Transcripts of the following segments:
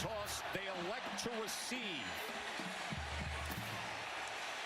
toss. They elect to receive.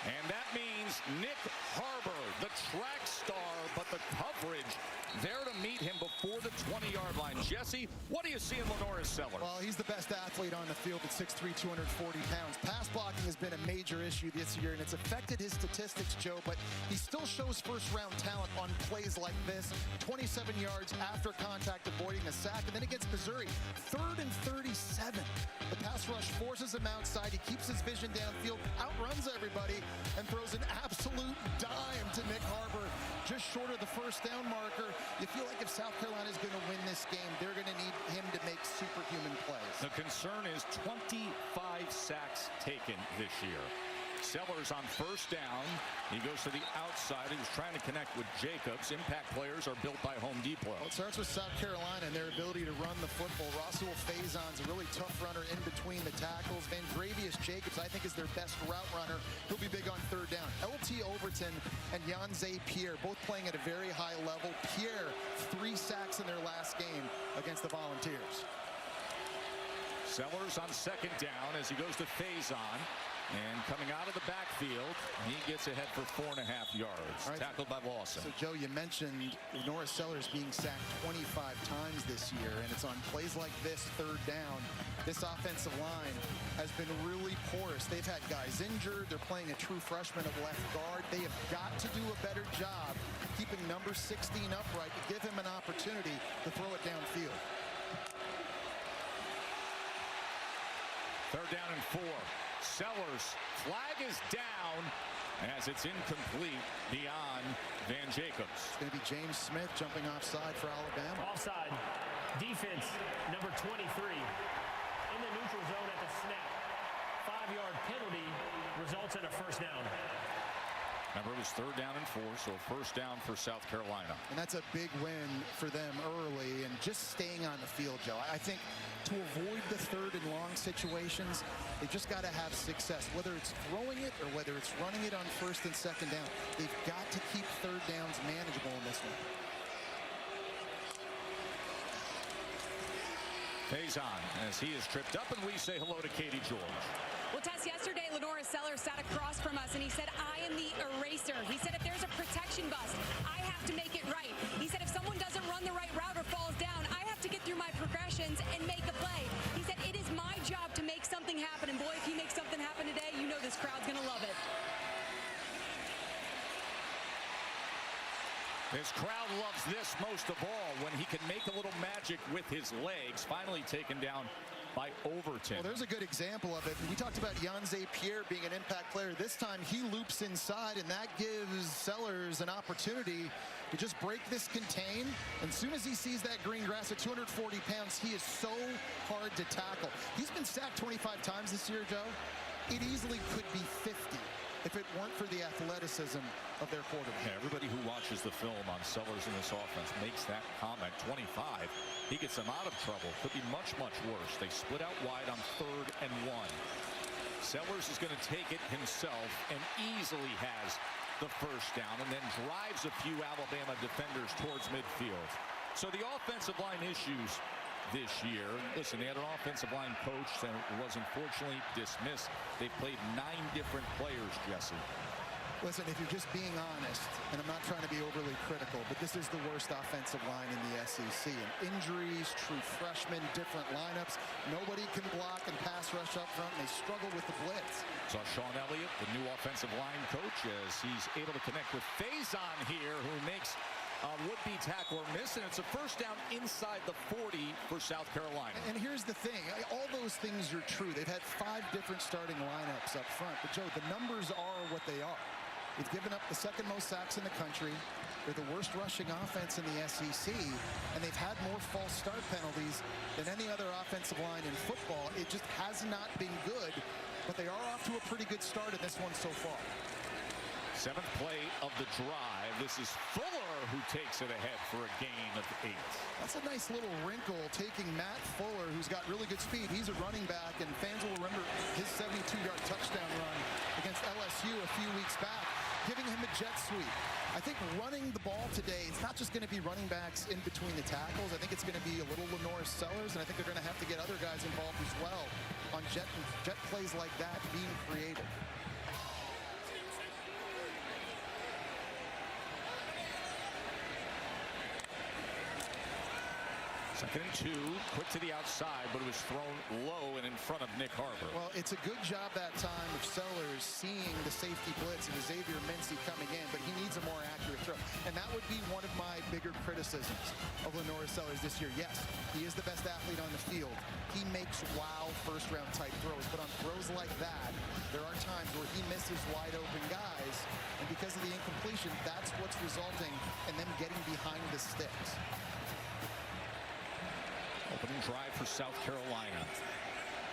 And that means Nick Harbor, the track star, but the coverage there to meet him before the 20-yard line. Jesse, what do you see in Lenore Sellers? Well, he's the best athlete on the field at 6'3", 240 pounds. Pass blocking has been a major issue this year, and it's affected his statistics, Joe, but he still shows first-round talent on plays like this. 27 yards after contact, avoiding a sack, and then against Missouri, 3rd and 37. The pass rush forces him outside. He keeps his vision downfield, outruns everybody, and throws an absolute dime to Nick Harbor, just short of the first down marker. You feel like if South Carolina is going to win this game, they're going to need him to make superhuman plays. The concern is 25 sacks taken this year. Sellers on first down. He goes to the outside. He was trying to connect with Jacobs. Impact players are built by Home Depot. Well, it starts with South Carolina and their ability to run the football. Russell Faison's a really tough runner in between the tackles. Van Gravius Jacobs, I think, is their best route runner. He'll be big on third down. L.T. Overton and Yanze Pierre both playing at a very high level. Pierre, 3 sacks in their last game against the Volunteers. Sellers on second down as he goes to Faison. And coming out of the backfield, he gets ahead for 4.5 yards. Right. Tackled by Lawson. So, Joe, you mentioned Norris Sellers being sacked 25 times this year, and it's on plays like this, third down. This offensive line has been really porous. They've had guys injured. They're playing a true freshman at left guard. They have got to do a better job keeping number 16 upright to give him an opportunity to throw it downfield. 3rd down and 4. Sellers, flag is down as it's incomplete beyond Van Jacobs. It's going to be James Smith jumping offside for Alabama. Offside. Defense, number 23. In the neutral zone at the snap. 5-yard penalty results in a first down. Remember, it was 3rd down and 4, so a first down for South Carolina. And that's a big win for them early and just staying on the field, Joe. I think to avoid the 3rd and long situations, they just got to have success. Whether it's throwing it or whether it's running it on 1st and 2nd down, they've got to keep 3rd downs manageable in this one. Faison as he is tripped up, and we say hello to Katie George. Well, Tess, yesterday, Lenore Sellers sat across from us, and he said, I am the eraser. He said, if there's a protection bust, I have to make it right. He said, if someone doesn't run the right route or falls down, I have to get through my progressions and make a play. He said, it is my job to make something happen. And boy, if he makes something happen today, you know this crowd's going to love it. This crowd loves this most of all, when he can make a little magic with his legs. Finally taken down by Overton. Well, there's a good example of it. We talked about Yanze Pierre being an impact player. This time he loops inside, and that gives Sellers an opportunity to just break this contain. And as soon as he sees that green grass at 240 pounds, he is so hard to tackle. He's been sacked 25 times this year, Joe. It easily could be 50. If it weren't for the athleticism of their quarterback. Yeah, everybody who watches the film on Sellers in this offense makes that comment. 25. He gets them out of trouble. Could be much, much worse. They split out wide on 3rd and 1. Sellers is going to take it himself and easily has the first down and then drives a few Alabama defenders towards midfield. So the offensive line issues this year. Listen, they had an offensive line coach that was unfortunately dismissed. They played 9 different players, Jesse. Listen, if you're just being honest, and I'm not trying to be overly critical, but this is the worst offensive line in the SEC. And injuries, true freshmen, different lineups. Nobody can block and pass rush up front, and they struggle with the blitz. Saw Sean Elliott, the new offensive line coach, as he's able to connect with Faison here, who makes would-be tackler miss, and it's a first down inside the 40 for South Carolina. And here's the thing. All those things are true. They've had 5 different starting lineups up front. But, Joe, the numbers are what they are. They've given up the 2nd most sacks in the country. They're the worst rushing offense in the SEC, and they've had more false start penalties than any other offensive line in football. It just has not been good, but they are off to a pretty good start in this one so far. 7th play of the drive. This is Fuller who takes it ahead for a gain of 8. That's a nice little wrinkle, taking Matt Fuller, who's got really good speed. He's a running back, and fans will remember his 72-yard touchdown run against LSU a few weeks back, giving him a jet sweep. I think running the ball today, it's not just going to be running backs in between the tackles. I think it's going to be a little Lenore Sellers, and I think they're going to have to get other guys involved as well on jet plays like that being created. Second and 2, quick to the outside, but it was thrown low and in front of Nick Harbor. Well, it's a good job that time of Sellers seeing the safety blitz and Xavier Mincy coming in, but he needs a more accurate throw. And that would be one of my bigger criticisms of Lenore Sellers this year. Yes, he is the best athlete on the field. He makes wow first-round type throws, but on throws like that, there are times where he misses wide open guys, and because of the incompletion, that's what's resulting in them getting behind the sticks. Opening drive for South Carolina.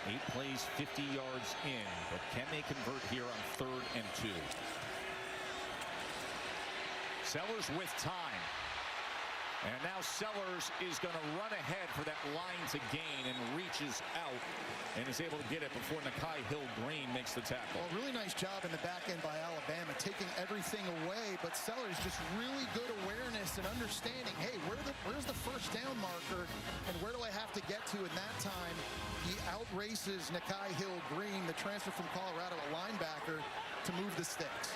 8 plays, 50 yards in, but can they convert here on 3rd and 2? Sellers with time. And now Sellers is going to run ahead for that line to gain and reaches out and is able to get it before Nakai Hill-Green makes the tackle. Well, really nice job in the back end by Alabama, taking everything away, but Sellers just really good awareness and understanding, hey, where's the first down marker and where do I have to get to? In that time, he outraces Nakai Hill-Green, the transfer from Colorado, a linebacker, to move the sticks.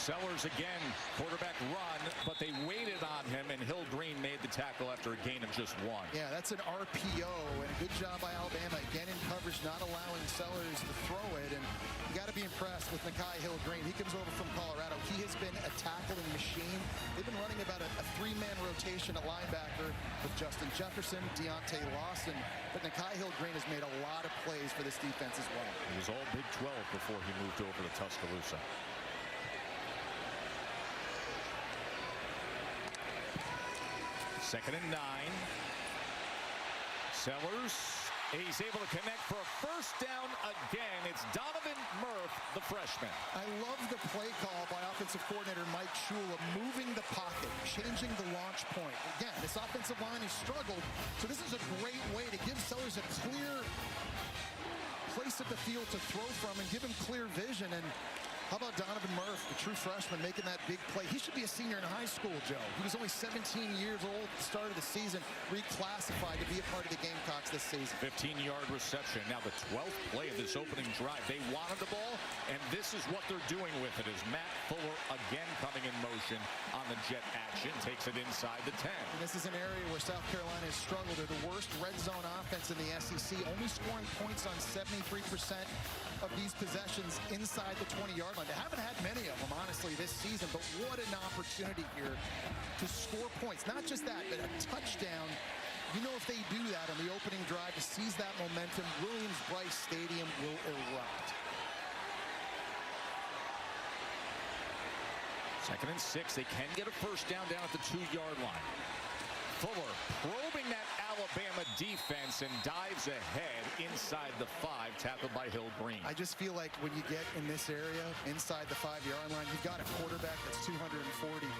Sellers again, quarterback run, but they waited on him, and Hill-Green made the tackle after a gain of just 1. Yeah, that's an RPO, and a good job by Alabama, again in coverage, not allowing Sellers to throw it, and you got to be impressed with Nakai Hill-Green. He comes over from Colorado. He has been a tackling machine. They've been running about a 3-man rotation at linebacker with Justin Jefferson, Deontay Lawson, but Nakai Hill-Green has made a lot of plays for this defense as well. He was all Big 12 before he moved over to Tuscaloosa. Second and 9. Sellers, he's able to connect for a first down again. It's Donovan Murph, the freshman. I love the play call by offensive coordinator Mike Shula, moving the pocket, changing the launch point. Again, this offensive line has struggled, so this is a great way to give Sellers a clear place at the field to throw from and give him clear vision. And how about Donovan Murph, the true freshman, making that big play? He should be a senior in high school, Joe. He was only 17 years old at the start of the season, reclassified to be a part of the Gamecocks this season. 15-yard reception. Now the 12th play of this opening drive. They wanted the ball, and this is what they're doing with it. As Matt Fuller again coming in motion on the jet action, takes it inside the 10. And this is an area where South Carolina has struggled. They're the worst red zone offense in the SEC, only scoring points on 73% of these possessions inside the 20-yard line. They haven't had many of them, honestly, this season, but what an opportunity here to score points. Not just that, but a touchdown. You know, if they do that on the opening drive to seize that momentum, Williams-Brice Stadium will erupt. Second and 6. They can get a first down at the 2-yard line. Fuller probing that Alabama defense and dives ahead inside the 5, tackled by Hill-Green. I just feel like when you get in this area, inside the 5-yard line, you've got a quarterback that's 240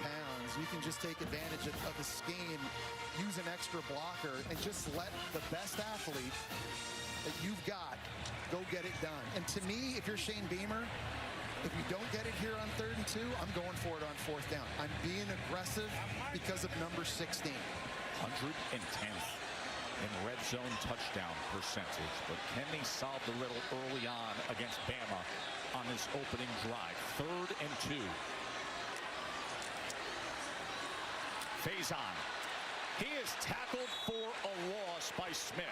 pounds. You can just take advantage of the scheme, use an extra blocker, and just let the best athlete that you've got go get it done. And to me, if you're Shane Beamer, if you don't get it here on 3rd and 2, I'm going for it on 4th down. I'm being aggressive because of number 16. 110th in red zone touchdown percentage, but can they solve the riddle early on against Bama on this opening drive? 3rd and 2. Faison. He is tackled for a loss by Smith.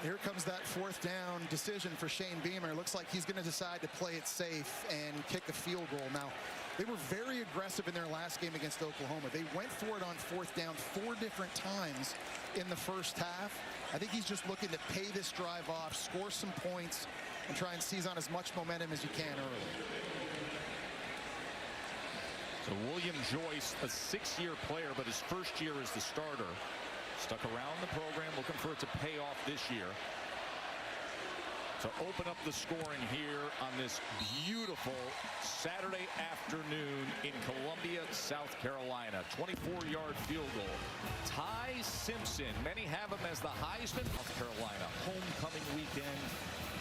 Here comes that 4th down decision for Shane Beamer. Looks like he's going to decide to play it safe and kick a field goal. Now, they were very aggressive in their last game against Oklahoma. They went for it on 4th down 4 different times in the first half. I think he's just looking to pay this drive off, score some points, and try and seize on as much momentum as you can early. So William Joyce, a 6-year player, but his first year as the starter. Stuck around the program, looking for it to pay off this year. To open up the scoring here on this beautiful Saturday afternoon in Columbia, South Carolina. 24-yard field goal. Tied Simpson. Many have him as the Heisman. South Carolina homecoming weekend.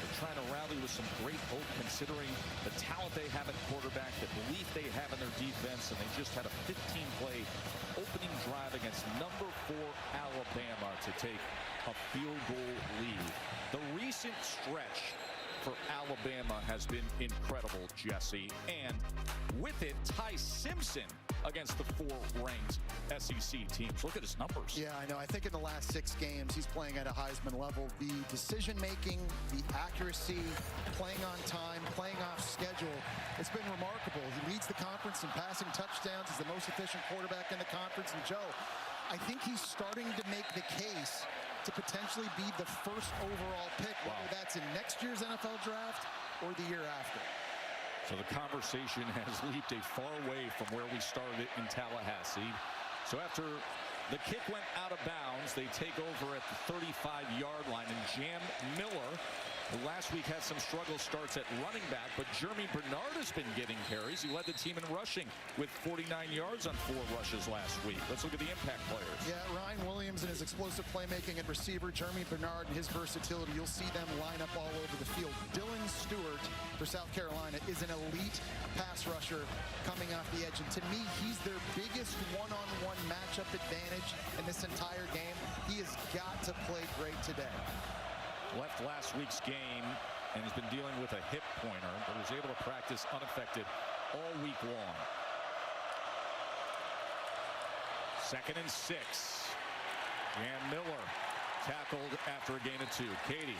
They're trying to rally with some great hope considering the talent they have at quarterback, the belief they have in their defense, and they just had a 15-play opening drive against number 4 Alabama to take a field goal lead. The recent stretch for Alabama has been incredible, Jesse, and with it, Ty Simpson against the 4-ranked SEC teams. Look at his numbers. Yeah, I know. I think in the last 6 games, he's playing at a Heisman level. The decision-making, the accuracy, playing on time, playing off schedule, it's been remarkable. He leads the conference in passing touchdowns. He's the most efficient quarterback in the conference. And Joe, I think he's starting to make the case to potentially be the first overall pick, whether that's in next year's NFL draft or the year after. So the conversation has leaped a far way from where we started in Tallahassee. So after the kick went out of bounds, they take over at the 35-yard line, and Jam Miller, who last week had some struggle starts at running back, but Jeremy Bernard has been getting carries. He led the team in rushing with 49 yards on 4 rushes last week. Let's look at the impact players. Yeah, Ryan Williams and his explosive playmaking at receiver, Jeremy Bernard and his versatility, you'll see them line up all over the field. Dylan Stewart for South Carolina is an elite pass rusher coming off the edge, and to me, he's their biggest one-on-one matchup advantage in this entire game. He has got to play great today. Left last week's game and has been dealing with a hip pointer, but was able to practice unaffected all week long. 2nd and 6. Jam Miller tackled after a gain of 2. Katie.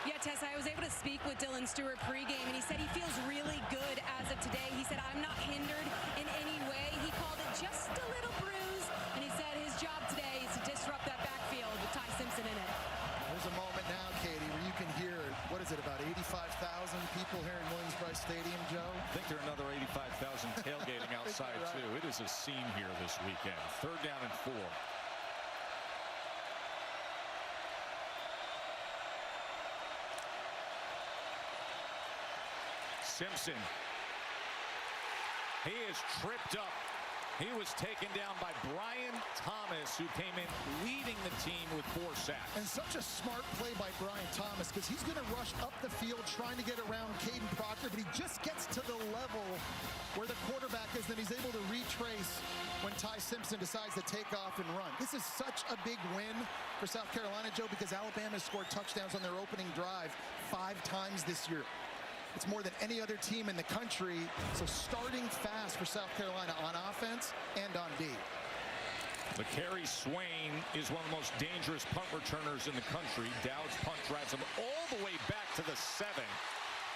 Yeah, Tessa, I was able to speak with Dylan Stewart pregame, and he said he feels really good as of today. He said, I'm not hindered in any way. He called it just a little bruise, and he said his job today is to disrupt that backfield with Ty Simpson in it. There's a moment now, Katie, where you can hear, what is it, about 85,000 people here in Williams-Brice Stadium, Joe? I think there are another 85,000 tailgating outside, right. too. It is a scene here this weekend. 3rd down and 4. Simpson. He is tripped up. He was taken down by Brian Thomas, who came in leading the team with 4 sacks. And such a smart play by Brian Thomas, because he's going to rush up the field trying to get around Caden Proctor, but he just gets to the level where the quarterback is, then he's able to retrace when Ty Simpson decides to take off and run. This is such a big win for South Carolina, Joe, because Alabama has scored touchdowns on their opening drive 5 times this year. It's more than any other team in the country. So starting fast for South Carolina on offense and on D. Macari Swain is one of the most dangerous punt returners in the country. Dowd's punt drives him all the way back to the 7.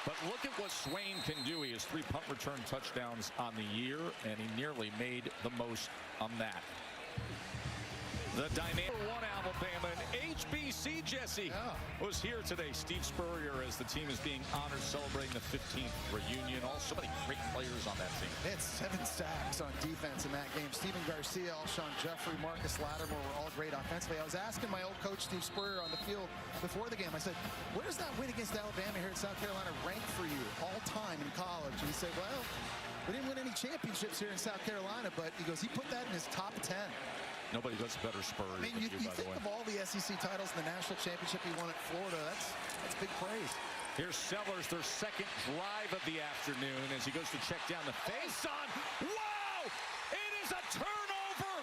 But look at what Swain can do. He has 3 punt return touchdowns on the year, and he nearly made the most on that. The dynamic 1 Alabama and HBC, Jesse, was here today. Steve Spurrier, as the team is being honored, celebrating the 15th reunion. Also, many great players on that team. They had 7 sacks on defense in that game. Steven Garcia, Alshon Jeffrey, Marcus Lattimore were all great offensively. I was asking my old coach, Steve Spurrier, on the field before the game. I said, where does that win against Alabama here at South Carolina rank for you all time in college? And he said, well, we didn't win any championships here in South Carolina, but he goes, he put that in his top 10. Nobody does better Spurs. I mean, you think of all the SEC titles and the national championship he won at Florida, that's big praise. Here's Sellers, their 2nd drive of the afternoon, as he goes to check down the face on. Wow! It is a turnover!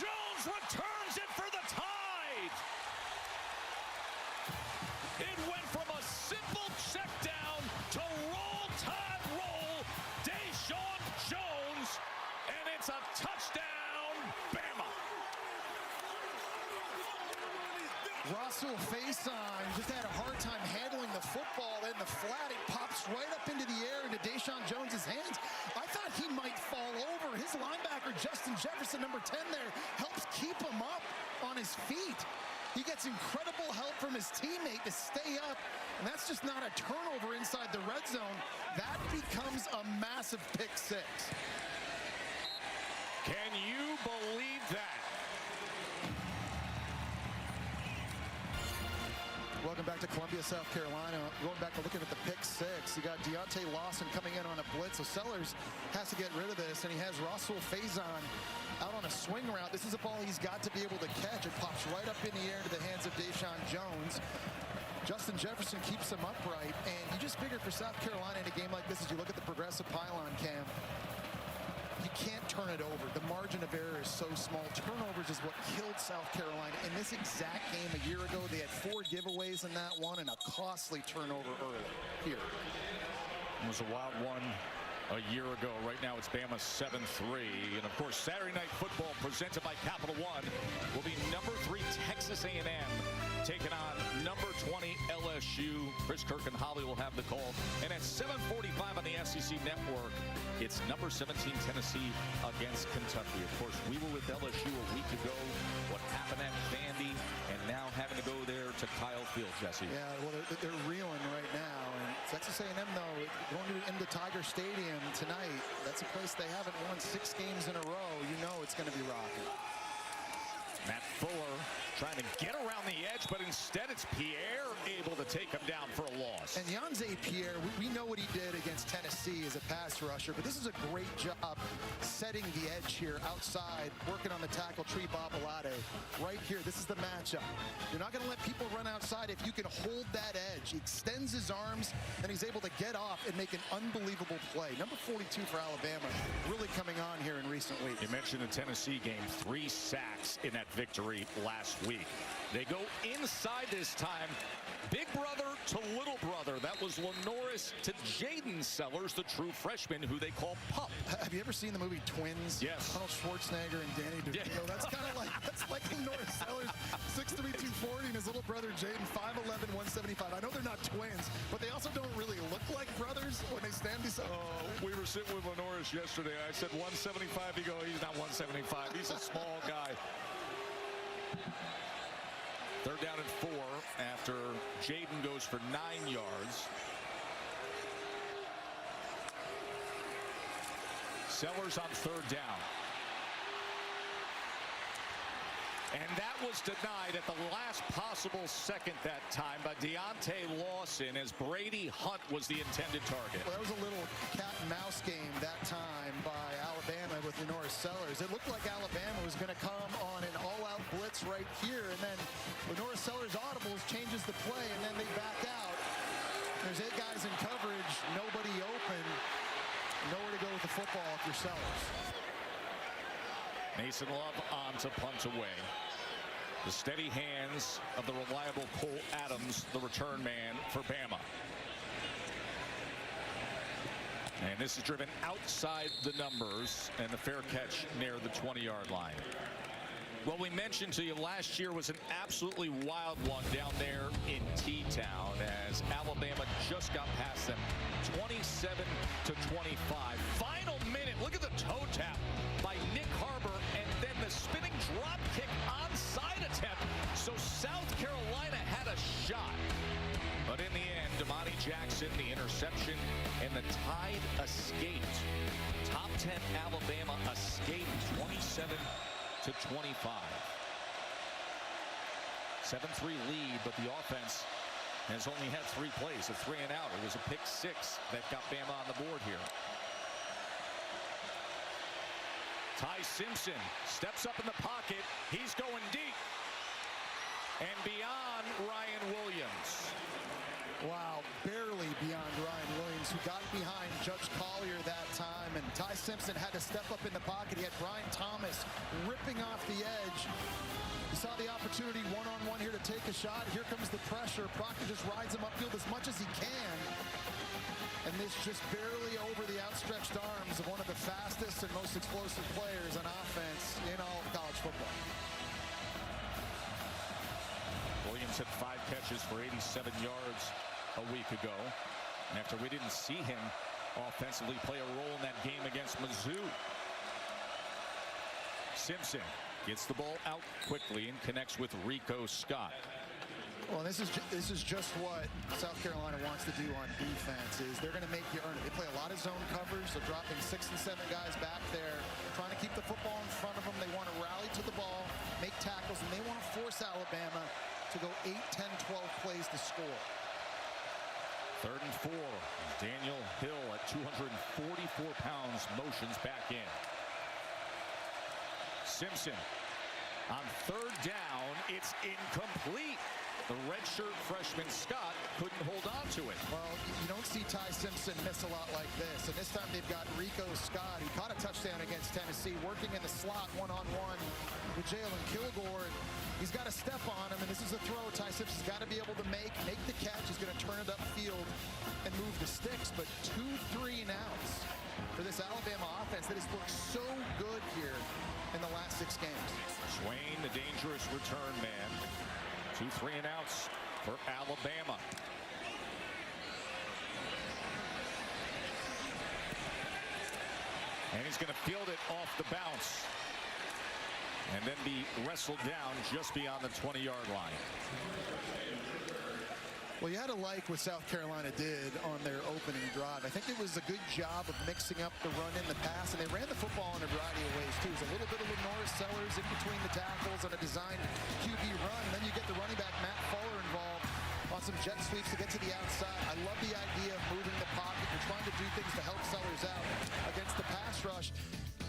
Jones returns it for the Tide! It went from a simple check down to roll, Tide, roll, Deshaun Jones, and it's a touchdown, Bama! Russell face on, just had a hard time handling the football in the flat. It pops right up into the air into Deshaun Jones's hands. I thought he might fall over. His linebacker, Justin Jefferson, number 10 there, helps keep him up on his feet. He gets incredible help from his teammate to stay up, and that's just not a turnover inside the red zone. That becomes a massive pick 6. Can you believe that? Well, Welcome back to Columbia, South Carolina. Going back and looking at the pick six, you got Deontay Lawson coming in on a blitz. So Sellers has to get rid of this, and he has Russell Faison out on a swing route. This is a ball he's got to be able to catch. It pops right up in the air into the hands of Deshaun Jones. Justin Jefferson keeps him upright, and you just figure for South Carolina in a game like this, as you look at the progressive pylon cam, you can't turn it over. The margin of error is so small. Turnovers is what killed South Carolina. In this exact game a year ago, they had 4 giveaways in that one and a costly turnover early here. It was a wild one a year ago. Right now it's Bama 7-3. And of course, Saturday Night Football presented by Capital One will be number 3 Texas A&M taking on number 20 LSU. Chris Kirk and Holly will have the call. And at 7:45 on the SEC Network, it's number 17 Tennessee against Kentucky. Of course, we were with LSU a week ago. What happened at Vandy, and now having to go there to Kyle Field, Jesse. Yeah, well, they're reeling right now. And Texas A&M, though, going into Tiger Stadium tonight, that's a place they haven't won 6 games in a row. You know it's going to be rocking. Matt Fuller trying to get around the edge, but instead it's Pierre able to take him down for a loss. And Yanze Pierre, we know what he did against Tennessee as a pass rusher, but this is a great job setting the edge here outside, working on the tackle tree. Babalade right here. This is the matchup. You're not going to let people run outside if you can hold that edge. He extends his arms, and he's able to get off and make an unbelievable play. Number 42 for Alabama, really coming on here in recent weeks. You mentioned the Tennessee game, 3 sacks in that victory last week. They go inside this time. Big brother to little brother. That was Lenoris to Jaden Sellers, the true freshman who they call Pup. Have you ever seen the movie Twins? Yes. Arnold Schwarzenegger and Danny DeVito. Yeah. That's kind of like Lenoris Sellers, 6'3", 240, and his little brother Jaden, 5'11", 175. I know they're not twins, but they also don't really look like brothers when they stand beside. We were sitting with Lenoris yesterday. I said 175. He goes, he's not 175. He's a small guy. 3rd down and 4 after Jaden goes for 9 yards. Sellers on 3rd down. And that was denied at the last possible second that time by Deontay Lawson, as Brady Hunt was the intended target. Well, that was a little cat and mouse game that time by Alabama with Lenoris Sellers. It looked like Alabama was going to come on an all-out blitz right here, and then Lenoris Sellers audibles, changes the play, and then they back out. There's 8 guys in coverage, nobody open, nowhere to go with the football if you're Sellers. Mason Love on to punt away. The steady hands of the reliable Cole Adams, the return man for Bama. And this is driven outside the numbers, and the fair catch near the 20-yard line. Well, we mentioned to you last year was an absolutely wild one down there in T-Town as Alabama just got past them 27-25. Final minute, look at the toe tap by Nick Harbor, and then the spinning drop kick onside attempt. So South Carolina had a shot. But in the end, Damani Jackson, the interception, and the Tide escaped. Top 10 Alabama escaped 27-25. 7-3 lead, but the offense has only had 3 plays, a 3 and out. It was a pick 6 that got Bama on the board here. Ty Simpson steps up in the pocket. He's going deep. And beyond Ryan Williams. Wow, barely beyond Ryan Williams, who got behind Judge Collier that time, and Ty Simpson had to step up in the pocket. He had Brian Thomas ripping off the edge. He saw the opportunity one-on-one here to take a shot. Here comes the pressure. Proctor just rides him upfield as much as he can. And this just barely over the outstretched arms of one of the fastest and most explosive players on offense in all of college football. Williams had 5 catches for 87 yards a week ago. And after we didn't see him offensively play a role in that game against Mizzou. Simpson gets the ball out quickly and connects with Rico Scott. Well, this is just what South Carolina wants to do on defense. Is they're going to make you earn it. They play a lot of zone coverage. They're dropping 6 and 7 guys back there, trying to keep the football in front of them. They want to rally to the ball, make tackles, and they want to force Alabama to go 8, 10, 12 plays to score. 3rd and 4. Daniel Hill at 244 pounds motions back in. Simpson on 3rd down. It's incomplete. The redshirt freshman Scott couldn't hold on to it. Well, you don't see Ty Simpson miss a lot like this. And this time they've got Rico Scott, who caught a touchdown against Tennessee, working in the slot one-on-one with Jalen Kilgore. He's got to step on him, and this is a throw Ty Simpson's got to be able to make the catch. He's going to turn it upfield and move the sticks. But 2 3 and outs for this Alabama offense that has looked so good here in the last 6 games. Swain, the dangerous return man. 2 3 and outs for Alabama. And he's going to field it off the bounce and then be wrestled down just beyond the 20-yard line. Well, you had to like what South Carolina did on their opening drive. I think it was a good job of mixing up the run and the pass, and they ran the football in a variety of ways, too. It was a little bit of Lenore Sellers in between the tackles on a designed QB run. And then you get the running back, Matt Fuller, involved on some jet sweeps to get to the outside. I love the idea of moving the pocket. You're trying to do things to help Sellers out against the pass rush.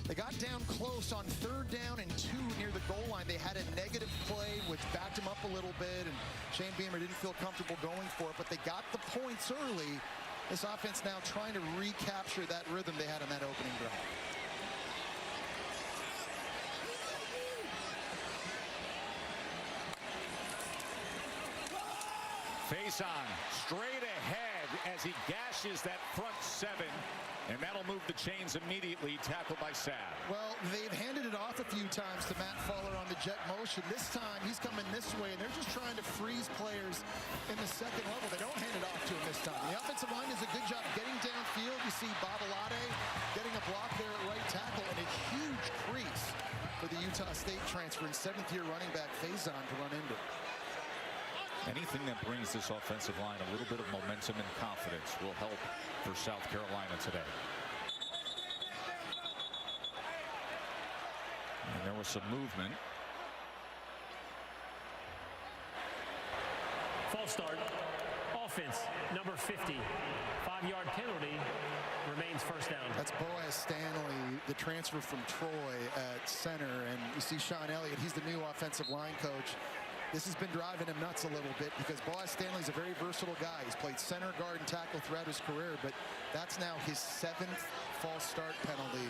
They got down close on 3rd down and 2 near the goal line. They had a negative play, which backed them up a little bit, and Shane Beamer didn't feel comfortable going for it, but they got the points early. This offense now trying to recapture that rhythm they had on that opening drive. Face on, straight ahead as he gashes that front 7. And that'll move the chains immediately. Tackled by Saab. Well, they've handed it off a few times to Matt Fuller on the jet motion. This time, he's coming this way, and they're just trying to freeze players in the 2nd level. They don't hand it off to him this time. The offensive line does a good job getting downfield. You see Babalade getting a block there at right tackle, and a huge crease for the Utah State transfer and 7th-year running back Faison to run into. Anything that brings this offensive line a little bit of momentum and confidence will help for South Carolina today. And there was some movement. False start. Offense, number 50. 5-yard penalty. Remains 1st down. That's Boaz Stanley, the transfer from Troy at center. And you see Sean Elliott. He's the new offensive line coach. This has been driving him nuts a little bit because Boaz Stanley's a very versatile guy. He's played center, guard, and tackle throughout his career, but that's now his 7th false start penalty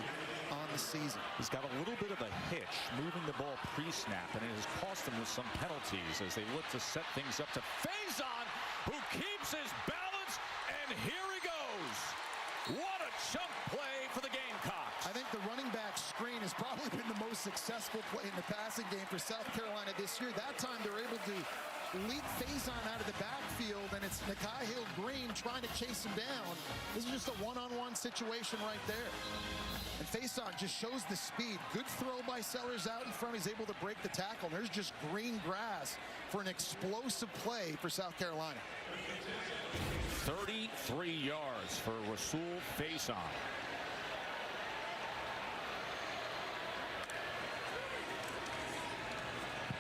on the season. He's got a little bit of a hitch moving the ball pre-snap, and it has cost him with some penalties as they look to set things up to Faison, who keeps his balance, and here he goes. What a chunk play for the Gamecocks. I think the running back screen has probably been the most successful play in the passing game for South Carolina this year. That time they're able to lead Faison out of the backfield, and it's Nikai Hill-Green trying to chase him down. This is just a one-on-one situation right there. And Faison just shows the speed. Good throw by Sellers out in front. He's able to break the tackle. There's just green grass for an explosive play for South Carolina. 33 yards for Rasul Faison.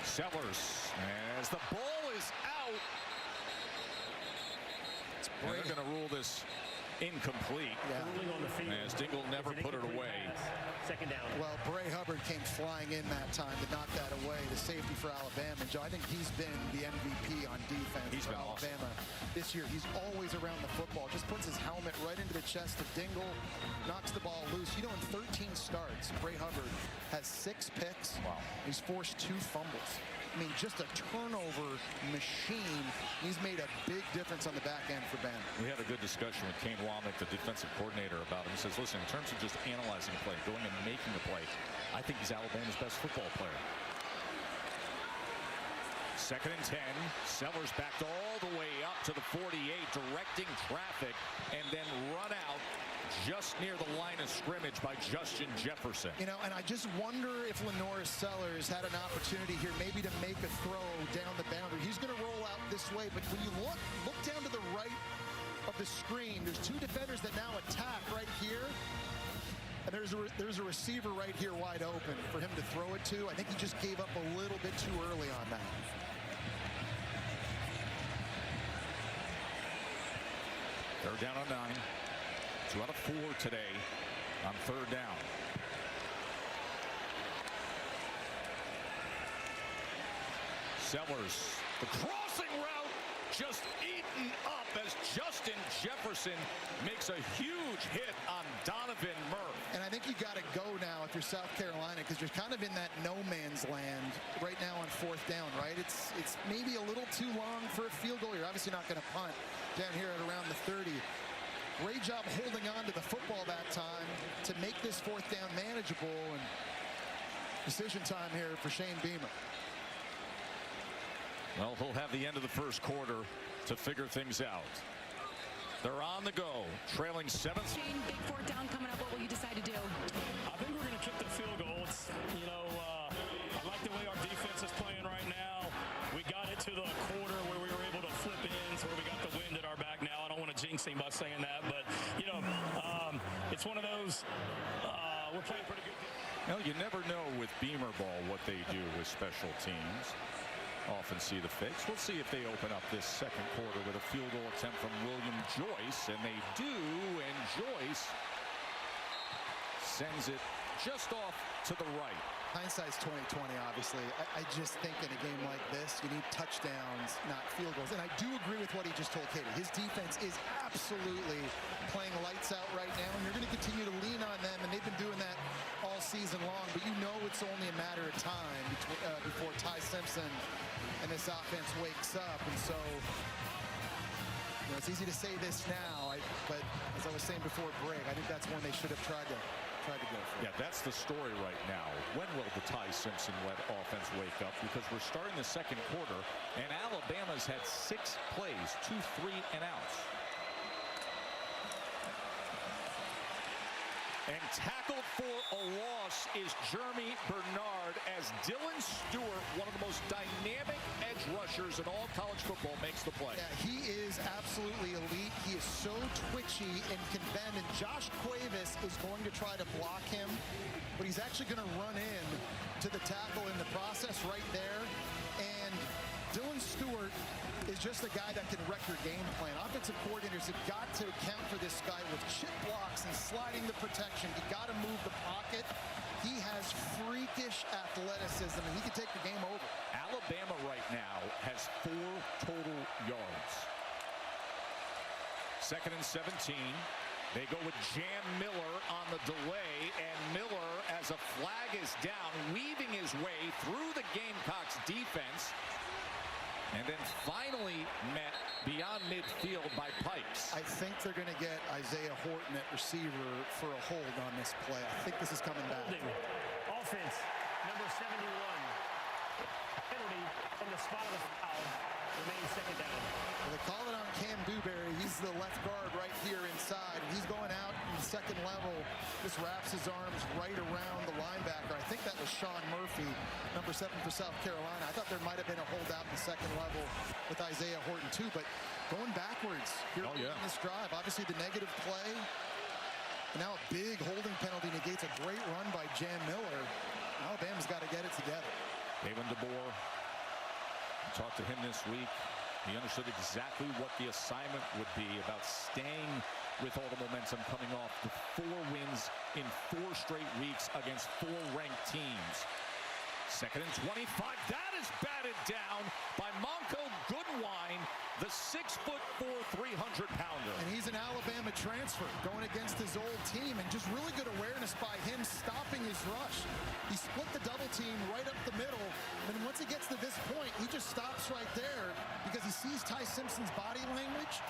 Sellers, as the ball is out. And they're going to rule this incomplete. Ruling on the field. As Dingle never put it away. Pass. 2nd down. Well, Bray Hubbard came flying in that time to knock that away. The safety for Alabama. And Joe, I think he's been the MVP on defense for Alabama this year. He's always around the football. Just puts his helmet right into the chest of Dingle, knocks the ball loose. You know, in 13 starts, Bray Hubbard has 6 picks. Wow. He's forced 2 fumbles. I mean, just a turnover machine. He's made a big difference on the back end for Bama. We had a good discussion with Kane Womack, the defensive coordinator, about him. He says, listen, in terms of just analyzing a play, going and making a play, I think he's Alabama's best football player. 2nd and 10. Sellers backed all the way up to the 48, directing traffic, and then run out just near the line of scrimmage by Justin Jefferson. You know, and I just wonder if Lenore Sellers had an opportunity here maybe to make a throw down the boundary. He's going to roll out this way, but when you look down to the right of the screen, there's 2 defenders that now attack right here. And there's a receiver right here wide open for him to throw it to. I think he just gave up a little bit too early on that. They're down on 9. 2 out of 4 today on 3rd down. Sellers, the crossing route just eaten up as Justin Jefferson makes a huge hit on Donovan Murphy. And I think you got to go now if you're South Carolina, because you're kind of in that no man's land right now on 4th down, right? It's maybe a little too long for a field goal. You're obviously not going to punt down here at around the 30. Great job holding on to the football that time to make this 4th down manageable. And decision time here for Shane Beamer. Well, he'll have the end of the 1st quarter to figure things out. They're on the go, trailing 7th. Shane, big 4th down coming up. What will you decide to do? I think we're going to kick the field goal. I like the way our defense is playing right now. We got it to the quarter where we were able to flip ends, where we got the wind at our back now. I don't want to jinx him by saying that, but, it's one of those, we're playing pretty good. Well, you never know with Beamer ball what they do with special teams. Often see the fakes. We'll see if they open up this 2nd quarter with a field goal attempt from William Joyce, and they do, and Joyce sends it just off to the right. Hindsight's 20/20, obviously. I just think in a game like this, you need touchdowns, not field goals. And I do agree with what he just told Katie. His defense is absolutely playing lights out right now, and you're going to continue to lean on them, and they've been doing that all season long. But you know it's only a matter of time before Ty Simpson and this offense wakes up. And so, it's easy to say this now, but as I was saying before break, I think that's one they should have tried to go for. Yeah, that's the story right now. When will the Ty Simpson-led offense wake up? Because we're starting the 2nd quarter, and Alabama's had 6 plays, 2 3-and-outs. And tackled for a loss is Jeremy Bernard as Dylan Stewart, one of the most dynamic edge rushers in all college football, makes the play. Yeah, he is absolutely elite. He is so twitchy and can bend, and Josh Cuevas is going to try to block him, but he's actually going to run in to the tackle in the process right there. And Dylan Stewart is just a guy that can wreck your game plan. Offensive coordinators have got to account for this guy with chip blocks and sliding the protection. You got to move the pocket. He has freakish athleticism, and he can take the game over. Alabama right now has 4 total yards. 2nd and 17. They go with Jam Miller on the delay, and Miller, as a flag is down, weaving his way through the Gamecocks defense, and then finally met beyond midfield by Pipes. I think they're going to get Isaiah Horton at receiver for a hold on this play. I think this is coming back. Offense, number 71. Penalty from the spot of the foul. Remains 2nd down. Well, they call it on Cam Dewberry. He's the left guard right here inside. He's going out in the 2nd level. Just wraps his arms right around the linebacker. I think that was Sean Murphy, number 7 for South Carolina. I thought there might have been a holdout in the 2nd level with Isaiah Horton too, but going backwards here in this drive. Obviously the negative play. And now a big holding penalty negates a great run by Jam Miller. Alabama's got to get it together. Kalen DeBoer, talked to him this week. He understood exactly what the assignment would be about staying with all the momentum coming off the 4 wins in 4 straight weeks against 4 ranked teams. 2nd and 25. That is batted down by Monco Goodwine, the 6'4", 300-pounder. And he's an Alabama transfer going against his old team, and just really good awareness by him stopping his rush. He split the double team right up the middle, and once he gets to this point, he just stops right there because he sees Ty Simpson's body language.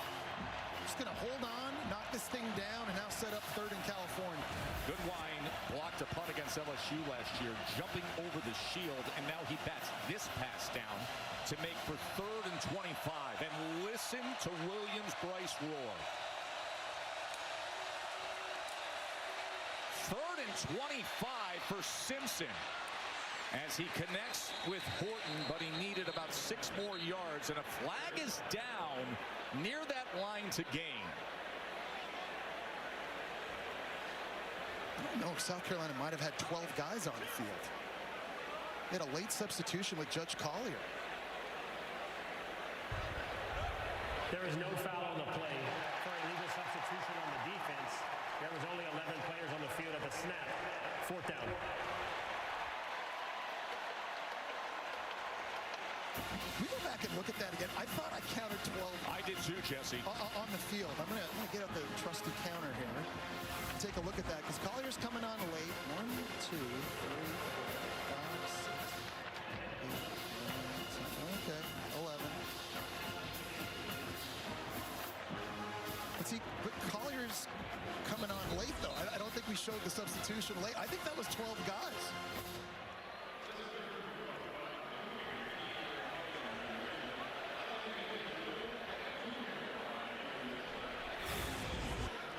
Just going to hold on, knock this thing down, and now set up 3rd in California. Goodwine blocked a punt against LSU last year, jumping over the shield, and now he bats this pass down to make for 3rd and 25. And listen to Williams-Brice roar. 3rd and 25 for Simpson as he connects with Horton, but he needed about 6 more yards, and a flag is down near that line to gain. I don't know if South Carolina might have had 12 guys on the field. They had a late substitution with Judge Collier. There is no foul on the play. For a legal substitution on the defense, there was only 11 players on the field at the snap. Fourth down. We go back and look at that again. I thought I counted 12. I did too, Jesse. On the field. I'm gonna get out the trusty counter here. Take a look at that because Collier's coming on late. 1, 2, 3, 4, 5, 6, 8, 9, 10. Okay, 11. Let's see, but Collier's coming on late though. I don't think we showed the substitution late. I think that was 12 guys.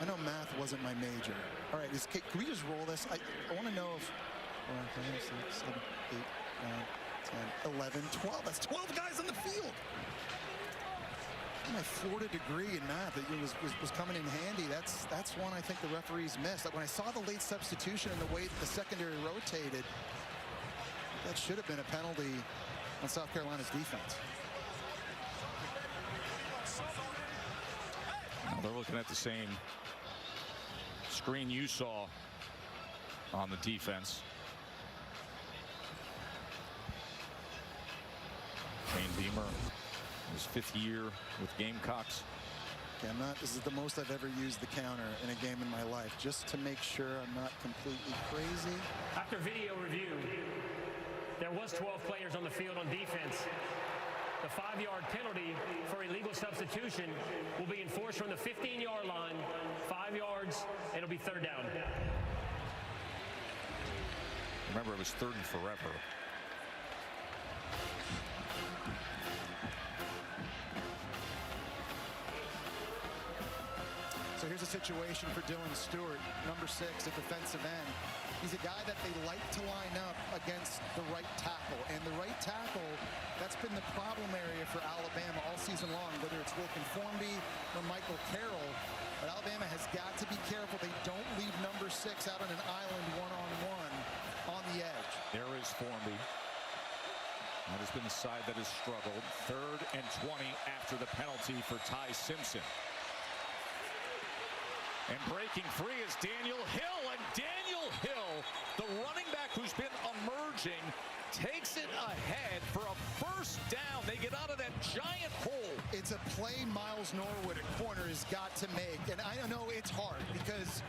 I know math wasn't my major. All right, can we just roll this? I want to know if 4, 5, 6, 7, 8, 9, 10, 11, 12. That's 12 guys on the field. My Florida degree in math that was coming in handy. That's one I think the referees missed. When I saw the late substitution and the way the secondary rotated, that should have been a penalty on South Carolina's defense. Now they're looking at the same screen you saw on the defense. Shane Beamer, his 5th year with Gamecocks. Okay, this is the most I've ever used the counter in a game in my life, just to make sure I'm not completely crazy. After video review, there was 12 players on the field on defense. The 5-yard penalty for illegal substitution will be enforced from the 15-yard line, 5 yards, and it'll be 3rd down. Remember, it was 3rd and forever. So here's a situation for Dylan Stewart, number 6, a defensive end. He's a guy that they like to line up against the right tackle. And the right tackle, that's been the problem area for Alabama all season long, whether it's Wilkin Formby or Michael Carroll. But Alabama has got to be careful they don't leave number 6 out on an island one-on-one on the edge. There is Formby. That has been the side that has struggled. 3rd and 20 after the penalty for Ty Simpson. And breaking free is Daniel Hill. And Daniel Hill, the running back who's been emerging, takes it ahead for a 1st down. They get out of that giant hole. It's a play Miles Norwood at corner has got to make. And I know it's hard because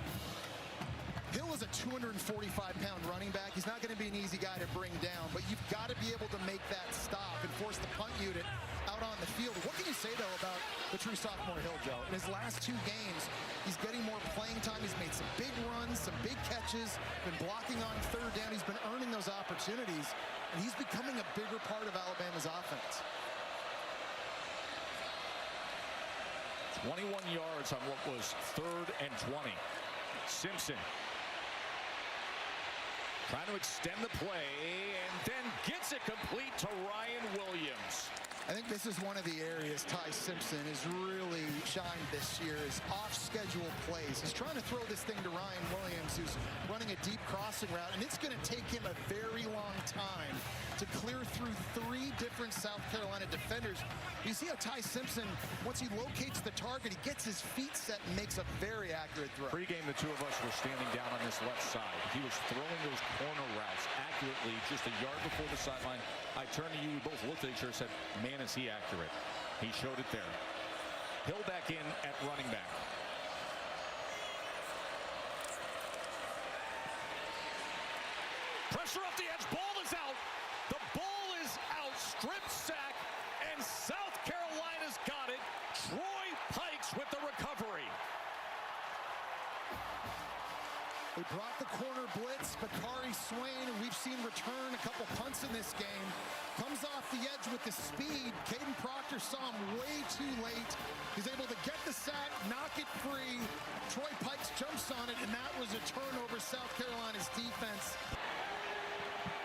Hill is a 245-pound running back. He's not going to be an easy guy to bring down, but you've got to be able to make that stop and force the punt unit out on the field. What can you say, though, about the true sophomore Hill, Joe? In his last 2 games, he's getting more playing time. He's made some big runs, some big catches, been blocking on 3rd down. He's been earning those opportunities, and he's becoming a bigger part of Alabama's offense. 21 yards on what was 3rd and 20. Simpson trying to extend the play and then gets it complete to Ryan Williams. I think this is one of the areas Ty Simpson has really shined this year is off-schedule plays. He's trying to throw this thing to Ryan Williams, who's running a deep crossing route, and it's going to take him a very long time to clear through 3 different South Carolina defenders. You see how Ty Simpson, once he locates the target, he gets his feet set and makes a very accurate throw. Pre-game, the 2 of us were standing down on this left side. He was throwing those corner routes accurately just a yard before the sideline. I turned to you, we both looked at each other and said, man, is he accurate. He showed it there. Hill back in at running back. Pressure off the edge, ball is out. The ball is out, strip sack, and South Carolina's got it. Troy Pikes with the recovery. They brought the corner blitz, Bakari Swain, and we've seen return a couple punts in this game. Comes off the edge with the speed. Caden Proctor saw him way too late. He's able to get the sack, knock it free. Troy Pikes jumps on it, and that was a turnover, South Carolina's defense.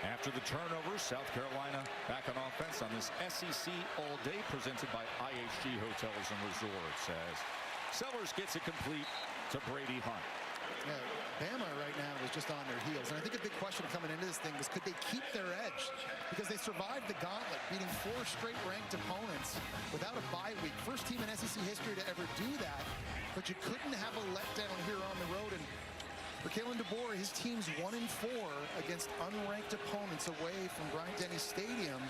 After the turnover, South Carolina back on offense on this SEC All Day presented by IHG Hotels and Resorts as Sellers gets it complete to Brady Hunt. Yeah. Bama right now is just on their heels. And I think a big question coming into this thing was, could they keep their edge? Because they survived the gauntlet, beating 4 straight ranked opponents without a bye week. First team in SEC history to ever do that. But you couldn't have a letdown here on the road. And for Kalen DeBoer, his team's 1-4 against unranked opponents away from Bryant-Denny Stadium.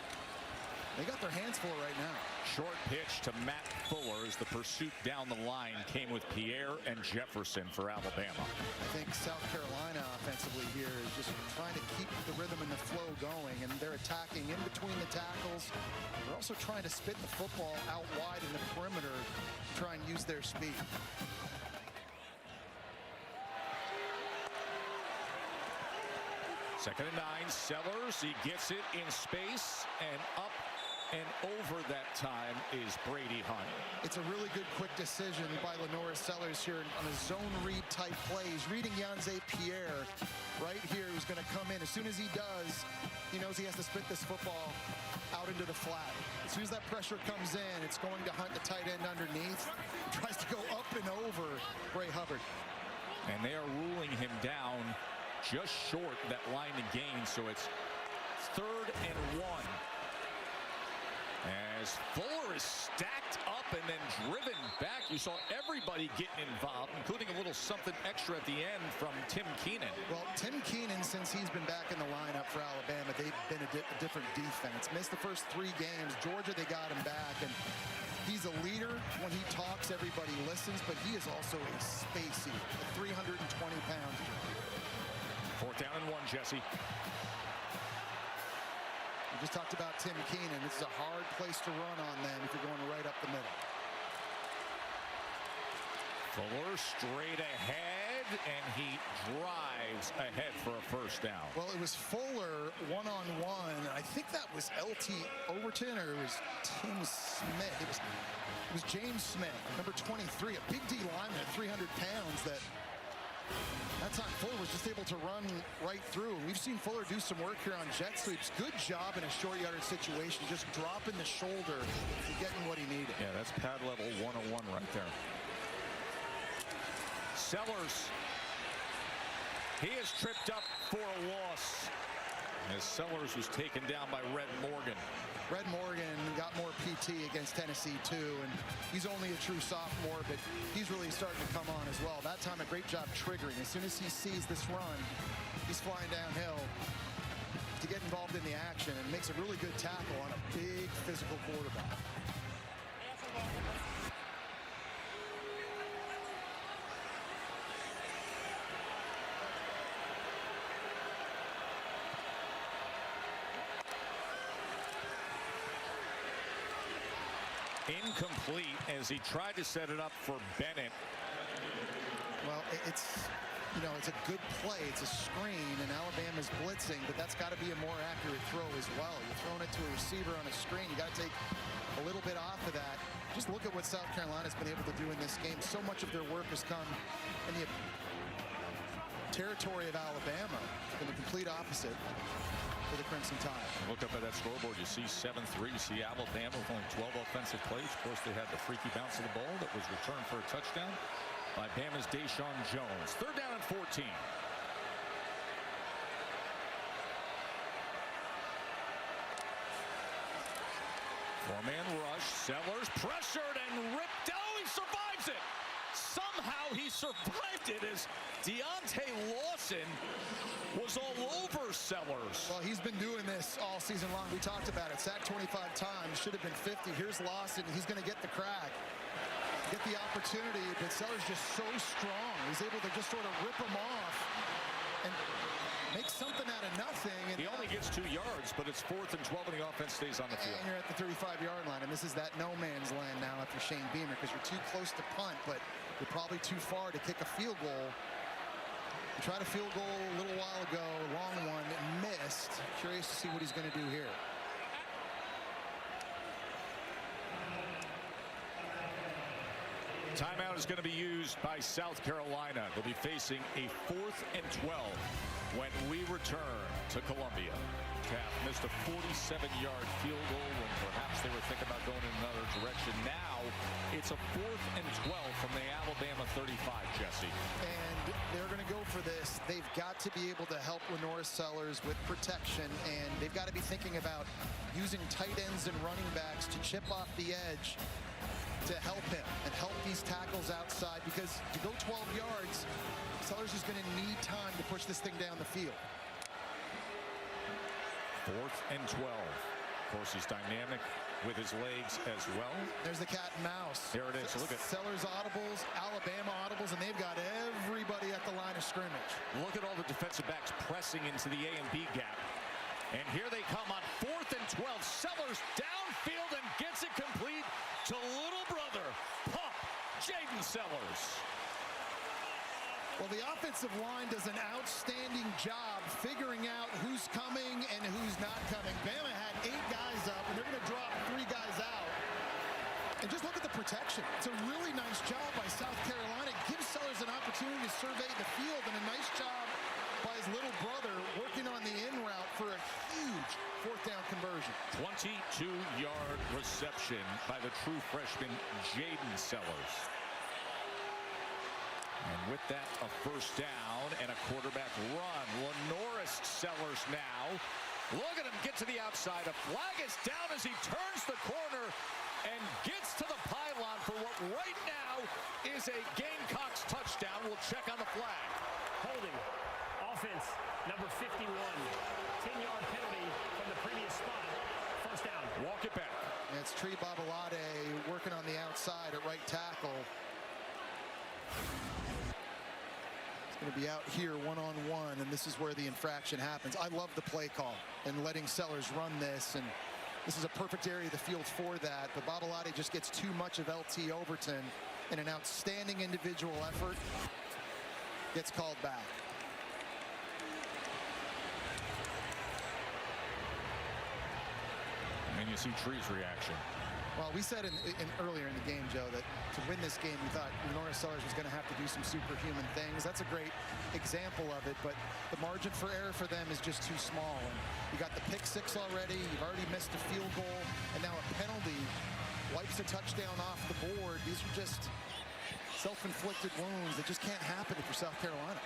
They got their hands full right now. Short pitch to Matt Fuller as the pursuit down the line came with Pierre and Jefferson for Alabama. I think South Carolina offensively here is just trying to keep the rhythm and the flow going, and they're attacking in between the tackles. They're also trying to spit the football out wide in the perimeter, try and use their speed. Second and 9, Sellers, he gets it in space, and up and over that time is Brady Hunt. It's a really good quick decision by Lenora Sellers here on a zone read type play. He's reading Yanze Pierre right here, who's going to come in. As soon as he does, he knows he has to spit this football out into the flat. As soon as that pressure comes in, it's going to Hunt, the tight end underneath. He tries to go up and over Bray Hubbard. And they are ruling him down just short that line to gain, so it's 3rd and 1. As Fuller is stacked up and then driven back. You saw everybody getting involved, including a little something extra at the end from Tim Keenan. Well, Tim Keenan, since he's been back in the lineup for Alabama, they've been a different defense. Missed the first 3 games. Georgia, they got him back, and he's a leader. When he talks, everybody listens, but he is also a space eater, a 320 pounds. 4th down and 1, Jesse. We just talked about Tim Keenan. This is a hard place to run on them if you're going right up the middle. Fuller straight ahead, and he drives ahead for a 1st down. Well, it was Fuller one-on-one. I think that was LT Overton, or it was Tim Smith. It was James Smith, number 23, a big D lineman at 300 pounds that time Fuller was just able to run right through. We've seen Fuller do some work here on jet sweeps. Good job in a short yardage situation, just dropping the shoulder and getting what he needed. Yeah, that's pad level 101 right there. Sellers, he is tripped up for a loss as Sellers was taken down by Red Morgan. Red Morgan got more PT against Tennessee too, and he's only a true sophomore, but he's really starting to come on as well. That time, a great job triggering. As soon as he sees this run, he's flying downhill to get involved in the action and makes a really good tackle on a big physical quarterback. Incomplete as he tried to set it up for Bennett. Well, it's a good play. It's a screen, and Alabama's blitzing, but that's got to be a more accurate throw as well. You're throwing it to a receiver on a screen. You got to take a little bit off of that. Just look at what South Carolina's been able to do in this game. So much of their work has come in the territory of Alabama. It's been the complete opposite for the Crimson Tide. Look up at that scoreboard. You see 7-3. You see Alabama with only 12 offensive plays. Of course, they had the freaky bounce of the ball that was returned for a touchdown by Bama's Deshaun Jones. 3rd down and 14. Four-man rush. Sellers pressured and ripped. Oh, he survives it. Somehow he survived it as Deontay Lawson was all over Sellers. Well, he's been doing this all season long. We talked about it. Sacked 25 times. Should have been 50. Here's Lawson. He's going to get the crack, get the opportunity, but Sellers just so strong. He's able to just sort of rip him off and make something out of nothing. And he only gets 2 yards, but it's 4th and 12, and the offense stays on the field. And you're at the 35-yard line, and this is that no man's land now after Shane Beamer, because you're too close to punt, but you're probably too far to kick a field goal. He tried a field goal a little while ago, long one, missed. Curious to see what he's going to do here. Timeout is going to be used by South Carolina. They'll be facing a 4th and 12 when we return to Columbia. Taft missed a 47-yard field goal when perhaps they were thinking about going in another direction. Now it's It's a 4th and 12 from the Alabama 35, Jesse. And they're going to go for this. They've got to be able to help Lenora Sellers with protection, and they've got to be thinking about using tight ends and running backs to chip off the edge to help him and help these tackles outside, because to go 12 yards, Sellers is going to need time to push this thing down the field. 4th and 12. Of course, he's dynamic with his legs as well. There's the cat and mouse. There it is. Look at Sellers audibles, Alabama audibles, and they've got everybody at the line of scrimmage. Look at all the defensive backs pressing into the A and B gap. And here they come on 4th and 12. Sellers downfield and gets it complete to little brother, Pump, Jaden Sellers. Well, the offensive line does an outstanding job figuring out who's coming and who's not coming. Bama had 8 guys up, and they're going to drop 3 guys out. And just look at the protection. It's a really nice job by South Carolina. It gives Sellers an opportunity to survey the field, and a nice job by his little brother working on the in route for a huge 4th down conversion. 22-yard reception by the true freshman Jaden Sellers. And with that, a 1st down and a quarterback run. Lenora Sellers now. Look at him get to the outside. A flag is down as he turns the corner and gets to the pylon for what right now is a Gamecocks touchdown. We'll check on the flag. Holding. Offense, number 51. 10-yard penalty from the previous spot. 1st down. Walk it back. And it's Tree Babalade working on the outside at right tackle. It's going to be out here one-on-one, and this is where the infraction happens. I love the play call and letting Sellers run this, and this is a perfect area of the field for that. But Babalade just gets too much of LT Overton, and an outstanding individual effort gets called back. And you see Tree's reaction. Well, we said earlier in the game, Joe, that to win this game, we thought Lenora Sellers was going to have to do some superhuman things. That's a great example of it, but the margin for error for them is just too small. And you got the pick 6 already. You've already missed a field goal, and now a penalty wipes a touchdown off the board. These are just self-inflicted wounds that just can't happen for South Carolina.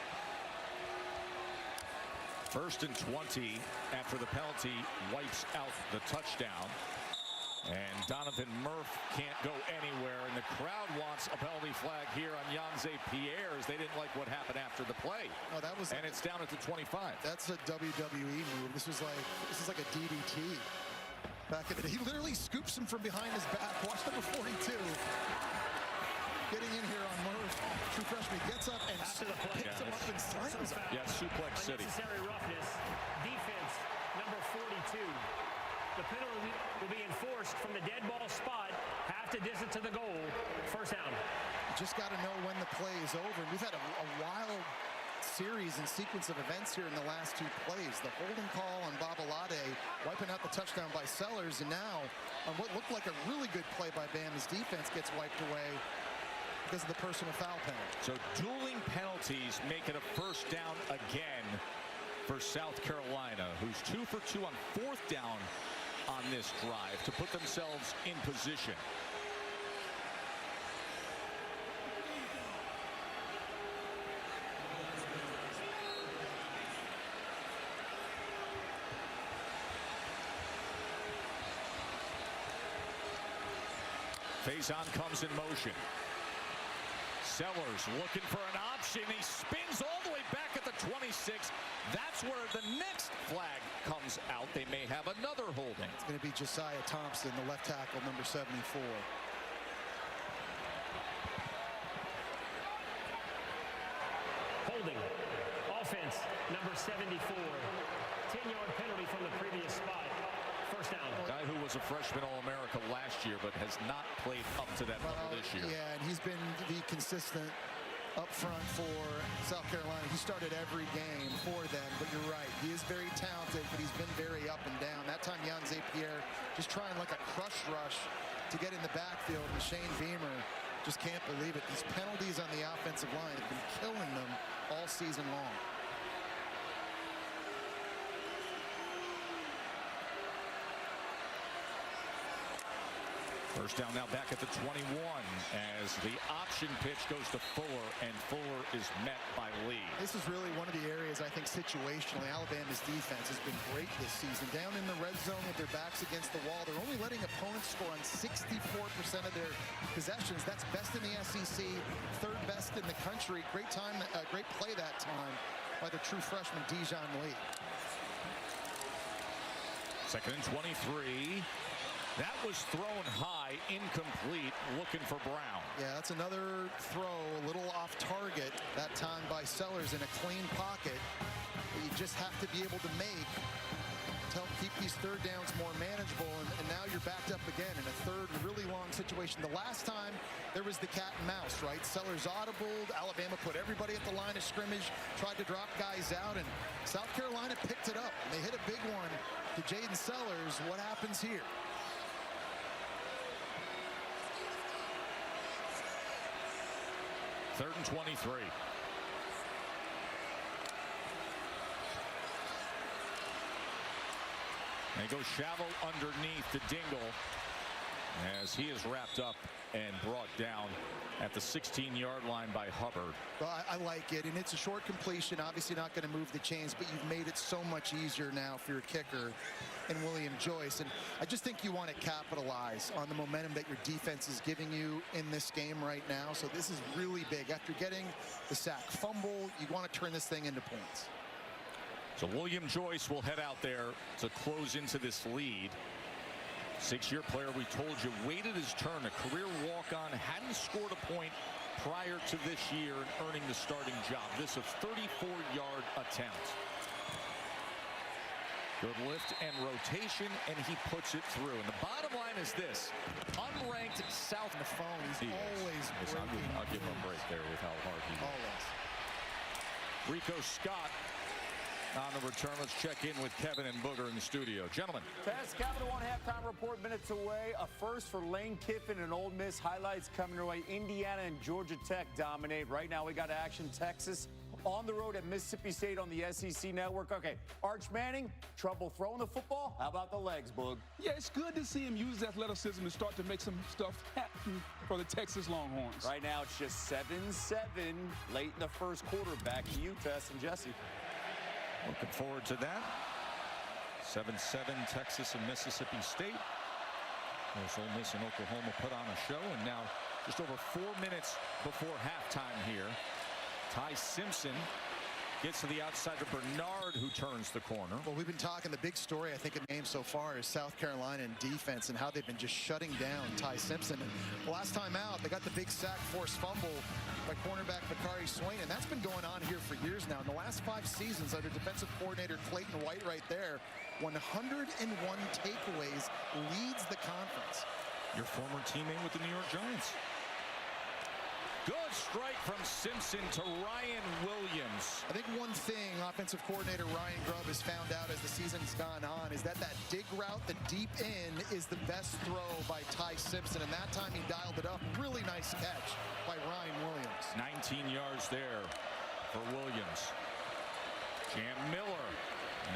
1st and 20 after the penalty wipes out the touchdown. And Donovan Murph can't go anywhere, and the crowd wants a penalty flag here on Yanze Pierre, as they didn't like what happened after the play. Oh, that was, and it's down at the 25. That's a WWE move. This is like a DDT. Back in the day, he literally scoops him from behind his back. Watch number 42. Getting in here on Murph. True freshman gets up and picks him up and slams him. Yeah, suplex city. Unnecessary roughness. Defense, number 42. The penalty will be enforced from the dead ball spot, half the distance to the goal. 1st down. You just got to know when the play is over. We've had a wild series and sequence of events here in the last 2 plays. The holding call on Babalade, wiping out the touchdown by Sellers, and now on what looked like a really good play by Bama's defense gets wiped away because of the personal foul penalty. So dueling penalties make it a 1st down again for South Carolina, who's 2 for 2 on 4th down on this drive to put themselves in position. Faison comes in motion. Sellers looking for an option. He spins all the way back at the 26. That's where the next flag comes out. They may have another holding. It's going to be Josiah Thompson, the left tackle, number 74. Holding. Offense, number 74. 10-yard penalty from the previous spot. 1st down. Guy who was a freshman All-America last year, but has not played up to that level this year. Yeah, and he's been the consistent up front for South Carolina. He started every game for them, but you're right. He is very talented, but he's been very up and down. That time, Yanze Pierre just trying like a crush rush to get in the backfield, and Shane Beamer just can't believe it. These penalties on the offensive line have been killing them all season long. First down now back at the 21 as the option pitch goes to Fuller, and Fuller is met by Lee. This is really one of the areas, I think, situationally, Alabama's defense has been great this season. Down in the red zone with their backs against the wall, they're only letting opponents score on 64% of their possessions. That's best in the SEC, third best in the country. Great play that time by the true freshman Dijon Lee. Second and 23. That was thrown high, incomplete, looking for Brown. Yeah, that's another throw, a little off target, that time by Sellers in a clean pocket that you just have to be able to make to help keep these third downs more manageable, and now you're backed up again in a third really long situation. The last time there was the cat and mouse, right? Sellers audibled, Alabama put everybody at the line of scrimmage, tried to drop guys out, and South Carolina picked it up. And they hit a big one to Jaden Sellers. What happens here? Third and 23. And he goes shallow underneath to Dingle as he is wrapped up and brought down at the 16-yard line by Hubbard. Well, I like it, and it's a short completion. Obviously not going to move the chains, but you've made it so much easier now for your kicker and William Joyce. And I just think you want to capitalize on the momentum that your defense is giving you in this game right now. So this is really big. After getting the sack fumble, you want to turn this thing into points. So William Joyce will head out there to close into this lead. 6-year player, we told you, waited his turn, a career walk-on, hadn't scored a point prior to this year and earning the starting job. This a 34-yard attempt. Good lift and rotation, and he puts it through. And the bottom line is this: unranked South. On the phone, he's always breaking. I'll give him a break there with how hard he always. Rico Scott on the return. Let's check in with Kevin and Booger in the studio. Gentlemen. Fast Capital One halftime report minutes away. A first for Lane Kiffin and Ole Miss. Highlights coming your way. Indiana and Georgia Tech dominate. Right now we got action. Texas on the road at Mississippi State on the SEC Network. Okay, Arch Manning, trouble throwing the football. How about the legs, Boog? Yeah, it's good to see him use his athleticism and start to make some stuff happen for the Texas Longhorns. Right now it's just 7-7 late in the first quarter. Back to you, Tess and Jesse. Looking forward to that. 7-7 Texas and Mississippi State. As Ole Miss and Oklahoma put on a show, and now just over 4 minutes before halftime here. Ty Simpson gets to the outside of Bernard, who turns the corner. Well, we've been talking, the big story, I think, in the game so far is South Carolina and defense and how they've been just shutting down Ty Simpson. And last time out, they got the big sack forced fumble by cornerback Bakari Swain, and that's been going on here for years now. In the last 5 seasons, under defensive coordinator Clayton White right there, 101 takeaways, leads the conference. Your former teammate with the New York Giants. Good strike from Simpson to Ryan Williams. I think one thing offensive coordinator Ryan Grubb has found out as the season's gone on is that dig route, the deep in, is the best throw by Ty Simpson, and that time he dialed it up. Really nice catch by Ryan Williams. 19 yards there for Williams. Jam Miller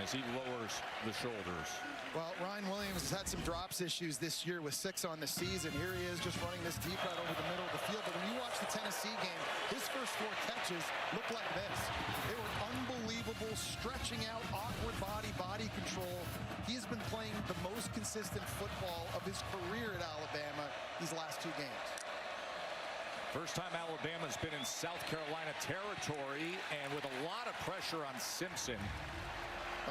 as he lowers the shoulders. Well, Ryan Williams has had some drops issues this year with 6 on the season. Here he is just running this deep right over the middle of the field. But when you watch the Tennessee game, his first 4 catches look like this. They were unbelievable, stretching out, awkward body control. He has been playing the most consistent football of his career at Alabama these last 2 games. First time Alabama's been in South Carolina territory, and with a lot of pressure on Simpson.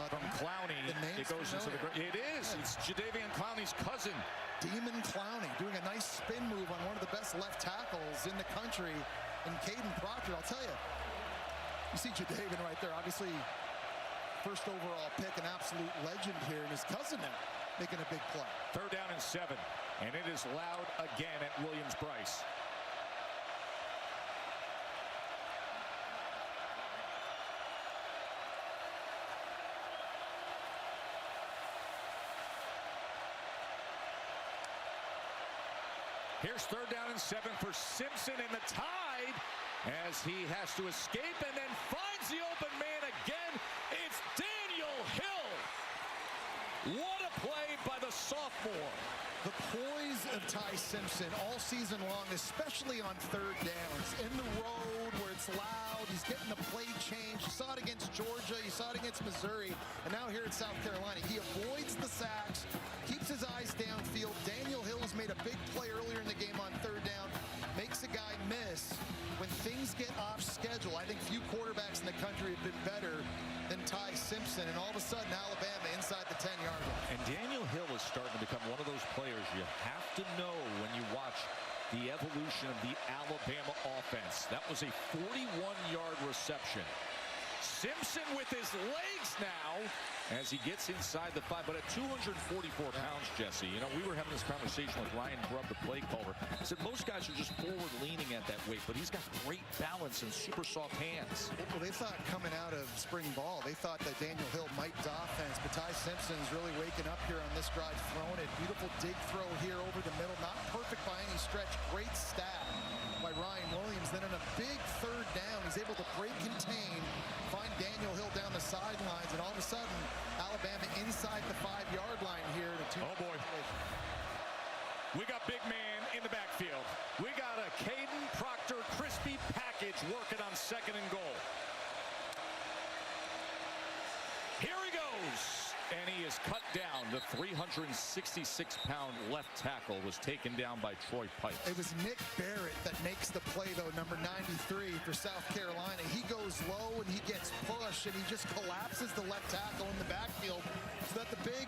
From Clowney, it goes into the ground. It is. It's Jadeveon Clowney's cousin. Demon Clowney doing a nice spin move on one of the best left tackles in the country, and Caden Proctor. I'll tell you, you see Jadeveon right there. Obviously, first overall pick, an absolute legend here, and his cousin now making a big play. Third down and 7, and it is loud again at Williams-Brice. Here's third down and 7 for Simpson in the Tide as he has to escape and then finds the open man again. It's Daniel Hill. What a play by the sophomore. The poise of Ty Simpson all season long, especially on third downs. In the road where it's loud, he's getting the play change. You saw it against Georgia, you saw it against Missouri, and now here at South Carolina. He avoids the sacks, keeps his eyes downfield. Daniel Hills made a big play earlier in the game on third down, makes a guy miss. When things get off schedule, I think few quarterbacks in the country have been better than Ty Simpson, and all of a sudden Alabama inside the 10-yard line. And Daniel Hill is starting to become one of those players you have to know when you watch the evolution of the Alabama offense. That was a 41-yard reception. Simpson with his legs now as he gets inside the 5, but at 244 pounds, Jesse, you know, we were having this conversation with Ryan Grubb, the play caller. I said most guys are just forward leaning at that weight, but he's got great balance and super soft hands. Well, they thought coming out of spring ball, they thought that Daniel Hill might offense, but Ty Simpson's really waking up here on this drive, throwing it. Beautiful dig throw here over the middle, not perfect by any stretch. Great stab by Ryan Williams. Then on a big third down, he's able to break contain, find Daniel Hill down the sidelines, and all of a sudden, Alabama inside the 5-yard line here. Oh boy. We got big man in the backfield. We got a Caden Proctor crispy package working on 2nd and goal. Here he goes. And he is cut down. The 366-pound left tackle was taken down by Troy Pipes. It was Nick Barrett that makes the play, though, number 93 for South Carolina. He goes low and he gets pushed, and he just collapses the left tackle in the backfield so that the big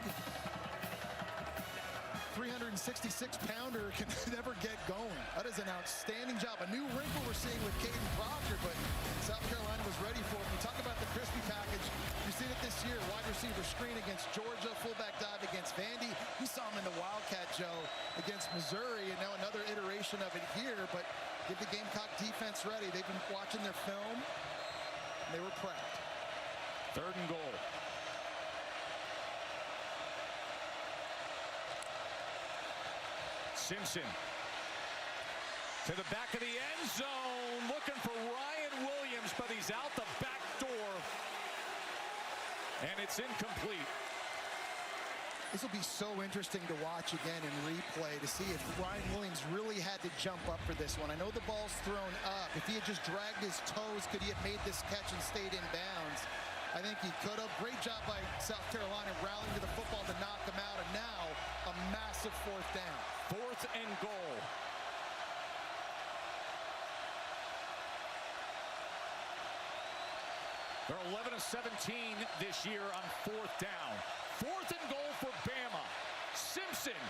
366-pounder can never get going. That is an outstanding job. A new wrinkle we're seeing with Caden Proctor, but South Carolina was ready for it. We talk about the crispy package. You've seen it this year. Wide receiver screen against Georgia, fullback dive against Vandy. We saw him in the Wildcat, Joe, against Missouri, and now another iteration of it here, but get the Gamecock defense ready. They've been watching their film, and they were prepped. 3rd and goal. Simpson to the back of the end zone, looking for Ryan Williams, but he's out the back door, and it's incomplete. This will be so interesting to watch again in replay to see if Ryan Williams really had to jump up for this one. I know the ball's thrown up. If he had just dragged his toes, could he have made this catch and stayed in bounds? I think he could have. Great job by South Carolina rallying to the football to knock him out, and now a massive 4th down. 4th and goal. They're 11 of 17 this year on 4th down. 4th and goal for Bama. Simpson,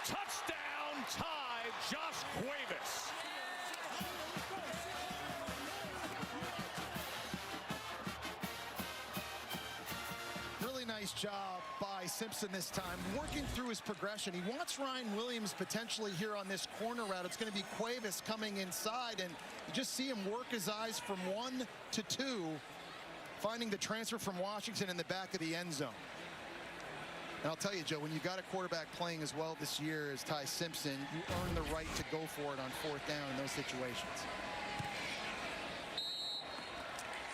touchdown tie, Josh Cuevas. Really nice job by Simpson this time, working through his progression. He wants Ryan Williams potentially here on this corner route. It's going to be Cuevas coming inside, and you just see him work his eyes from 1 to 2, finding the transfer from Washington in the back of the end zone. And I'll tell you, Joe, when you got a quarterback playing as well this year as Ty Simpson, you earn the right to go for it on 4th down in those situations.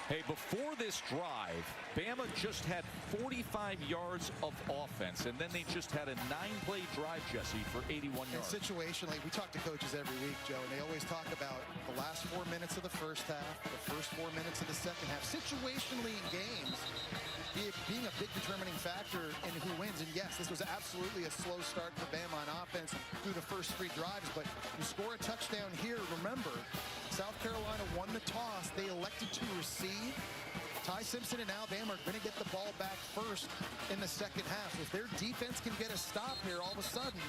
Hey, before this drive, Bama just had 45 yards of offense, and then they just had a 9-play drive, Jesse, for 81 yards. And situationally, we talk to coaches every week, Joe, and they always talk about the last 4 minutes of the first half, the first 4 minutes of the second half. Situationally in games, being a big determining factor in who wins. And yes, this was absolutely a slow start for Bama on offense through the first 3 drives, but you score a touchdown here. Remember, South Carolina won the toss. They elected to receive. Ty Simpson and Alabama are going to get the ball back first in the second half. If their defense can get a stop here, all of a sudden,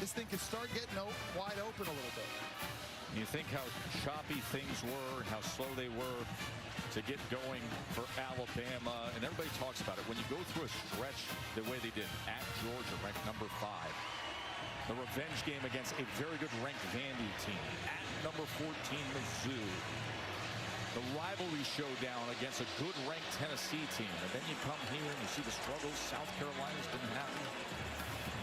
this thing could start getting wide open a little bit. You think how choppy things were and how slow they were to get going for Alabama, and everybody talks about it. When you go through a stretch the way they did at Georgia, ranked number 5, the revenge game against a very good ranked Vandy team, at number 14 Mizzou, the rivalry showdown against a good ranked Tennessee team, and then you come here and you see the struggles South Carolina's been having,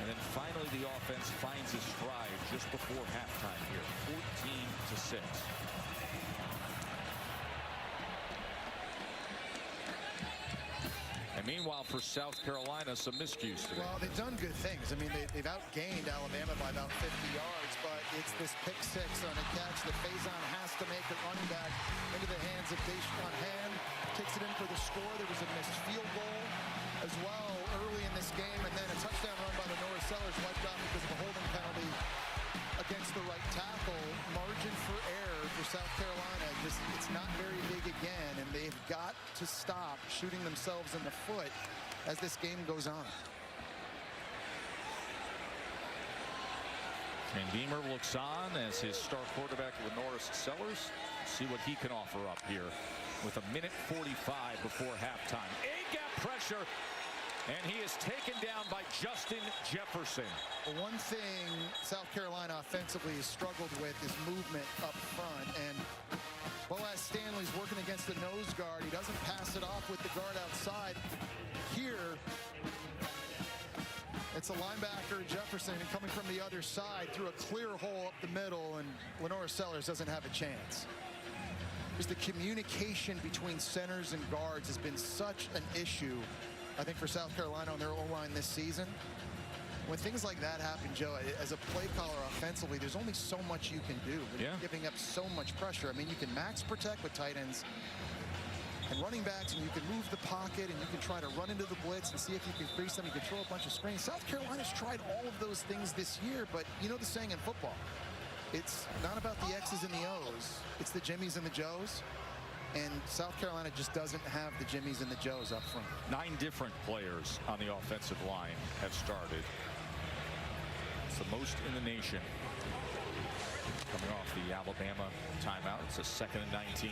and then finally the offense finds its stride just before halftime here, 14-6. And And meanwhile, for South Carolina, some miscues today. Well, they've done good things. I mean, they've outgained Alabama by about 50 yards, but it's this pick six on a catch that Faison has to make a running back into the hands of Deshaun Hand. Takes it in for the score. There was a missed field goal as well early in this game, and then a touchdown run by the Norris Sellers wiped off because of a holding penalty against the right tackle. Margin for error for South Carolina. It's not very big again, and they've got to stop shooting themselves in the foot as this game goes on. And Beamer looks on as his star quarterback, Norris Sellers, see what he can offer up here with 1:45 before halftime. A-gap pressure, and he is taken down by Justin Jefferson. One thing South Carolina offensively has struggled with is movement up front, and Boaz Stanley's working against the nose guard. He doesn't pass it off with the guard outside. Here, it's a linebacker, Jefferson, and coming from the other side through a clear hole up the middle, and Lenora Sellers doesn't have a chance. Just the communication between centers and guards has been such an issue, I think, for South Carolina on their O-line this season. When things like that happen, Joe, as a play caller offensively, there's only so much you can do. When you're giving up so much pressure. I mean, you can max protect with tight ends and running backs, and you can move the pocket, and you can try to run into the blitz and see if you can crease them. You can throw a bunch of screens. South Carolina's tried all of those things this year, but you know the saying in football, it's not about the X's and the O's. It's the Jimmies and the Joes. And South Carolina just doesn't have the Jimmies and the Joes up front. 9 different players on the offensive line have started. It's the most in the nation. Coming off the Alabama timeout, it's a 2nd and 19.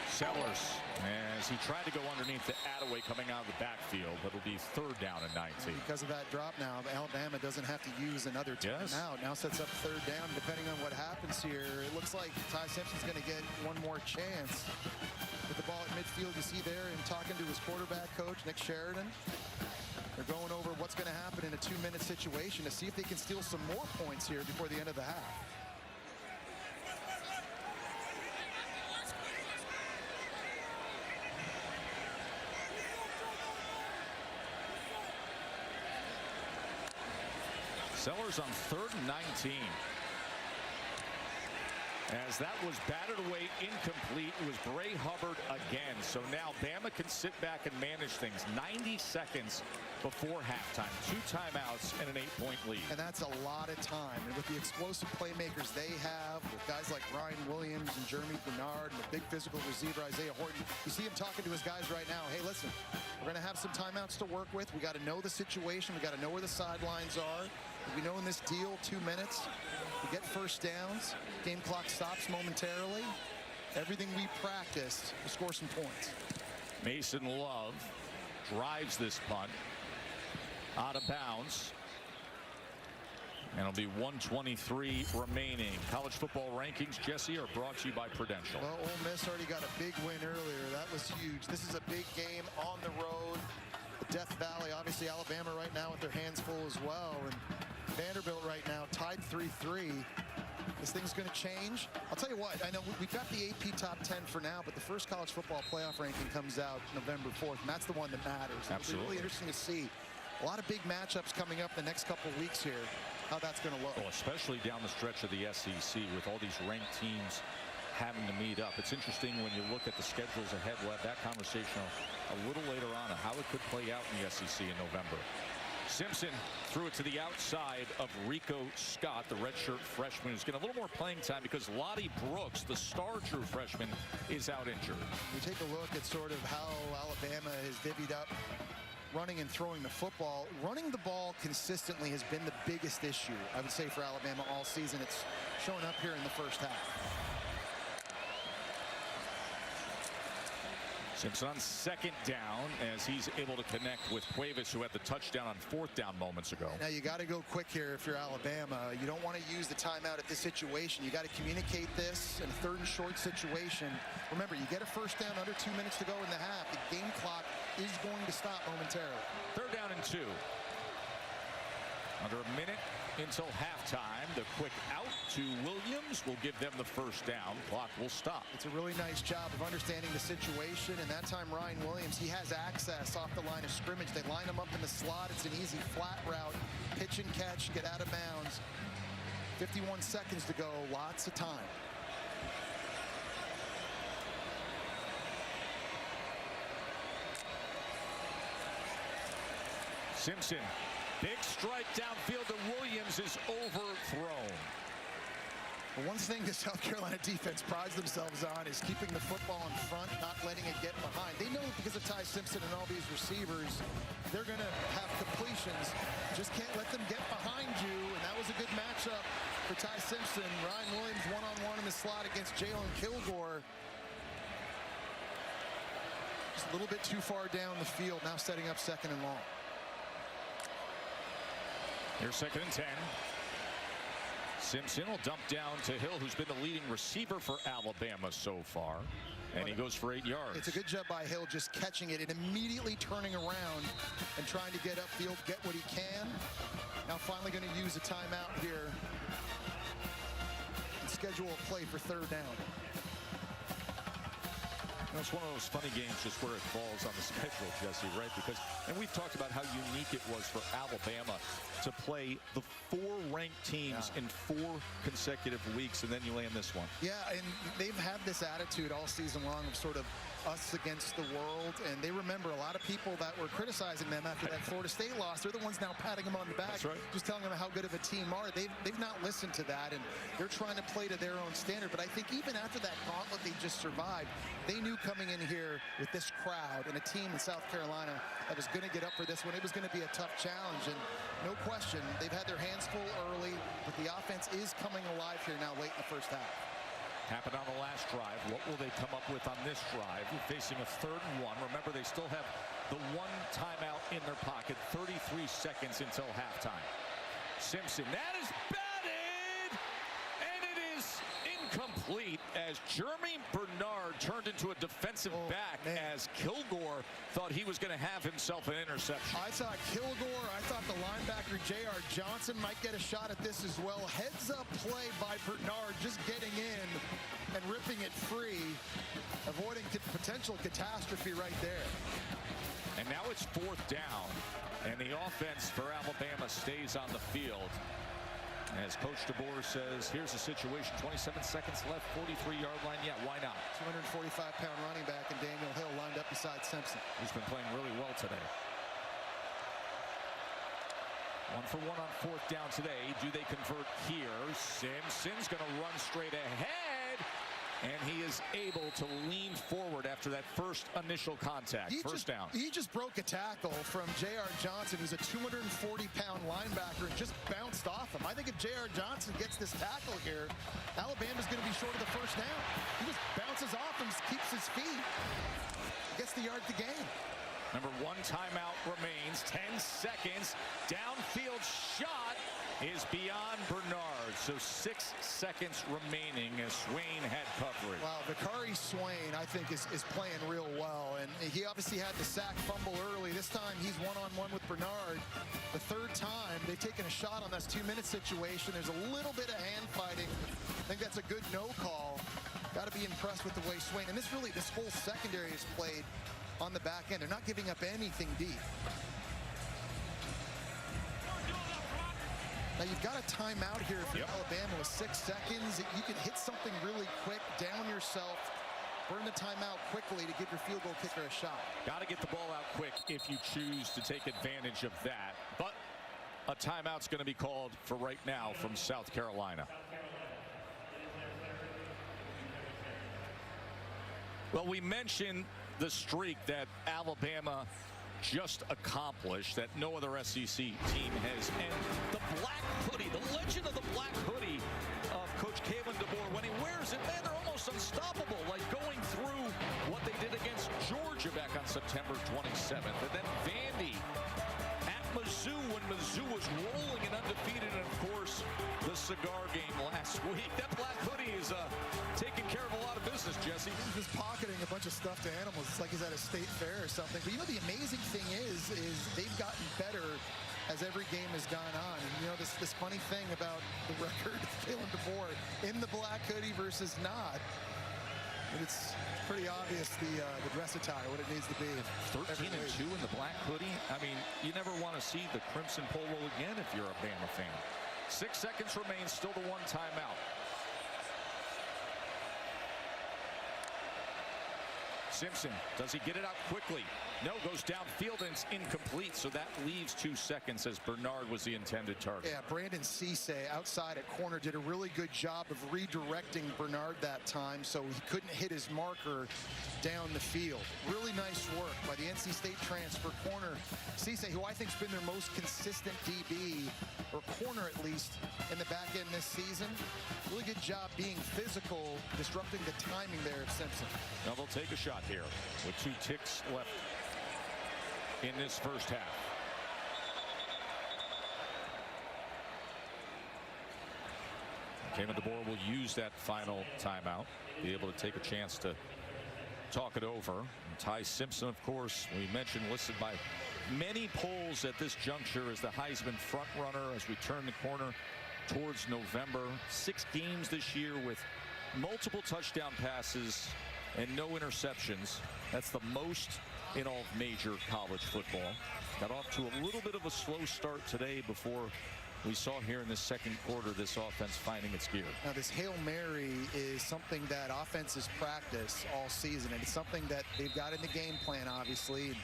Sellers, as he tried to go underneath the Attaway coming out of the backfield, but it'll be 3rd down and 19. Because of that drop now, Alabama doesn't have to use another timeout. Now sets up 3rd down. Depending on what happens here, it looks like Ty Simpson's going to get one more chance. With the ball at midfield, you see there him talking to his quarterback coach, Nick Sheridan. They're going over what's going to happen in a 2-minute situation to see if they can steal some more points here before the end of the half. Sellers on 3rd and 19. As that was battered away, incomplete. It was Bray Hubbard again. So now Bama can sit back and manage things. 90 seconds before halftime. 2 timeouts and an 8-point lead. And that's a lot of time. And with the explosive playmakers they have, with guys like Ryan Williams and Jeremy Bernard and the big physical receiver Isaiah Horton, you see him talking to his guys right now. Hey, listen, we're going to have some timeouts to work with. We got to know the situation. We got to know where the sidelines are. We know in this deal 2 minutes. We get first downs. Game clock stops momentarily. Everything we practiced to score some points. Mason Love drives this punt out of bounds. And it'll be 1:23 remaining. College football rankings, Jesse, are brought to you by Prudential. Well, Ole Miss already got a big win earlier. That was huge. This is a big game on the road. Death Valley, obviously Alabama right now with their hands full as well. And Vanderbilt right now tied 3-3. This thing's going to change. I'll tell you what, I know we've got the AP top 10 for now, but the first college football playoff ranking comes out November 4th, and that's the one that matters. Absolutely. It'll be really interesting to see. A lot of big matchups coming up the next couple of weeks here, how that's going to look. Well, especially down the stretch of the SEC with all these ranked teams having to meet up. It's interesting when you look at the schedules ahead. We'll have that conversation a little later on how it could play out in the SEC in November. Simpson threw it to the outside of Rico Scott, the redshirt freshman, who's getting a little more playing time because Lottie Brooks, the star true freshman, is out injured. We take a look at sort of how Alabama has divvied up running and throwing the football. Running the ball consistently has been the biggest issue, I would say, for Alabama all season. It's shown up here in the first half. Simpson on 2nd down as he's able to connect with Cuevas, who had the touchdown on 4th down moments ago. Now you got to go quick here if you're Alabama. You don't want to use the timeout at this situation. You got to communicate this in a 3rd and short situation. Remember, you get a first down under 2 minutes to go in the half. The game clock is going to stop momentarily. 3rd down and 2. Under a minute until halftime. The quick out to Williams will give them the first down. Clock will stop. It's a really nice job of understanding the situation, and that time Ryan Williams, he has access off the line of scrimmage. They line him up in the slot. It's an easy flat route, pitch and catch, get out of bounds. 51 seconds to go, lots of time. Simpson, big strike downfield to Williams, is overthrown. Well, one thing the South Carolina defense prides themselves on is keeping the football in front, not letting it get behind. They know because of Ty Simpson and all these receivers, they're going to have completions. Just can't let them get behind you, and that was a good matchup for Ty Simpson. Ryan Williams one-on-one in the slot against Jalen Kilgore. Just a little bit too far down the field, now setting up second and long. Here's 2nd and 10. Simpson will dump down to Hill, who's been the leading receiver for Alabama so far. And he goes for 8 yards. It's a good job by Hill just catching it and immediately turning around and trying to get upfield, get what he can. Now finally going to use a timeout here and schedule a play for 3rd down. It's one of those funny games just where it falls on the schedule, Jesse, right? Because, and we've talked about how unique it was for Alabama to play the 4 ranked teams in 4 consecutive weeks, and then you land this one. Yeah, and they've had this attitude all season long of sort of us against the world, and they remember a lot of people that were criticizing them after that Florida State loss. They're the ones now patting them on the back, That's right. just telling them how good of a team are. They've not listened to that, and they're trying to play to their own standard. But I think even after that gauntlet they just survived, they knew coming in here with this crowd and a team in South Carolina that was going to get up for this one, it was going to be a tough challenge. And no question, they've had their hands full early, but the offense is coming alive here now late in the first half. Happened on the last drive. What will they come up with on this drive? We're facing a 3rd and 1. Remember, they still have the 1 timeout in their pocket. 33 seconds until halftime. Simpson, that is batted, and it is incomplete as Jeremy Bernard turned into a defensive back as Kilgore thought he was going to have himself an interception. I thought Kilgore, I thought the linebacker J.R. Johnson might get a shot at this as well. Heads up play by Bernard, just getting in and ripping it free, avoiding potential catastrophe right there. And now it's 4th down, and the offense for Alabama stays on the field. As Coach DeBoer says, here's the situation, 27 seconds left, 43-yard line. Yeah, why not? 245-pound running back and Daniel Hill lined up beside Simpson. Who's been playing really well today. 1 for 1 on 4th down today. Do they convert here? Simpson's going to run straight ahead, and he is able to lean forward after that first initial contact. First down. He just broke a tackle from J.R. Johnson, who's a 240-pound linebacker, and just bounced off him. I think if J.R. Johnson gets this tackle here, Alabama's going to be short of the first down. He just bounces off him, keeps his feet, gets the yard to gain. Remember, 1 timeout remains, 10 seconds. Downfield shot is beyond Bernard, so 6 seconds remaining as Swain had coverage. Wow, Bakari Swain, I think, is playing real well, and he obviously had the sack fumble early. This time, he's one-on-one with Bernard. The 3rd time, they've taken a shot on this 2-minute situation. There's a little bit of hand fighting. I think that's a good no call. Got to be impressed with the way Swain, and this whole secondary is played on the back end. They're not giving up anything deep. Now you've got a timeout here for Alabama with 6 seconds. You can hit something really quick, down yourself, burn the timeout quickly to give your field goal kicker a shot. Got to get the ball out quick if you choose to take advantage of that. But a timeout's going to be called for right now from South Carolina. Well, we mentioned the streak that Alabama just accomplished that no other SEC team has. And the black hoodie, the legend of the black hoodie of Coach Kalen DeBoer, when he wears it, man, they're almost unstoppable, like going through what they did against Georgia back on September 27th. And then Vandy at Mizzou when Mizzou was rolling and undefeated. And, of course, the cigar game last week. That black hoodie is taking care of a lot of business, Jay. Jesse? He's just pocketing a bunch of stuffed animals. It's like he's at a state fair or something. But you know, the amazing thing is they've gotten better as every game has gone on. And you know, this funny thing about the record of Kalen DeBoer in the black hoodie versus not. And it's pretty obvious the dress attire, what it needs to be. 13-2 in the black hoodie. I mean, you never want to see the crimson polo again if you're a Bama fan. 6 seconds remain, still the one timeout. Simpson, does he get it out quickly? No, goes downfield and it's incomplete, so that leaves 2 seconds as Bernard was the intended target. Yeah, Brandon Cisse outside at corner did a really good job of redirecting Bernard that time, so he couldn't hit his marker down the field. Really nice work by the NC State transfer corner Cisse, who I think has been their most consistent DB, or corner at least, in the back end this season. Really good job being physical, disrupting the timing there of Simpson. Now they'll take a shot here with 2 ticks left in this first half. Kalen DeBoer will use that final timeout, be able to take a chance to talk it over. And Ty Simpson, of course, we mentioned, listed by many polls at this juncture as the Heisman front runner as we turn the corner towards November. 6 games this year with multiple touchdown passes and no interceptions. That's the most in all of major college football. Got off to a little bit of a slow start today before we saw here in the second quarter this offense finding its gear. Now this Hail Mary is something that offenses practice all season, and it's something that they've got in the game plan, obviously.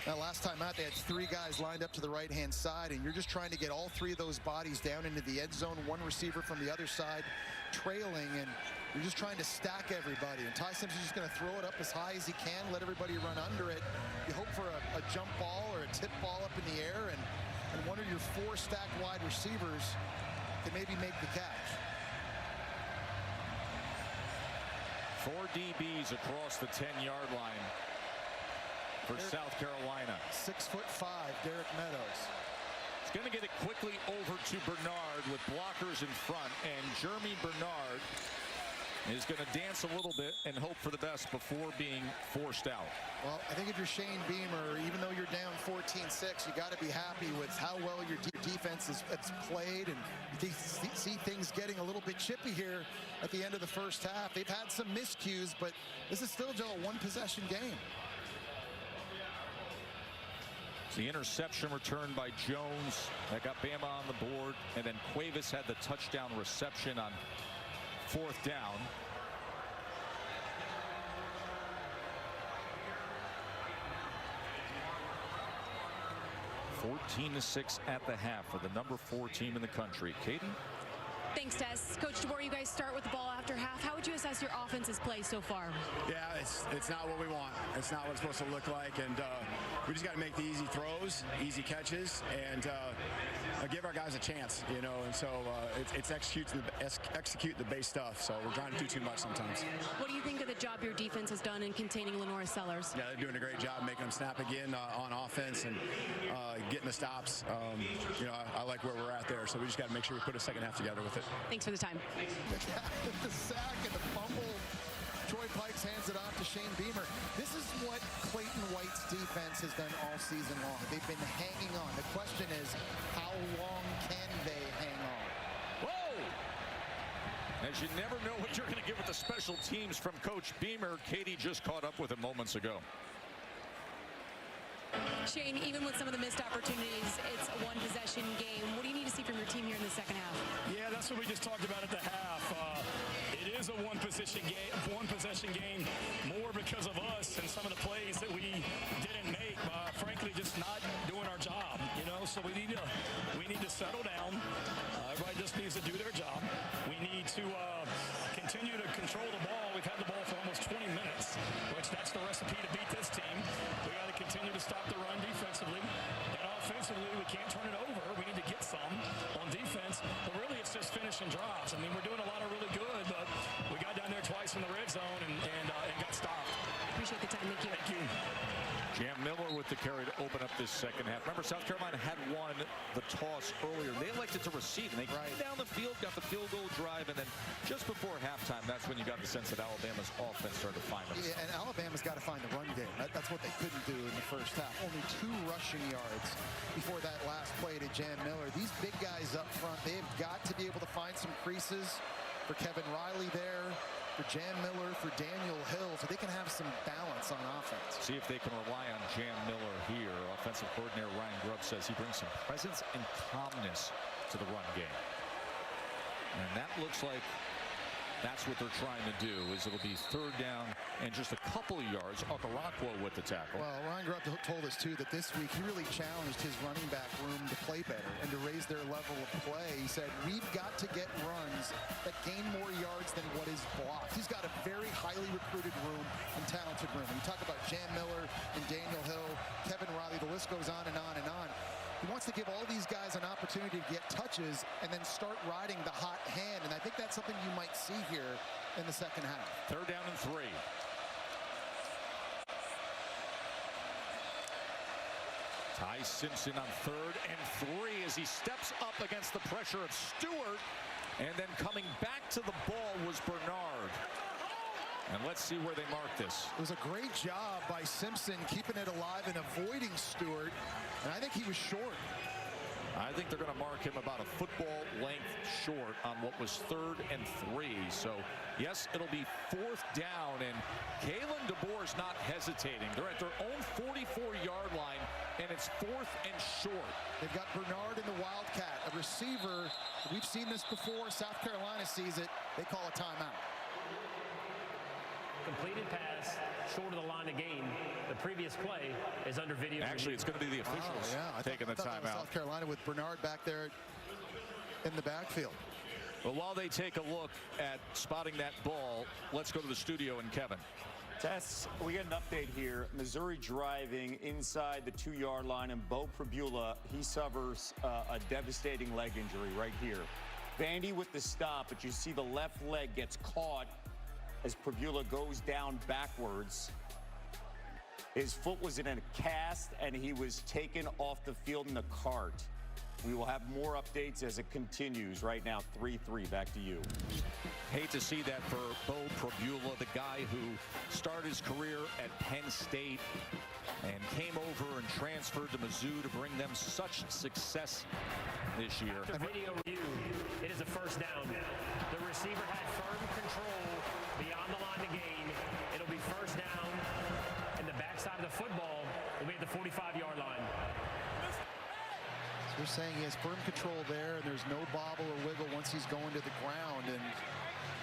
Now last time out they had 3 guys lined up to the right hand side, and you're just trying to get all 3 of those bodies down into the end zone, 1 receiver from the other side trailing, and you're just trying to stack everybody. And Ty Simpson's just going to throw it up as high as he can, let everybody run under it. You hope for a jump ball or a tip ball up in the air, and one of your 4 stacked wide receivers can maybe make the catch. 4 DBs across the 10-yard line for South Carolina. 6'5", Derek Meadows. He's going to get it quickly over to Bernard with blockers in front, and Jeremy Bernard is going to dance a little bit and hope for the best before being forced out. Well, I think if you're Shane Beamer, even though you're down 14-6, you got to be happy with how well your defense has played, and you see things getting a little bit chippy here at the end of the first half. They've had some miscues, but this is still a 1-possession game. The interception returned by Jones that got Bama on the board, and then Cuevas had the touchdown reception on 4th down. (14-6) at the half for the number 4 team in the country. Katie? Thanks, Tess. Coach DeBoer, you guys start with the ball after half. How would you assess your offense's play so far? Yeah, it's not what we want. It's not what it's supposed to look like, and we just got to make the easy throws, easy catches, and give our guys a chance, you know. And so it's execute the base stuff. So we're trying to do too much sometimes. What do you think of the job your defense has done in containing Lenora Sellers? Yeah, they're doing a great job making them snap again on offense and getting the stops. You know, I like where we're at there. So we just got to make sure we put a second half together with it. Thanks for the time. The sack and the fumble. Troy Pikes hands it off to Shane Beamer. This is what Clayton White's defense has done all season long. They've been hanging on. The question is, how long can they hang on? Whoa! As you never know what you're going to get with the special teams from Coach Beamer. Katie just caught up with him moments ago. Shane, even with some of the missed opportunities, it's a 1-possession game. What do you need to see from your team here in the second half? Yeah, that's what we just talked about at the half. It is a one-possession game, more because of us and some of the plays that we didn't make. Frankly, just not doing our job. You know, so we need to settle down. Everybody just needs to do their job. We need to continue to control the ball. We've had the ball for almost 20 minutes, which that's the recipe to beat this team. We got to continue to stop the run defensively, and offensively we can't turn it over. We need to get some on defense, but really it's just finishing drives. I mean, we're doing a lot of really good, but we got down there twice in the red zone and got stopped. Appreciate the time. Thank you. Jam Miller with to carry to open up this second half. Remember, South Carolina had won the toss earlier. They elected to receive, and they came down the field, got the field goal drive, and then just before halftime, that's when you got the sense that Alabama's offense started to find them. Yeah, and Alabama's got to find the run game. That's what they couldn't do in the first half. Only 2 rushing yards before that last play to Jam Miller. These big guys up front, they've got to be able to find some creases for Kevin Riley there, for Jam Miller, for Daniel Hill, so they can have some balance on offense. See if they can rely on Jam Miller here. Offensive coordinator Ryan Grubb says he brings some presence and calmness to the run game. And that looks like that's what they're trying to do, is it'll be 3rd down and just a couple of yards. Okoronkwo with the tackle. Well, Ryan Grubb told us, too, that this week he really challenged his running back room to play better and to raise their level of play. He said, we've got to get runs that gain more yards than what is blocked. He's got a very highly recruited room and talented room. You talk about Jam Miller and Daniel Hill, Kevin Riley, the list goes on and on and on. He wants to give all these guys an opportunity to get touches and then start riding the hot hand. And I think that's something you might see here in the second half. 3rd down and 3. Ty Simpson on 3rd and 3 as he steps up against the pressure of Stewart. And then coming back to the ball was Bernard. And let's see where they mark this. It was a great job by Simpson keeping it alive and avoiding Stewart. And I think he was short. I think they're going to mark him about a football length short on what was 3rd and 3. So, yes, it'll be 4th down. And Kalen DeBoer's not hesitating. They're at their own 44-yard line, and it's 4th and short. They've got Bernard in the Wildcat, a receiver. We've seen this before. South Carolina sees it. They call a timeout. Completed pass short of the line of gain. The previous play is under video. Actually, it's going to be the officials taking the timeout. South Carolina with Bernard back there in the backfield. But while they take a look at spotting that ball, let's go to the studio and Kevin. Tess, we get an update here. Missouri driving inside the 2-yard line, and Bo Pribula, he suffers a devastating leg injury right here. Vandy with the stop, but you see the left leg gets caught as Pribula goes down backwards. His foot was in a cast, and he was taken off the field in the cart. We will have more updates as it continues. Right now, 3-3. Back to you. Hate to see that for Bo Pribula, the guy who started his career at Penn State and came over and transferred to Mizzou to bring them such success this year. After video review, it is a 1st down. The receiver had firm control beyond the line to gain. It'll be 1st down, and the backside of the football will be at the 45-yard line. They're saying he has firm control there, and there's no bobble or wiggle once he's going to the ground. And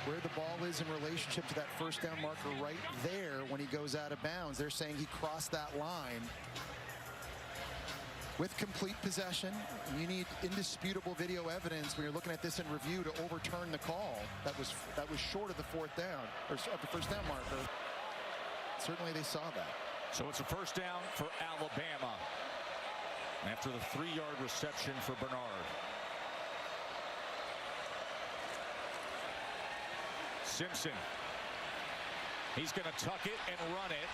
where the ball is in relationship to that 1st down marker right there when he goes out of bounds, they're saying he crossed that line. With complete possession, you need indisputable video evidence when you're looking at this in review to overturn the call. That was short of the 4th down, or of the 1st down marker. Certainly they saw that. So it's a 1st down for Alabama after the 3-yard reception for Bernard. Simpson. He's going to tuck it and run it.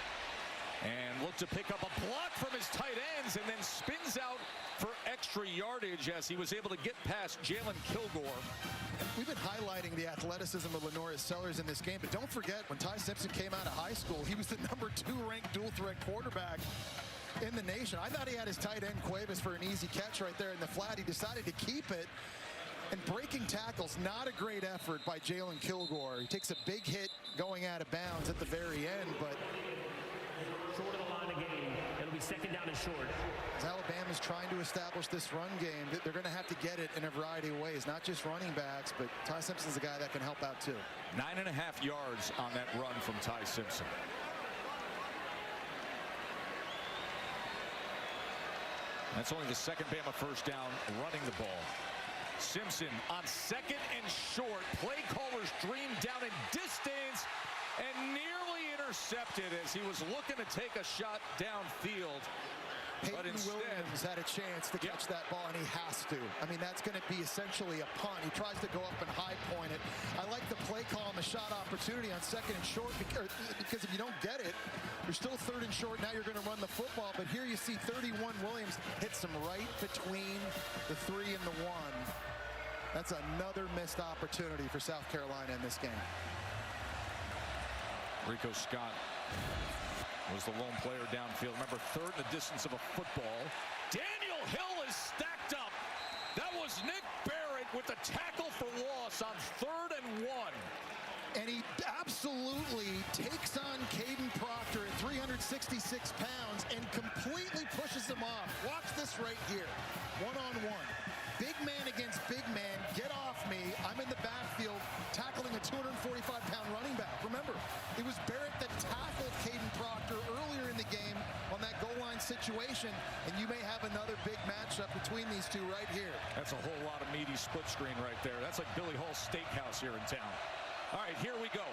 And look to pick up a block from his tight ends, and then spins out for extra yardage as he was able to get past Jalen Kilgore. We've been highlighting the athleticism of Lenoris Sellers in this game, but don't forget, when Ty Simpson came out of high school, he was the #2 ranked dual-threat quarterback in the nation. I thought he had his tight end Cuevas for an easy catch right there in the flat. He decided to keep it. And breaking tackles, not a great effort by Jalen Kilgore. He takes a big hit going out of bounds at the very end, but short of the line of gain. It'll be 2nd down and short. as Alabama's trying to establish this run game, they're going to have to get it in a variety of ways, not just running backs, but Ty Simpson's a guy that can help out too. 9.5 yards on that run from Ty Simpson. That's only the 2nd Bama 1st down running the ball. Simpson on 2nd and short. Play callers dream down in distance and nearly intercepted as he was looking to take a shot downfield. Peyton Williams had a chance to catch that ball, and he has to. I mean, that's going to be essentially a punt. He tries to go up and high point it. I like the play call on the shot opportunity on 2nd and short because if you don't get it, you're still 3rd and short. Now you're going to run the football. But here you see 31 Williams hits him right between the 3 and the 1. That's another missed opportunity for South Carolina in this game. Rico Scott was the lone player downfield. Remember, 3rd in the distance of a football. Daniel Hill is stacked up. That was Nick Barrett with the tackle for loss on 3rd and 1. And he absolutely takes on Caden Proctor at 366 pounds and completely pushes him off. Watch this right here. One-on-one. Big man against big man. Get off me. I'm in the backfield tackling a 245-pound running back. Remember, it was Barrett that tackled Caden Proctor earlier in the game on that goal line situation, and you may have another big matchup between these two right here. That's a whole lot of meaty split screen right there. That's like Billy Hall's Steakhouse here in town. All right, here we go.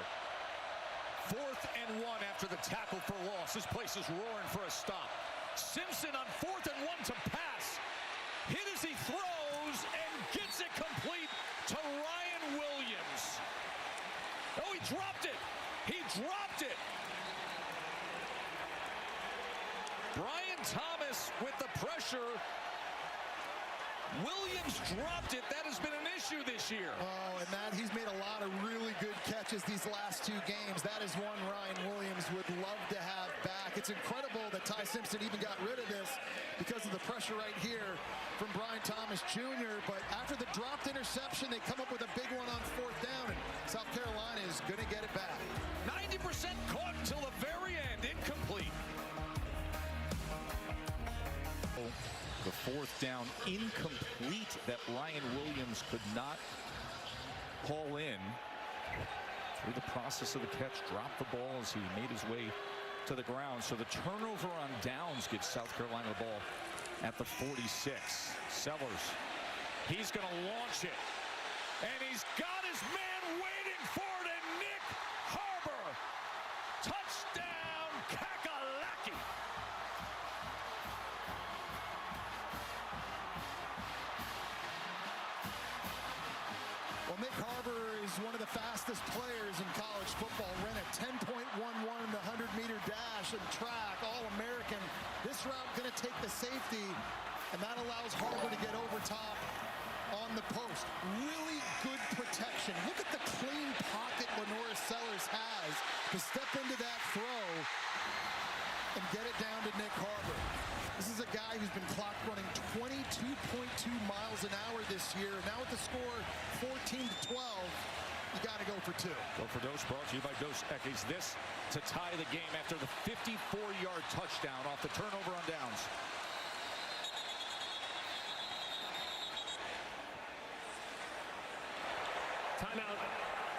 4th and 1 after the tackle for loss. This place is roaring for a stop. Simpson on 4th and 1 to pass. Hit as he throws and gets it complete to Ryan Williams. Oh, he dropped it. He dropped it. Brian Thomas with the pressure. Williams dropped it. That has been an issue this year. Oh, and that he's made a lot of really good catches these last 2 games. That is one Ryan Williams would love to have back. It's incredible that Ty Simpson even got rid of this because of the pressure right here from Brian Thomas Jr. But after the dropped interception, they come up with a big one on 4th down, and South Carolina is going to get it back. 90% caught until the very end. Incomplete. The 4th down incomplete that Ryan Williams could not haul in. Through the process of the catch, dropped the ball as he made his way to the ground. So the turnover on downs gives South Carolina the ball at the 46. Sellers, he's going to launch it. And he's got his man waiting for it, and Nick Harbor. Touchdown, Kakalaki. Well, Nick Harbor is one of the fastest players in college football. Ran a 10.11 in the 100-meter dash and track, All-American. This route going to take the safety, and that allows Harbor to get over top on the post. Really good protection. Look at the clean pocket Lenora Sellers has to step into that throw and get it down to Nick Harbor. This is a guy who's been clock running 22.2 miles an hour this year. Now with the score 14-12, you got to go for 2. Go for Dos, brought to you by Dos Equis. This to tie the game after the 54-yard touchdown off the turnover on downs. Timeout,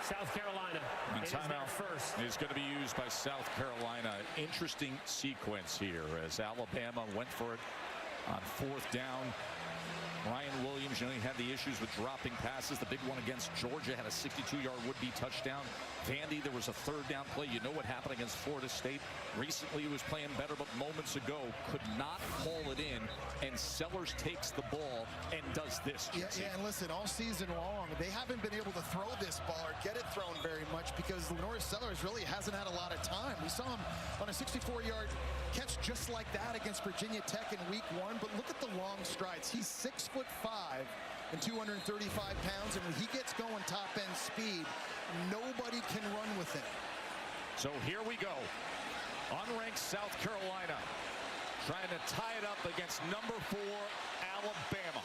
South Carolina. And timeout first is going to be used by South Carolina. Interesting sequence here as Alabama went for it on 4th down. Ryan Williams, you know, he had the issues with dropping passes. The big one against Georgia had a 62-yard would-be touchdown. Vandy, there was a 3rd down play. You know what happened against Florida State. Recently, he was playing better, but moments ago could not haul it in. And Sellers takes the ball and does this. Yeah, and listen, all season long, they haven't been able to throw this ball or get it thrown very much because Lenora Sellers really hasn't had a lot of time. We saw him on a 64-yard catch just like that against Virginia Tech in week 1, but look at the long strides. He's 6'5" and 235 pounds, and when he gets going top end speed, nobody can run with him. So here we go. Unranked South Carolina trying to tie it up against number 4 Alabama.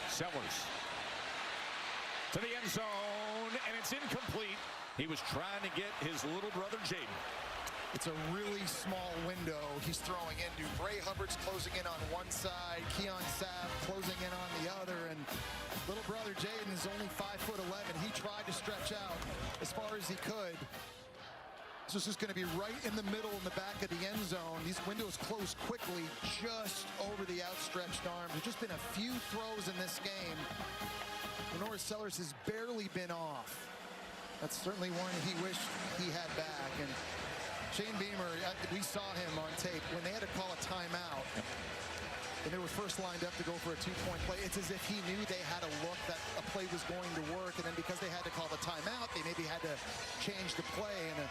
Sellers to the end zone, and it's incomplete. He was trying to get his little brother Jaden. It's a really small window he's throwing into. Bray Hubbard's closing in on one side, Keon Sapp closing in on the other, and little brother Jaden is only 5'11". He tried to stretch out as far as he could. This is just going to be right in the middle in the back of the end zone. These windows close quickly just over the outstretched arms. There's just been a few throws in this game. Lenora Sellers has barely been off. That's certainly one he wished he had back. And Shane Beamer, we saw him on tape when they had to call a timeout. And they were first lined up to go for a two-point play. It's as if he knew they had a look that a play was going to work, and then because they had to call the timeout, they maybe had to change the play, and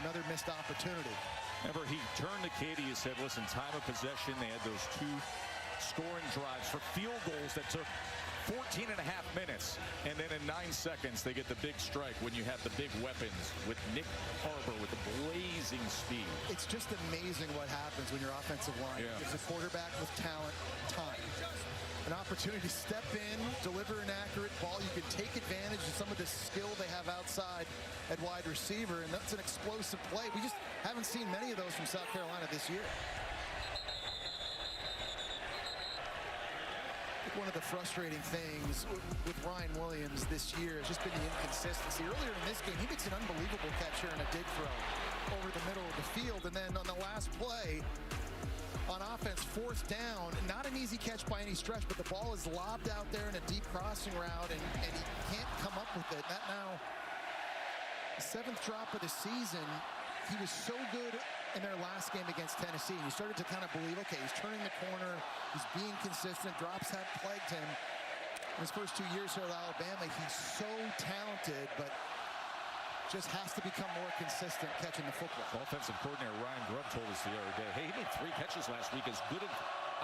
another missed opportunity. Remember, he turned to Katie and said, listen, time of possession, they had those 2 scoring drives for field goals that took 14 and a half minutes, and then in 9 seconds they get the big strike when you have the big weapons with Nick Harbor with the blazing speed. It's just amazing what happens when your offensive line gives a quarterback with talent time. An opportunity to step in, deliver an accurate ball. You can take advantage of some of the skill they have outside at wide receiver, and that's an explosive play. We just haven't seen many of those from South Carolina this year. One of the frustrating things with Ryan Williams this year has just been the inconsistency. Earlier in this game, he makes an unbelievable catch here in a dig throw over the middle of the field. And then on the last play, on offense, 4th down, not an easy catch by any stretch, but the ball is lobbed out there in a deep crossing route, and he can't come up with it. That now, the 7th drop of the season. He was so good in their last game against Tennessee. You started to kind of believe, okay, he's turning the corner, he's being consistent, drops have plagued him. In his first 2 years here at Alabama, he's so talented, but just has to become more consistent catching the football. Offensive coordinator Ryan Grubb told us the other day, hey, he made 3 catches last week, as good as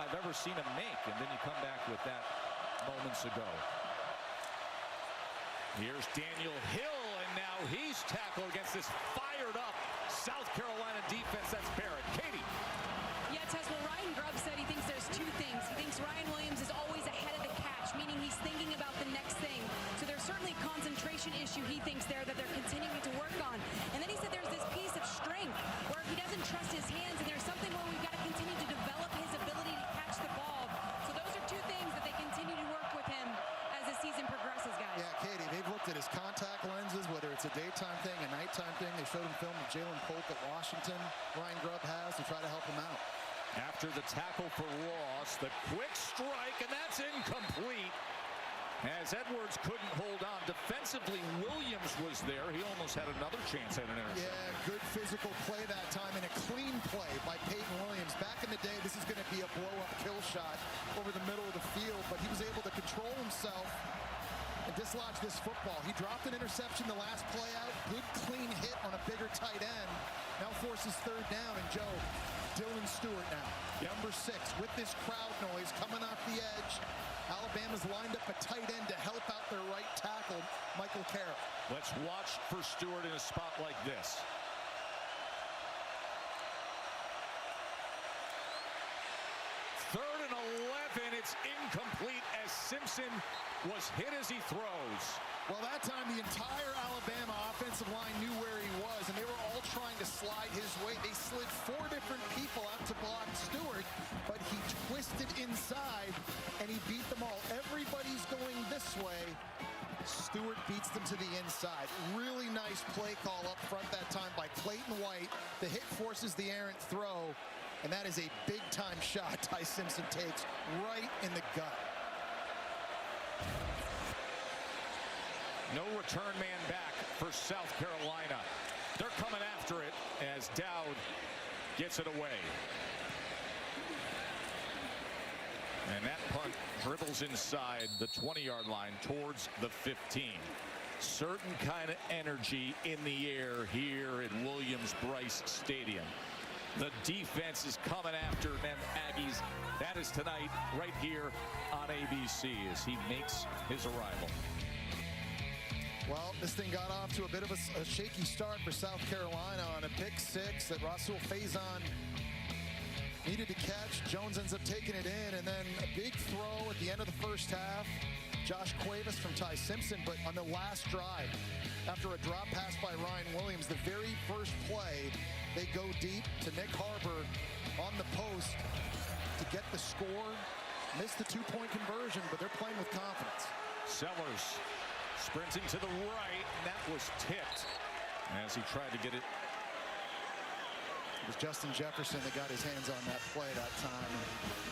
I've ever seen him make, and then you come back with that moments ago. Here's Daniel Hill, and now he's tackled against this fired up South Carolina defense. That's Barrett. Katie. Yeah, Tess, well, Ryan Grubb said he thinks there's 2 things. He thinks Ryan Williams is always ahead of the catch, meaning he's thinking about the next thing. So there's certainly a concentration issue he thinks there that they're continuing to work on. And then he said there's this piece of strength where he doesn't trust his hands, and there's something where we've got to continue to develop his ability to catch the ball. So those are 2 things that they continue to work with him as the season progresses, guys. Yeah, Katie, they've looked at his contact lenses, whether it's a daytime thing, a nighttime thing. They showed him film of Jalen Polk at Washington. Ryan Grubb has to try to help him out. After the tackle for Ross, the quick strike, and that's incomplete. As Edwards couldn't hold on. Defensively, Williams was there. He almost had another chance at an interception. Yeah, good physical play that time, and a clean play by Peyton Williams. Back in the day, this is going to be a blow-up kill shot over the middle of the field, but he was able to control himself and dislodge this football. He dropped an interception the last play out. Good clean hit on a bigger tight end. Now forces 3rd down, and Joe, Dylan Stewart now, number 6, with this crowd noise coming off the edge. Alabama's lined up a tight end to help out their right tackle, Michael Carroll. Let's watch for Stewart in a spot like this. 3rd and 11. It's incomplete as Simpson was hit as he throws. Well, that time the entire Alabama offensive line knew where he was, and they were all trying to slide his way. They slid 4 different people out to block Stewart, but he twisted inside, and he beat them all. Everybody's going this way. Stewart beats them to the inside. Really nice play call up front that time by Clayton White. The hit forces the errant throw, and that is a big-time shot Ty Simpson takes right in the gut. No return man back for South Carolina. They're coming after it as Dowd gets it away. And that punt dribbles inside the 20-yard line towards the 15. Certain kind of energy in the air here at Williams-Brice Stadium. The defense is coming after them Aggies. That is tonight right here on ABC as he makes his arrival. Well, this thing got off to a bit of a shaky start for South Carolina on a pick 6 that Rasul Faison needed to catch. Jones ends up taking it in, and then a big throw at the end of the first half. Josh Cuevas from Ty Simpson, but on the last drive, after a drop pass by Ryan Williams, the very first play, they go deep to Nick Harbor on the post to get the score. Missed the 2-point conversion, but they're playing with confidence. Sellers sprinting to the right, and that was tipped as he tried to get it. It was Justin Jefferson that got his hands on that play that time.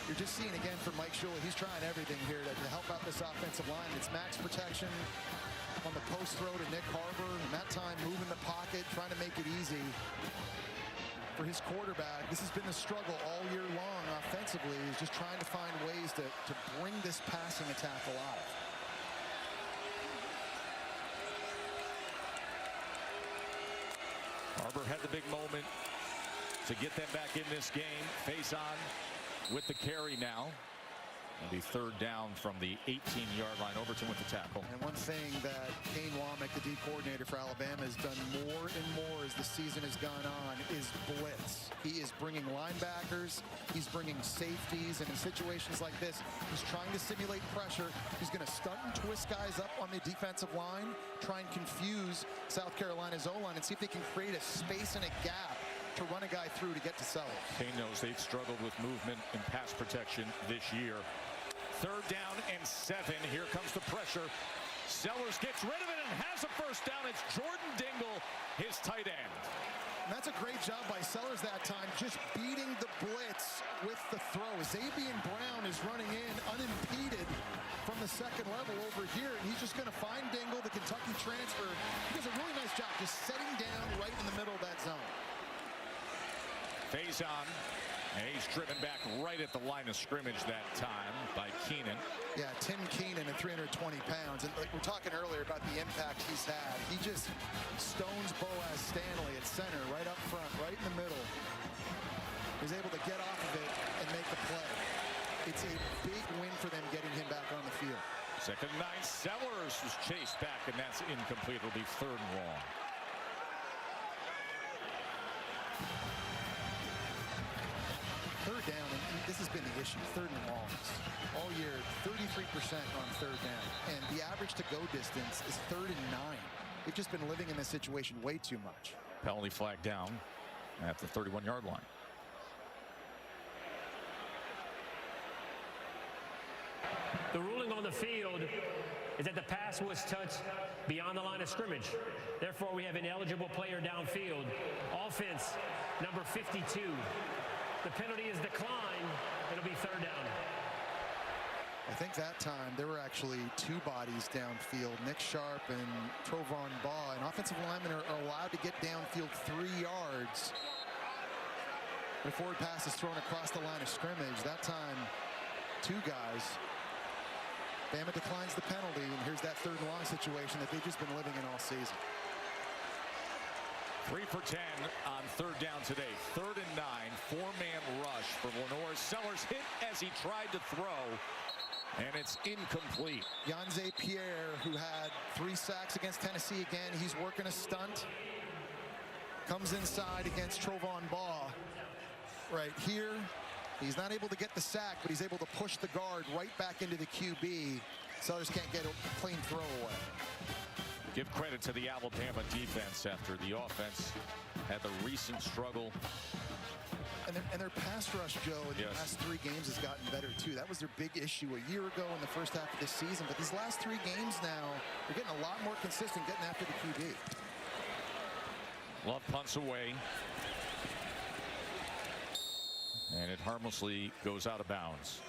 You're just seeing again from Mike Shula, he's trying everything here to help out this offensive line. It's max protection on the post throw to Nick Harbor, and that time moving the pocket, trying to make it easy for his quarterback. This has been the struggle all year long offensively, is just trying to find ways to bring this passing attack alive. Harbor had the big moment to get them back in this game. Face on with the carry now. It'll be third down from the 18-yard line. Overton with the tackle. And one thing that Kane Womack, the D coordinator for Alabama, has done more and more as the season has gone on is blitz. He is bringing linebackers. He's bringing safeties. And in situations like this, he's trying to simulate pressure. He's going to stunt and twist guys up on the defensive line, try and confuse South Carolina's O-line and see if they can create a space and a gap to run a guy through to get to Sellers. Kane knows they've struggled with movement and pass protection this year. Third down and 7. Here comes the pressure. Sellers gets rid of it and has a first down. It's Jordan Dingle, his tight end. And that's a great job by Sellers that time, just beating the blitz with the throw. Xavier Brown is running in unimpeded from the second level over here, and he's just going to find Dingle, the Kentucky transfer. He does a really nice job just setting down right in the middle of that zone. Faison, and he's driven back right at the line of scrimmage that time by Keenan. Yeah, Tim Keenan at 320 pounds. And like we're talking earlier about the impact he's had. He just stones Boaz Stanley at center, right up front, right in the middle. He's able to get off of it and make the play. It's a big win for them getting him back on the field. Second and 9, Sellers was chased back, and that's incomplete. It'll be third and long. Third down, and this has been the issue, third and longs. All year, 33% on third down. And the average to-go distance is 3rd and 9. They've just been living in this situation way too much. Penalty flag down at the 31-yard line. The ruling on the field is that the pass was touched beyond the line of scrimmage. Therefore, we have an eligible player downfield. Offense, number 52. The penalty is declined. It'll be third down. I think that time there were actually 2 bodies downfield, Nick Sharp and Trovon Baugh, and offensive linemen are allowed to get downfield 3 yards. The forward pass is thrown across the line of scrimmage. That time, 2 guys. Bama declines the penalty, and here's that third and long situation that they've just been living in all season. 3 for 10 on third down today. 3rd and 9, 4-man rush for Lenore. Sellers hit as he tried to throw, and it's incomplete. Yanze Pierre, who had 3 sacks against Tennessee again, he's working a stunt. Comes inside against Trovon Baugh. Right here, he's not able to get the sack, but he's able to push the guard right back into the QB. Sellers can't get a clean throw away. Give credit to the Alabama defense after the offense had the recent struggle. And their pass rush, Joe, in the last 3 games has gotten better, too. That was their big issue a year ago in the first half of this season. But these last 3 games now, they're getting a lot more consistent getting after the QB. Love punts away. And it harmlessly goes out of bounds.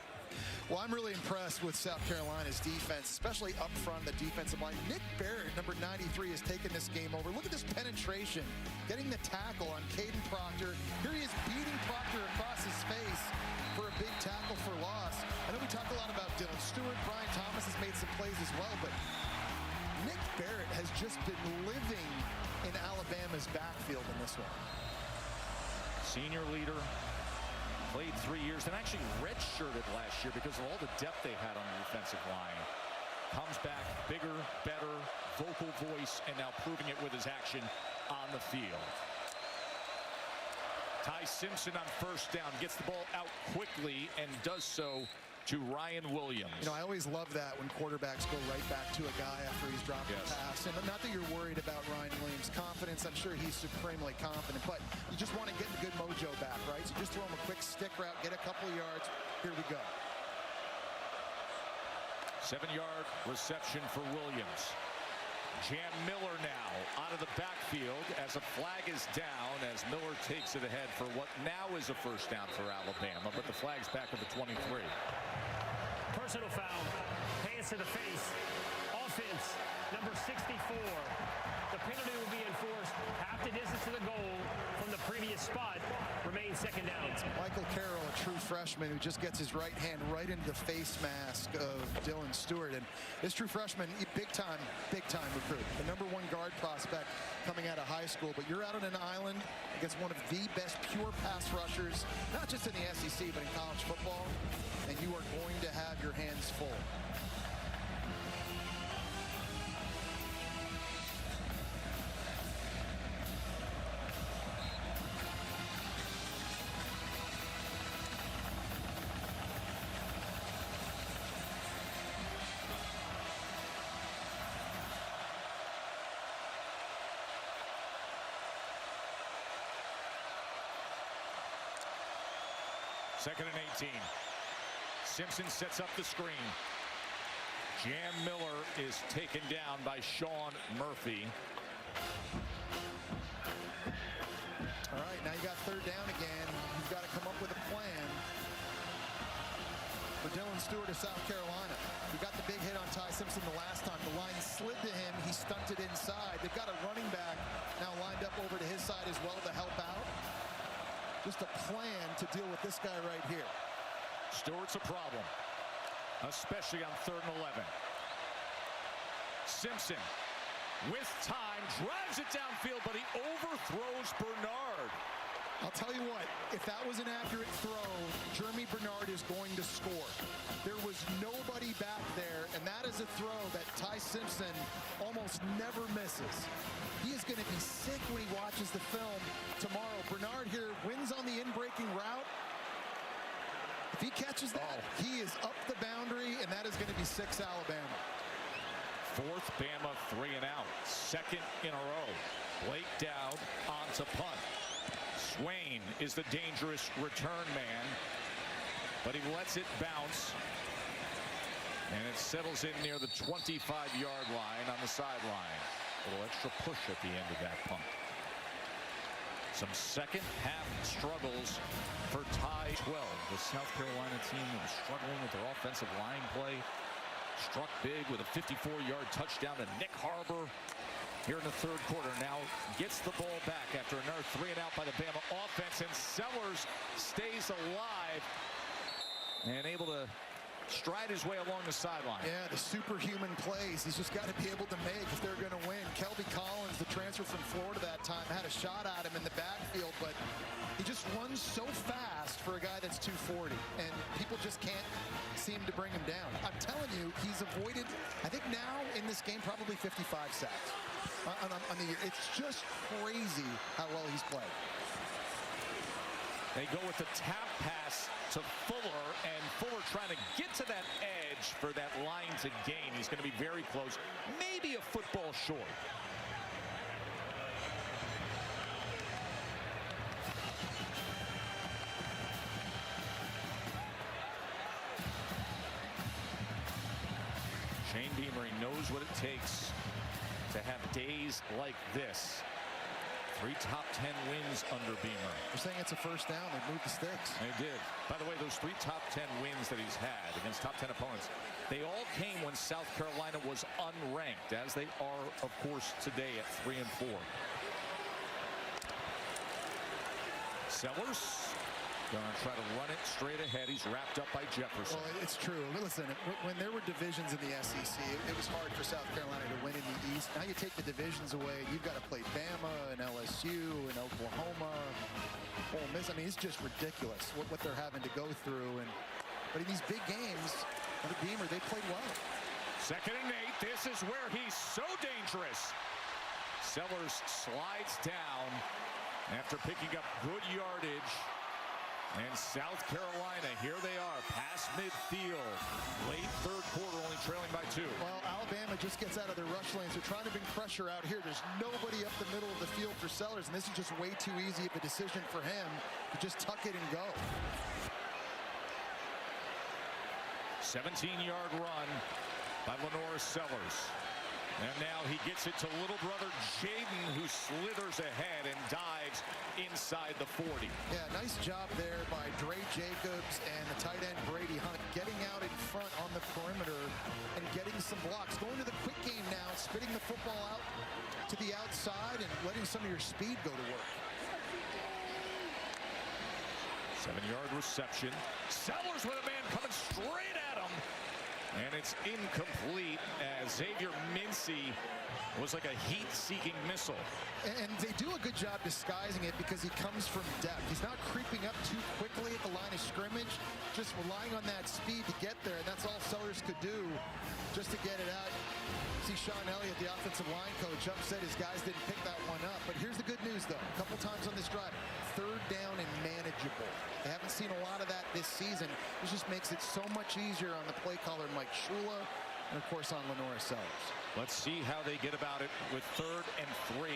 Well, I'm really impressed with South Carolina's defense, especially up front, the defensive line. Nick Barrett, number 93, has taken this game over. Look at this penetration, getting the tackle on Caden Proctor. Here he is beating Proctor across his face for a big tackle for loss. I know we talk a lot about Dylan Stewart. Brian Thomas has made some plays as well, but Nick Barrett has just been living in Alabama's backfield in this one. Senior leader. Played 3 years and actually redshirted last year because of all the depth they had on the defensive line. Comes back bigger, better, vocal voice, and now proving it with his action on the field. Ty Simpson on first down, gets the ball out quickly and does so to Ryan Williams. You know, I always love that when quarterbacks go right back to a guy after he's dropped a pass. And not that you're worried about Ryan Williams' confidence. I'm sure he's supremely confident, but you just want to get the good mojo back, right? So just throw him a quick stick route, get a couple of yards. Here we go. 7-yard reception for Williams. Jam Miller now out of the backfield as a flag is down as Miller takes it ahead for what now is a first down for Alabama, but the flag's back at the 23. Personal foul, hands to the face. offense, number 64. The penalty will be enforced half the distance to the goal from the previous spot. Remains second down. Michael Carroll, a true freshman who just gets his right hand right into the face mask of Dylan Stewart. And this true freshman, big time recruit. The #1 guard prospect coming out of high school. But you're out on an island against one of the best pure pass rushers, not just in the SEC, but in college football. And you are going to have your hands full. Second and 18. Simpson sets up the screen. Jam Miller is taken down by Sean Murphy. All right, now you got third down again. You've got to come up with a plan for Dylan Stewart of South Carolina. He got the big hit on Ty Simpson the last time. The line slid to him. He stunted inside. They've got a running back now lined up over to his side as well to help out. Just a plan to deal with this guy right here. Stewart's a problem, especially on 3rd and 11. Simpson, with time, drives it downfield, but he overthrows Bernard. I'll tell you what, if that was an accurate throw, Jeremy Bernard is going to score. There was nobody back there, and that is a throw that Ty Simpson almost never misses. He is going to be sick when he watches the film tomorrow. Bernard here wins on the in-breaking route. If he catches that, he is up the boundary, and that is going to be 6 Alabama. 4th Bama 3 and out. 2nd in a row. Blake Dowd on to punt. Swain is the dangerous return man, but he lets it bounce, and it settles in near the 25-yard line on the sideline. A little extra push at the end of that punt. Some second half struggles for Ty 12. The South Carolina team was struggling with their offensive line play. Struck big with a 54-yard touchdown to Nick Harbor here in the 3rd quarter. Now gets the ball back after another 3 and out by the Bama offense, and Sellers stays alive and able to stride his way along the sideline. Yeah, the superhuman plays he's just got to be able to make if they're going to win. Kelby Collins, the transfer from Florida that time, had a shot at him in the backfield, but he just runs so fast for a guy that's 240, and people just can't seem to bring him down. I'm telling you, he's avoided, I think now in this game, probably 55 sacks on the year. It's just crazy how well he's played. They go with the tap pass to Fuller, and Fuller trying to get to that edge for that line to gain. He's going to be very close, maybe a football short. Shane Beamer, he knows what it takes to have days like this. 3 top 10 wins under Beamer. They're saying it's a first down. They moved the sticks. They did. By the way, those 3 top 10 wins that he's had against top 10 opponents, they all came when South Carolina was unranked, as they are, of course, today at 3 and 4. Sellers going to try to run it straight ahead. He's wrapped up by Jefferson. Well, it's true. Listen, when there were divisions in the SEC, it was hard for South Carolina to win in the East. Now you take the divisions away. You've got to play Bama and LSU and Oklahoma, Ole Miss. I mean, it's just ridiculous what they're having to go through. But in these big games, under Beamer, they played well. 2nd and 8. This is where he's so dangerous. Sellers slides down after picking up good yardage. And South Carolina, here they are, past midfield. Late 3rd quarter, only trailing by 2. Well, Alabama just gets out of their rush lanes. They're trying to bring pressure out here. There's nobody up the middle of the field for Sellers, and this is just way too easy of a decision for him to just tuck it and go. 17-yard run by Lenore Sellers. And now he gets it to little brother Jaden, who slithers ahead and dives inside the 40. Yeah, nice job there by Dre Jacobs and the tight end Brady Hunt, getting out in front on the perimeter and getting some blocks. Going to the quick game now, spitting the football out to the outside and letting some of your speed go to work. 7-yard reception. Sellers with a man coming straight at him. And it's incomplete as Xavier Mincy was like a heat-seeking missile. And they do a good job disguising it because he comes from depth. He's not creeping up too quickly at the line of scrimmage, just relying on that speed to get there. And that's all Sellers could do just to get it out. See Sean Elliott, the offensive line coach, upset his guys didn't pick that one up. But here's the good news, though. A couple times on this drive, 3rd down and manageable. I haven't seen a lot of that this season. This just makes it so much easier on the play caller, Mike Shula, and, of course, on Lenora Sellers. Let's see how they get about it with 3rd and 3.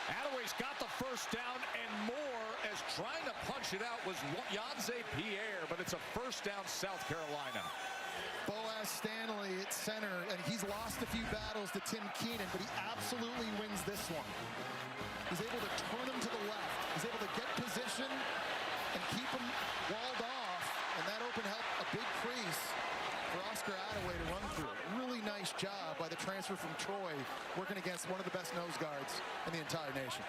Attaway's got the first down and more, as trying to punch it out was Yanze Pierre, but it's a first down, South Carolina. Boaz Stanley at center, and he's lost a few battles to Tim Keenan, but he absolutely wins this one. He's able to turn him to the left. He's able to get position and keep him walled off, and that opened up a big crease for Oscar Attaway to run through. Really nice job by the transfer from Troy, working against one of the best nose guards in the entire nation.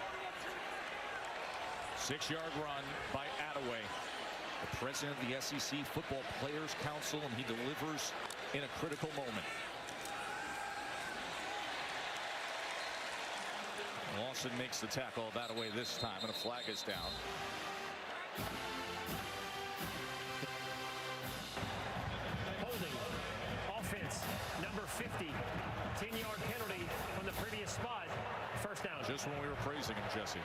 6-yard run by Attaway, the president of the SEC Football Players Council, and he delivers in a critical moment. Lawson makes the tackle of Attaway this time, and a flag is down. Holding. Offense, number 50. 10-yard penalty from the previous spot. First down. Just when we were praising him, Jesse.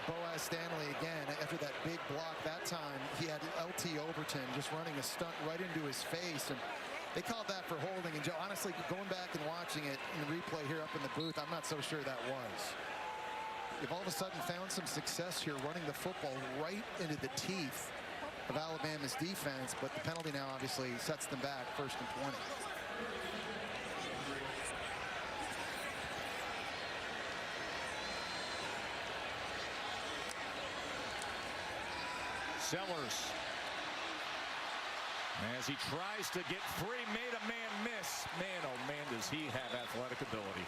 Boaz Stanley again, after that big block that time, he had LT Overton just running a stunt right into his face, and they called that for holding. And Joe, honestly, going back and watching it in the replay here up in the booth, I'm not so sure that was. You've all of a sudden found some success here running the football right into the teeth of Alabama's defense, but the penalty now obviously sets them back 1st and 20. Sellers, as he tries to get free, made a man miss. Man, oh man, does he have athletic ability.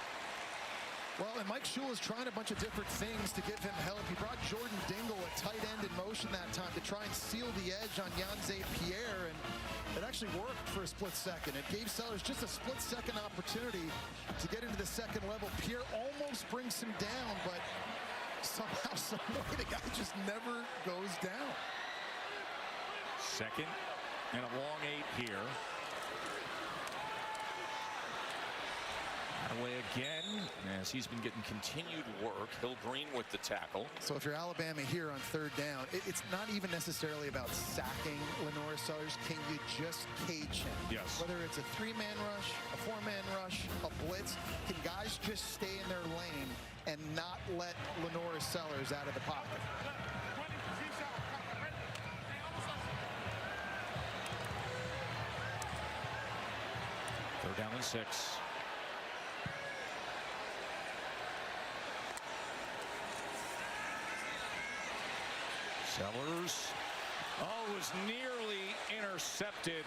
Well, and Mike Shula's trying a bunch of different things to give him help. He brought Jordan Dingle, a tight end, in motion that time to try and seal the edge on Yanze Pierre, and it actually worked for a split second. It gave Sellers just a split-second opportunity to get into the second level. Pierre almost brings him down, but somehow, some way, the guy just never goes down. 2nd and a long 8 here. Attaway again, as he's been getting continued work. Hill Green with the tackle. So if you're Alabama here on 3rd down, it's not even necessarily about sacking Lenora Sellers. Can you just cage him? Yes. Whether it's a 3-man rush, a 4-man rush, a blitz, can guys just stay in their lane and not let Lenora Sellers out of the pocket? Third down and 6. Sellers, was nearly intercepted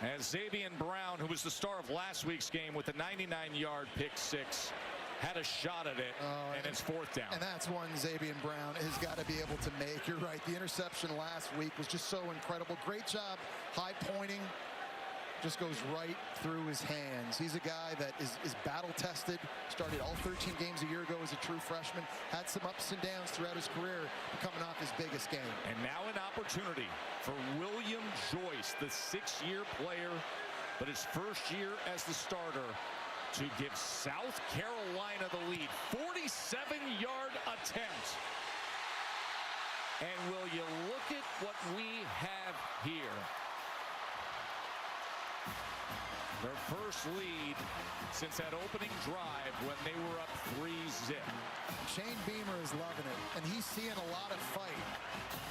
as Xavier Brown, who was the star of last week's game with the 99-yard pick 6, had a shot at it, and it's 4th down. And that's one Xavier Brown has got to be able to make. You're right. The interception last week was just so incredible. Great job high pointing. Just goes right through his hands. He's a guy that is battle tested. Started all 13 games a year ago as a true freshman. Had some ups and downs throughout his career, coming off his biggest game. And now an opportunity for William Joyce, the 6-year player, but his first year as the starter, to give South Carolina the lead. 47-yard attempt. And will you look at what we have here? Their first lead since that opening drive when they were up 3-0. Shane Beamer is loving it, and he's seeing a lot of fight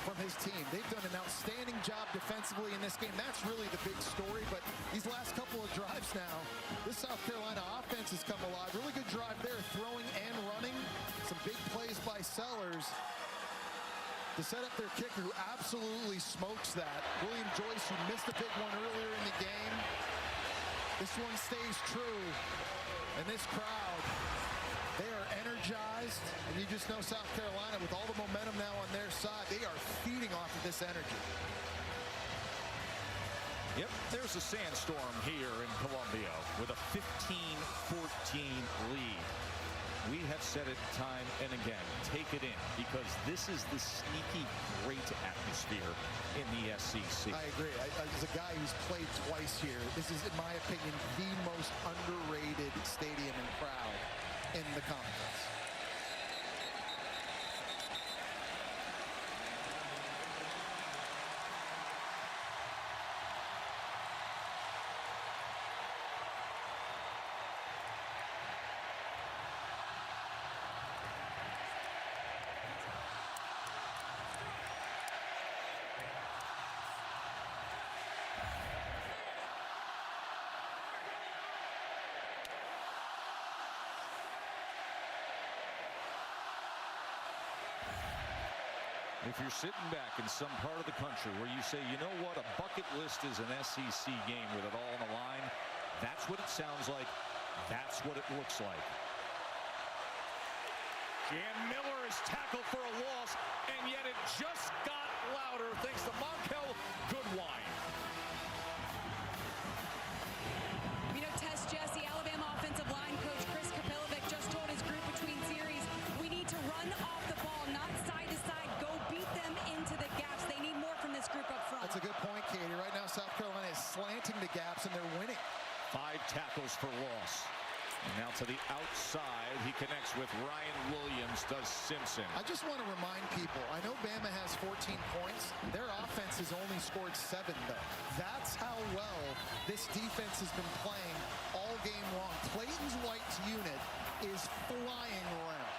from his team. They've done an outstanding job defensively in this game. That's really the big story, but these last couple of drives now, this South Carolina offense has come alive. Really good drive there, throwing and running. Some big plays by Sellers to set up their kicker, who absolutely smokes that. William Joyce, who missed a big one earlier in the game. This one stays true, and this crowd, they are energized, and you just know South Carolina, with all the momentum now on their side, they are feeding off of this energy. Yep, there's a sandstorm here in Columbia with a 15-14 lead. We have said it time and again, take it in, because this is the sneaky great atmosphere in the SEC. I agree. As a guy who's played twice here, this is, in my opinion, the most underrated stadium and crowd in the conference. If you're sitting back in some part of the country where you say, you know what, a bucket list is an SEC game with it all on the line, that's what it sounds like. That's what it looks like. Jan Miller is tackled for a loss, and yet it just got louder thanks to Monkel Goodwine. You know, Tess Jesse, Alabama offensive line coach Chris Kapilovic just told his group between series, we need to run off the ball, not side to side. Go beat them into the gaps. They need more from this group up front. That's a good point, Katie. Right now, South Carolina is slanting the gaps, and they're winning. 5 tackles for loss. And now to the outside, he connects with Ryan Williams, does Simpson. I just want to remind people, I know Bama has 14 points. Their offense has only scored 7, though. That's how well this defense has been playing all game long. Clayton's White's unit is flying around.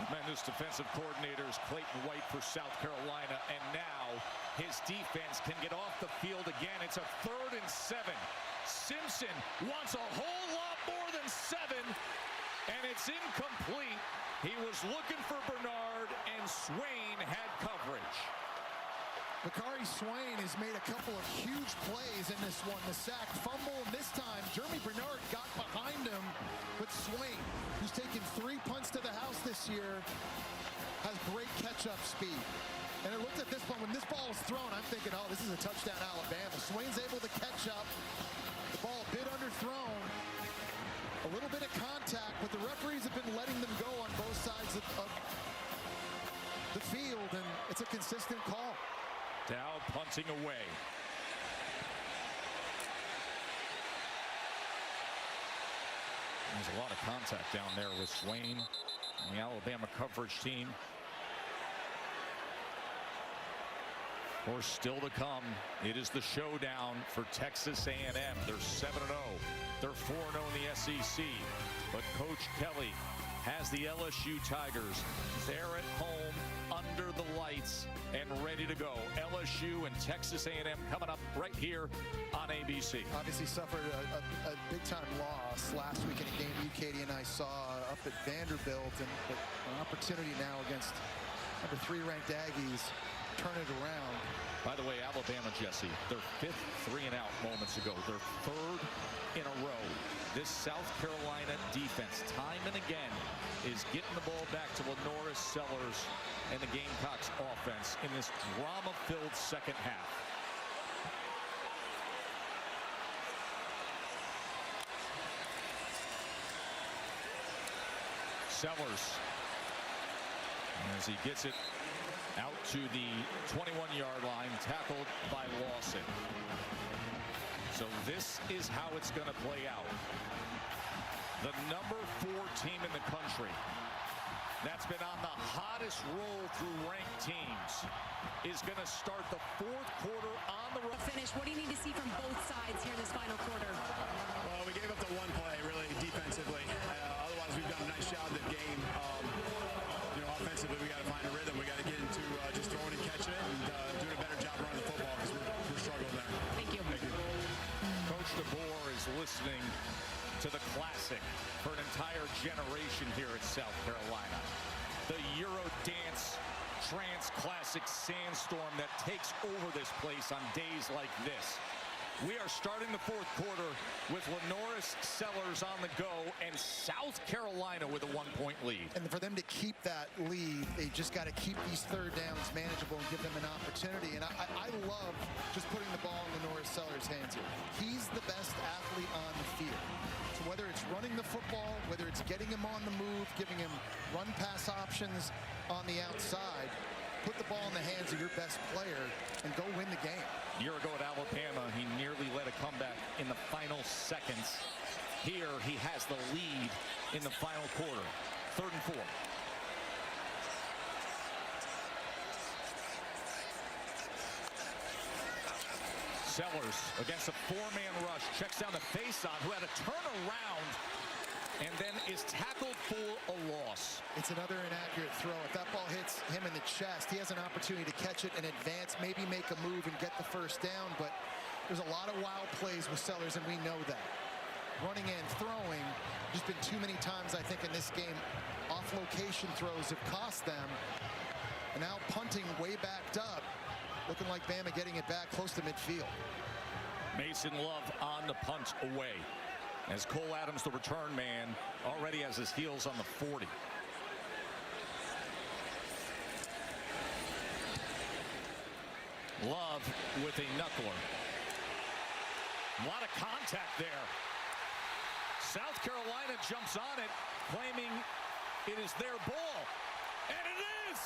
Tremendous defensive coordinators, Clayton White for South Carolina, and now his defense can get off the field again. It's a 3rd and 7. Simpson wants a whole lot more than 7, and it's incomplete. He was looking for Bernard, and Swain had coverage. Bakari Swain has made a couple of huge plays in this one. The sack, fumble, and this time Jeremy Bernard got behind him, but Swain, who's taken 3 punts to the house this year, has great catch-up speed. And it looked at this one, when this ball was thrown, I'm thinking, oh, this is a touchdown Alabama. Swain's able to catch up. The ball a bit underthrown. A little bit of contact, but the referees have been letting them go on both sides of the field, and it's a consistent call. Dow punting away. There's a lot of contact down there with Swain and the Alabama coverage team. Of course, still to come, it is the showdown for Texas A&M. They're 7-0. They're 4-0 in the SEC. But Coach Kelly has the LSU Tigers there at home under the lights and ready to go. LSU and Texas A&M coming up right here on ABC. Obviously suffered a big-time loss last week in a game you, Katie, and I saw up at Vanderbilt, and an opportunity now against number 3 ranked Aggies, turn it around. By the way, Alabama, Jesse, their 5th 3-and-out moments ago, their 3rd in a row. This South Carolina defense, time and again, is getting the ball back to Lenora Sellers and the Gamecocks offense in this drama-filled second half. Sellers, as he gets it out to the 21-yard line, tackled by Lawson. So this is how it's going to play out. The number 4 team in the country that's been on the hottest roll through ranked teams is going to start the 4th quarter on the road. Finish. What do you need to see from both sides here in this final quarter? fans listening to the classic for an entire generation here at South Carolina. The Euro Dance Trance Classic Sandstorm that takes over this place on days like this. We are starting the fourth quarter with Lenoris Sellers on the go and South Carolina with a 1-point lead. And for them to keep that lead, they just got to keep these third downs manageable and give them an opportunity. And I love just putting the ball in Lenoris Sellers' hands here. He's the best athlete on the field. So whether it's running the football, whether it's getting him on the move, giving him run-pass options on the outside, put the ball in the hands of your best player and go win the game. A year ago at Alabama, he nearly led a comeback in the final seconds. Here, he has the lead in the final quarter. 3rd and 4. Sellers against a 4-man rush. Checks down the face-on, who had a turnaround and then is tackled for a loss. It's another inaccurate throw. If that ball hits him in the chest, he has an opportunity to catch it and advance, maybe make a move and get the first down, but there's a lot of wild plays with Sellers, and we know that. Running and throwing, just been too many times, I think, in this game, off-location throws have cost them. And now punting way backed up, looking like Bama getting it back close to midfield. Mason Love on the punt away, as Cole Adams, the return man, already has his heels on the 40. Love with a knuckler. A lot of contact there. South Carolina jumps on it, claiming it is their ball. And it is!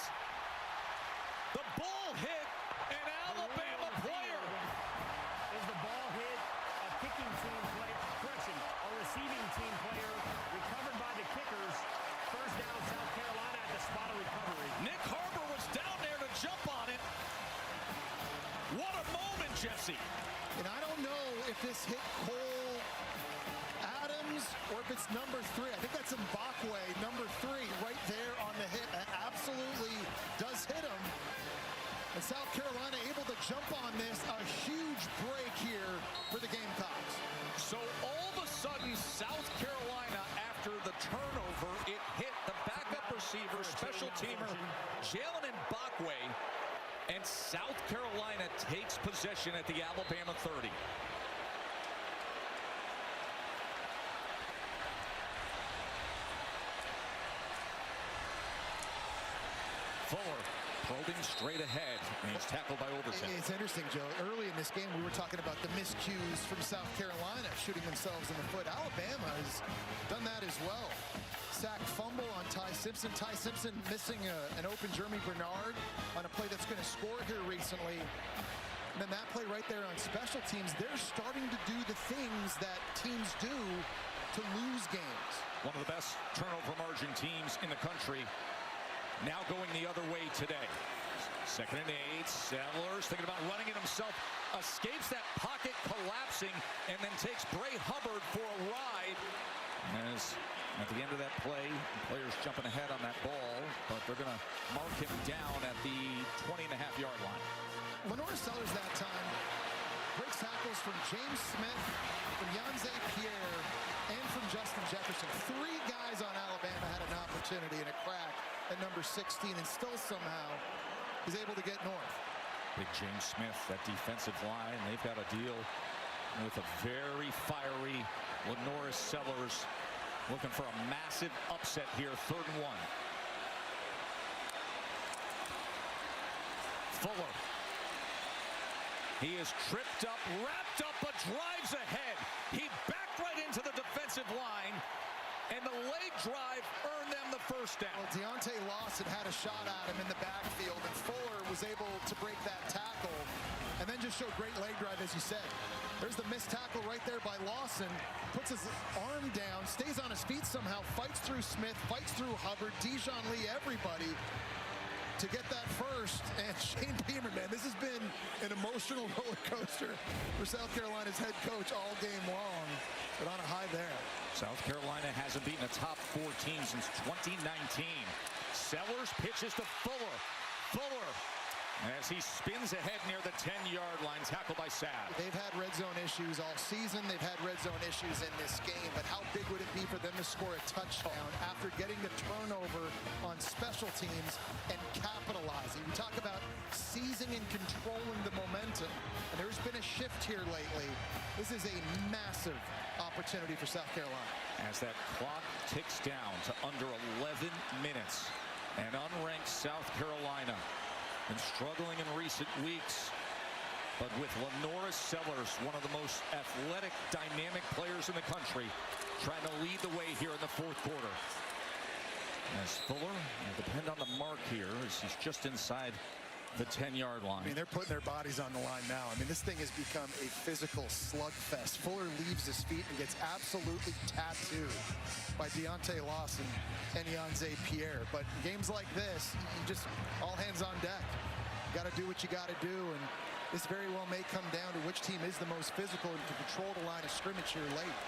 The ball hit an Alabama player. Is the ball hit a kicking team player? Correction, a receiving team player recovered by the kickers. First down, South Carolina at the spot of recovery. Nick Harbor was down there to jump on it. What a moment, Jesse. And I don't know if this hit Cole Adams or if it's number 3. I think that's Mbakwe, number 3, right there on the hit. That absolutely does hit him. And South Carolina able to jump on this. A huge break here for the Gamecocks. So all of a sudden, South Carolina, after the turnover, it hit the backup receiver, special teamer, Jalen Mbakwe, and South Carolina takes possession at the Alabama 30. Fuller probing straight ahead, and he's tackled by Overton. It's interesting, Joe. Early in this game, we were talking about the miscues from South Carolina shooting themselves in the foot. Alabama has done that as well. Sack fumble on Ty Simpson. Ty Simpson missing an open Jeremy Bernard on a play that's going to score here recently. And then that play right there on special teams, they're starting to do the things that teams do to lose games. One of the best turnover margin teams in the country, now going the other way today. 2nd and 8. Sellers thinking about running it himself. Escapes that pocket, collapsing, and then takes Bray Hubbard for a ride. As at the end of that play, players jumping ahead on that ball, but they're going to mark him down at the 20.5-yard line. Lenoris Sellers that time breaks tackles from James Smith, from Yanze Pierre, and from Justin Jefferson. 3 guys on Alabama had an opportunity and a crack at number 16, and still somehow is able to get north. Big James Smith, that defensive line, they've got to deal with a very fiery Lenoris Sellers, looking for a massive upset here. 3rd and 1. Fuller. He is tripped up, wrapped up, but drives ahead. He backed right into the defensive line, and the leg drive earned them the first down. Well, Deontay Lawson had a shot at him in the backfield, and Fuller was able to break that tackle, and then just showed great leg drive, as you said. There's the missed tackle right there by Lawson. Puts his arm down, stays on his feet somehow, fights through Smith, fights through Hubbard, Dijon Lee, everybody, to get that first. And Shane Beamer, man, this has been an emotional roller coaster for South Carolina's head coach all game long, but on a high there. South Carolina hasn't beaten a top 4 team since 2019. Sellers pitches to Fuller. Fuller As he spins ahead near the 10-yard line, tackled by Sabb. They've had red zone issues all season. They've had red zone issues in this game. But how big would it be for them to score a touchdown after getting the turnover on special teams and capitalizing? We talk about seizing and controlling the momentum. And there's been a shift here lately. This is a massive opportunity for South Carolina. As that clock ticks down to under 11 minutes. And unranked South Carolina been struggling in recent weeks, but with Lenora Sellers, one of the most athletic, dynamic players in the country, trying to lead the way here in the fourth quarter. As Fuller will depend on the mark here as he's just inside the 10-yard line. I mean, they're putting their bodies on the line now. I mean, this thing has become a physical slugfest. Fuller leaves his feet and gets absolutely tattooed by Deontay Lawson and Yanze Pierre. But games like this, you just all hands on deck. You got to do what you got to do, and this very well may come down to which team is the most physical and can control the line of scrimmage here late.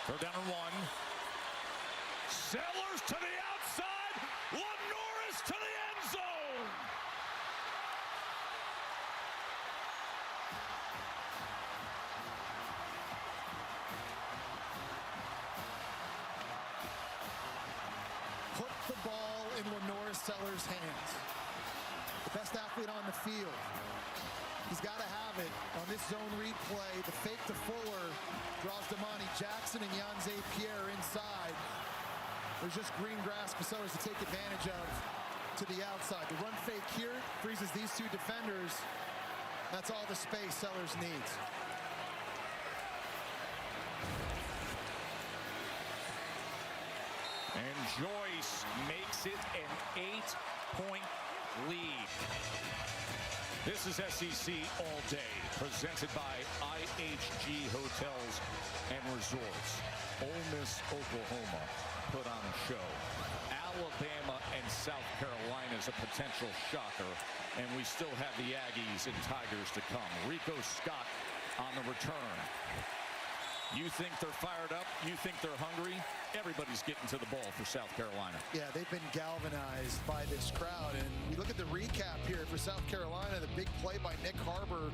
Third down and 1. Sellers to the outside. Lenoris to the end zone. Put the ball in Lenoris Sellers' hands. The best athlete on the field. He's got to have it on this zone replay. The fake to Fuller draws Damani Jackson and Yanze Pierre inside. There's just green grass for Sellers to take advantage of to the outside. The run fake here freezes these two defenders. That's all the space Sellers needs. And Joyce makes it an 8-point lead. This is SEC All Day, presented by IHG Hotels and Resorts. Ole Miss, Oklahoma put on a show. Alabama and South Carolina is a potential shocker, and we still have the Aggies and Tigers to come. Rico Scott on the return. You think they're fired up? You think they're hungry? Everybody's getting to the ball for South Carolina. Yeah, they've been galvanized by this crowd. And you look at the recap here for South Carolina, the big play by Nick Harbor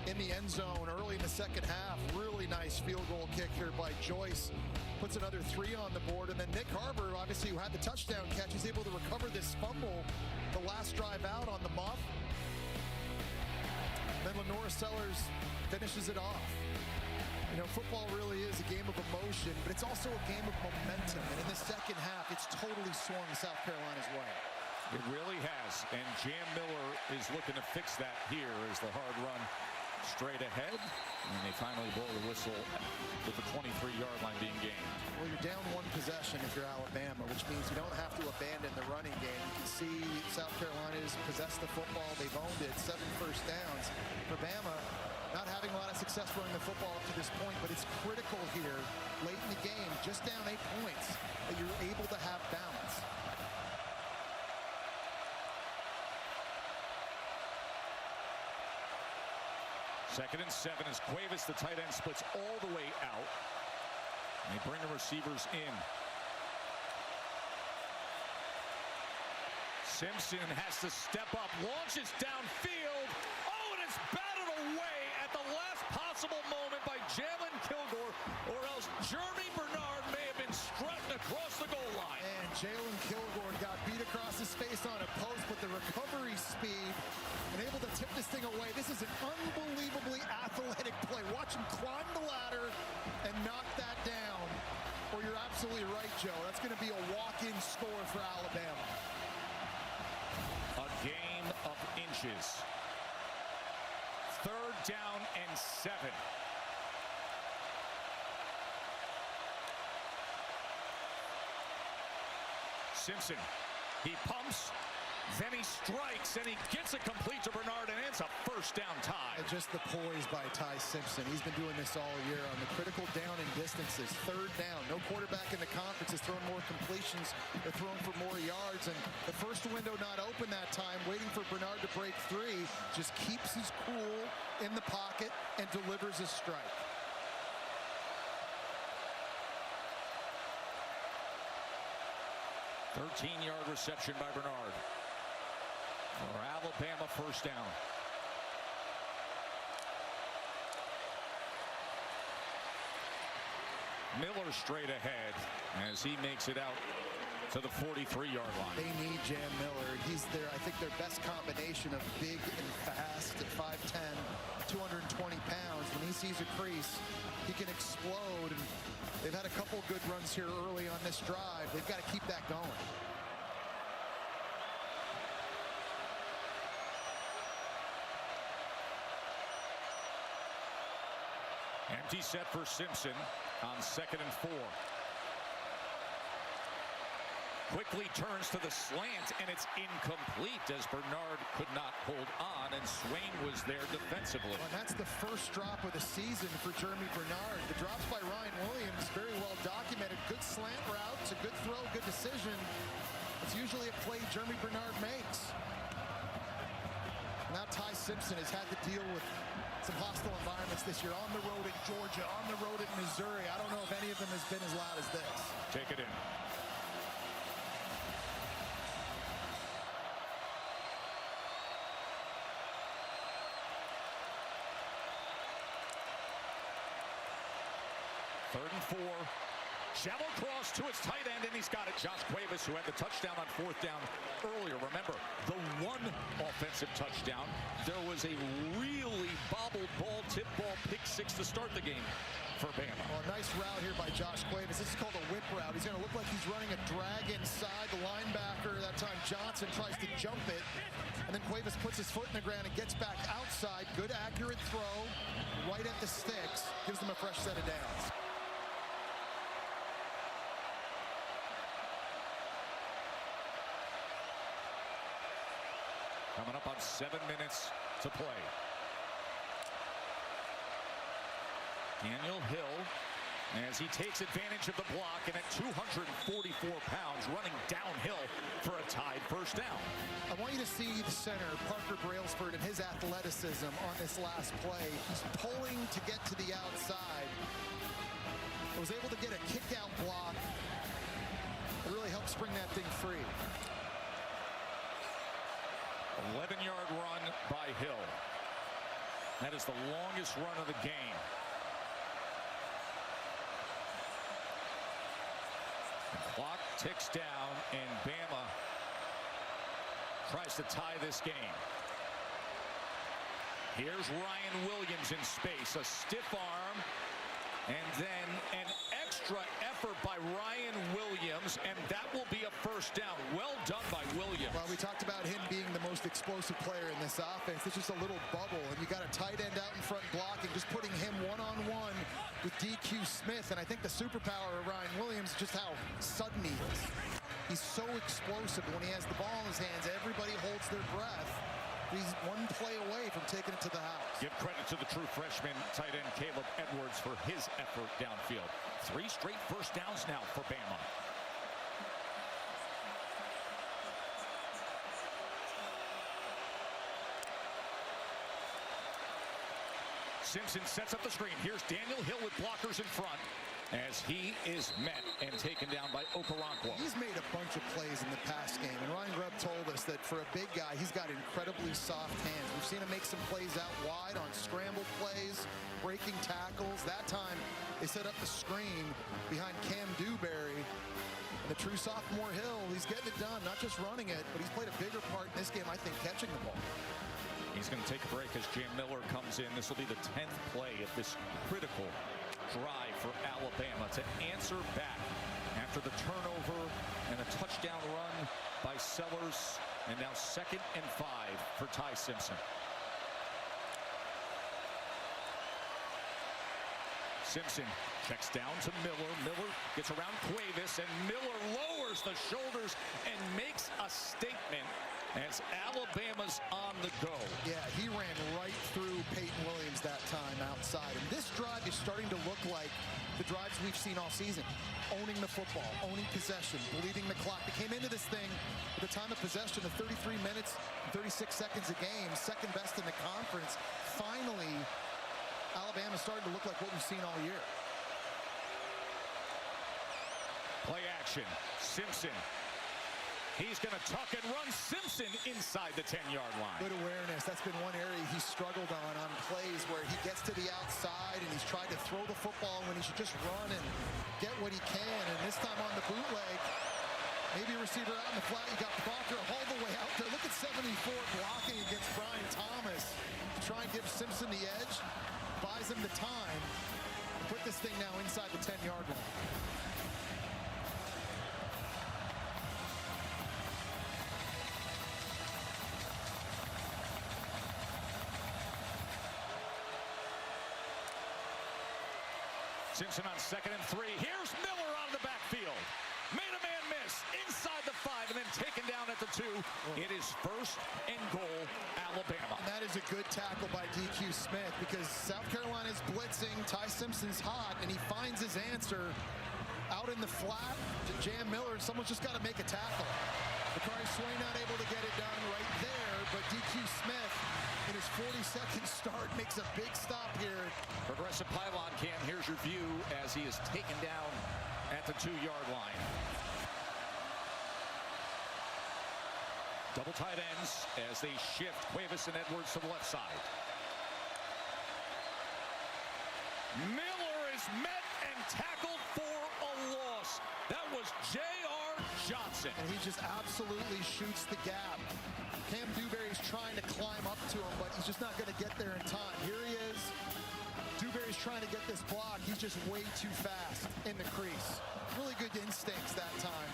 in the end zone early in the second half. Really nice field goal kick here by Joyce. Puts another 3 on the board. And then Nick Harbor, obviously, who had the touchdown catch, is able to recover this fumble the last drive out on the muff. Then Lenora Sellers finishes it off. You know, football really is a game of emotion, but it's also a game of momentum. And in the second half, it's totally swung South Carolina's way. It really has. And Jam Miller is looking to fix that here as the hard run straight ahead. And they finally blow the whistle with the 23-yard line being gained. Well, you're down 1 possession if you're Alabama, which means you don't have to abandon the running game. You can see South Carolina's possessed the football. They've owned it. 7 first downs. For Bama, not having a lot of success running the football up to this point, but it's critical here late in the game, just down 8 points, that you're able to have balance. Second and 7 as Cuevas, the tight end, splits all the way out. And they bring the receivers in. Simpson has to step up, launches downfield. Oh, and it's batted away at the last possible moment by Jalen Kilgore, or else Jeremy Bernard may have been strutting across the goal line. And Jalen Kilgore got beat across his face on a post, but the recovery speed and able to tip this thing away. This is an unbelievably athletic play. Watch him climb the ladder and knock that down. Or you're absolutely right, Joe. That's going to be a walk-in score for Alabama. A game of inches. Third down and 7. Simpson, he pumps, Then he strikes, and he gets it complete to Bernard, and it's a first down tie. And just the poise by Ty Simpson. He's been doing this all year on the critical down and distances. Third down. No quarterback in the conference is throwing more completions. They're throwing for more yards. And the first window not open that time, waiting for Bernard to break free. Just keeps his cool in the pocket and delivers a strike. A 13-yard reception by Bernard. For Alabama, first down. Miller straight ahead as he makes it out to the 43-yard line. They need Jam Miller. He's their, I think, their best combination of big and fast at 5'10", 220 pounds. When he sees a crease, he can explode. And they've had a couple good runs here early on this drive. They've got to keep that going. Empty set for Simpson on 2nd and 4. Quickly turns to the slant, and it's incomplete as Bernard could not hold on, and Swain was there defensively. And that's the first drop of the season for Jeremy Bernard. The drops by Ryan Williams, very well documented. Good slant route. It's a good throw, good decision. It's usually a play Jeremy Bernard makes. Now Ty Simpson has had to deal with some hostile environments this year, on the road at Georgia, on the road at Missouri. I don't know if any of them has been as loud as this. Take it in. Third and 4. Shallow cross to his tight end, and he's got it. Josh Cuevas, who had the touchdown on 4th down earlier. Remember, the one offensive touchdown, there was a really bobbled ball, tip ball, pick 6 to start the game for Bama. Well, a nice route here by Josh Cuevas. This is called a whip route. He's going to look like he's running a drag inside. The linebacker, that time Johnson, tries to jump it. And then Cuevas puts his foot in the ground and gets back outside. Good, accurate throw right at the sticks. Gives them a fresh set of downs. Coming up on 7 minutes to play. Daniel Hill, as he takes advantage of the block, and at 244 pounds, running downhill for a tied first down. I want you to see the center, Parker Brailsford, and his athleticism on this last play. He's pulling to get to the outside. Was able to get a kick-out block. It really helped spring that thing free. 11-yard run by Hill. That is the longest run of the game. The clock ticks down, and Bama tries to tie this game. Here's Ryan Williams in space, a stiff arm, and then an extra effort by Ryan Williams, and that will be a first down. Well done by Williams. Well, we talked about him being the most explosive player in this offense. It's just a little bubble, and you got a tight end out in front blocking, just putting him one-on-one with DQ Smith. And I think the superpower of Ryan Williams is just how sudden he is. He's so explosive. When he has the ball in his hands, everybody holds their breath. He's one play away from taking it to the house. Give credit to the true freshman tight end Caleb Edwards for his effort downfield. 3 straight first downs now for Bama. Simpson sets up the screen. Here's Daniel Hill with blockers in front as he is met and taken down by Okoronkwo. He's made a bunch of plays in the past game, and Ryan Grubb told us that for a big guy, he's got incredibly soft hands. We've seen him make some plays out wide on scramble plays, breaking tackles. That time, they set up the screen behind Cam Dewberry. And the true sophomore Hill, he's getting it done, not just running it, but he's played a bigger part in this game, I think, catching the ball. He's going to take a break as Jam Miller comes in. This will be the 10th play of this critical drive for Alabama to answer back after the turnover and a touchdown run by Sellers, and now 2nd and 5 for Ty Simpson. Simpson checks down to Miller. Miller gets around Cuevas, and Miller lowers the shoulders and makes a statement as Alabama's on the go. Yeah, he ran right through Peyton Williams that time outside. And this drive is starting to look like the drives we've seen all season. Owning the football, owning possession, bleeding the clock. They came into this thing with a time of possession of 33 minutes, 36 seconds a game, second best in the conference. Finally, Alabama's starting to look like what we've seen all year. Play action. Simpson. He's going to tuck and run. Simpson inside the 10-yard line. Good awareness. That's been one area he struggled on plays where he gets to the outside and he's tried to throw the football when he should just run and get what he can. And this time on the bootleg, maybe a receiver out in the flat. You got Barker all the way out there. Look at 74 blocking against Brian Thomas to try and give Simpson the edge. Buys him the time. Put this thing now inside the 10-yard line. Simpson on 2nd and 3. Here's Miller out of the backfield. Made a man miss inside the 5 and then taken down at the 2. It is 1st and goal, Alabama. And that is a good tackle by DQ Smith because South Carolina's blitzing. Ty Simpson's hot, and he finds his answer out in the flat to Jam Miller. Someone's just got to make a tackle. Bakari Swain not able to get it done right there, but DQ Smith in his 42nd start makes a big stop here. Progressive pylon cam, here's your view as he is taken down at the 2-yard line. Double tight ends as they shift Cuevas and Edwards to the left side. Miller is met and tackled for a loss. That was J.R. Johnson. And he just absolutely shoots the gap. Cam Dewberry's trying to climb up to him, but he's just not going to get there in time. Here he is. Dewberry's trying to get this block. He's just way too fast in the crease. Really good instincts that time.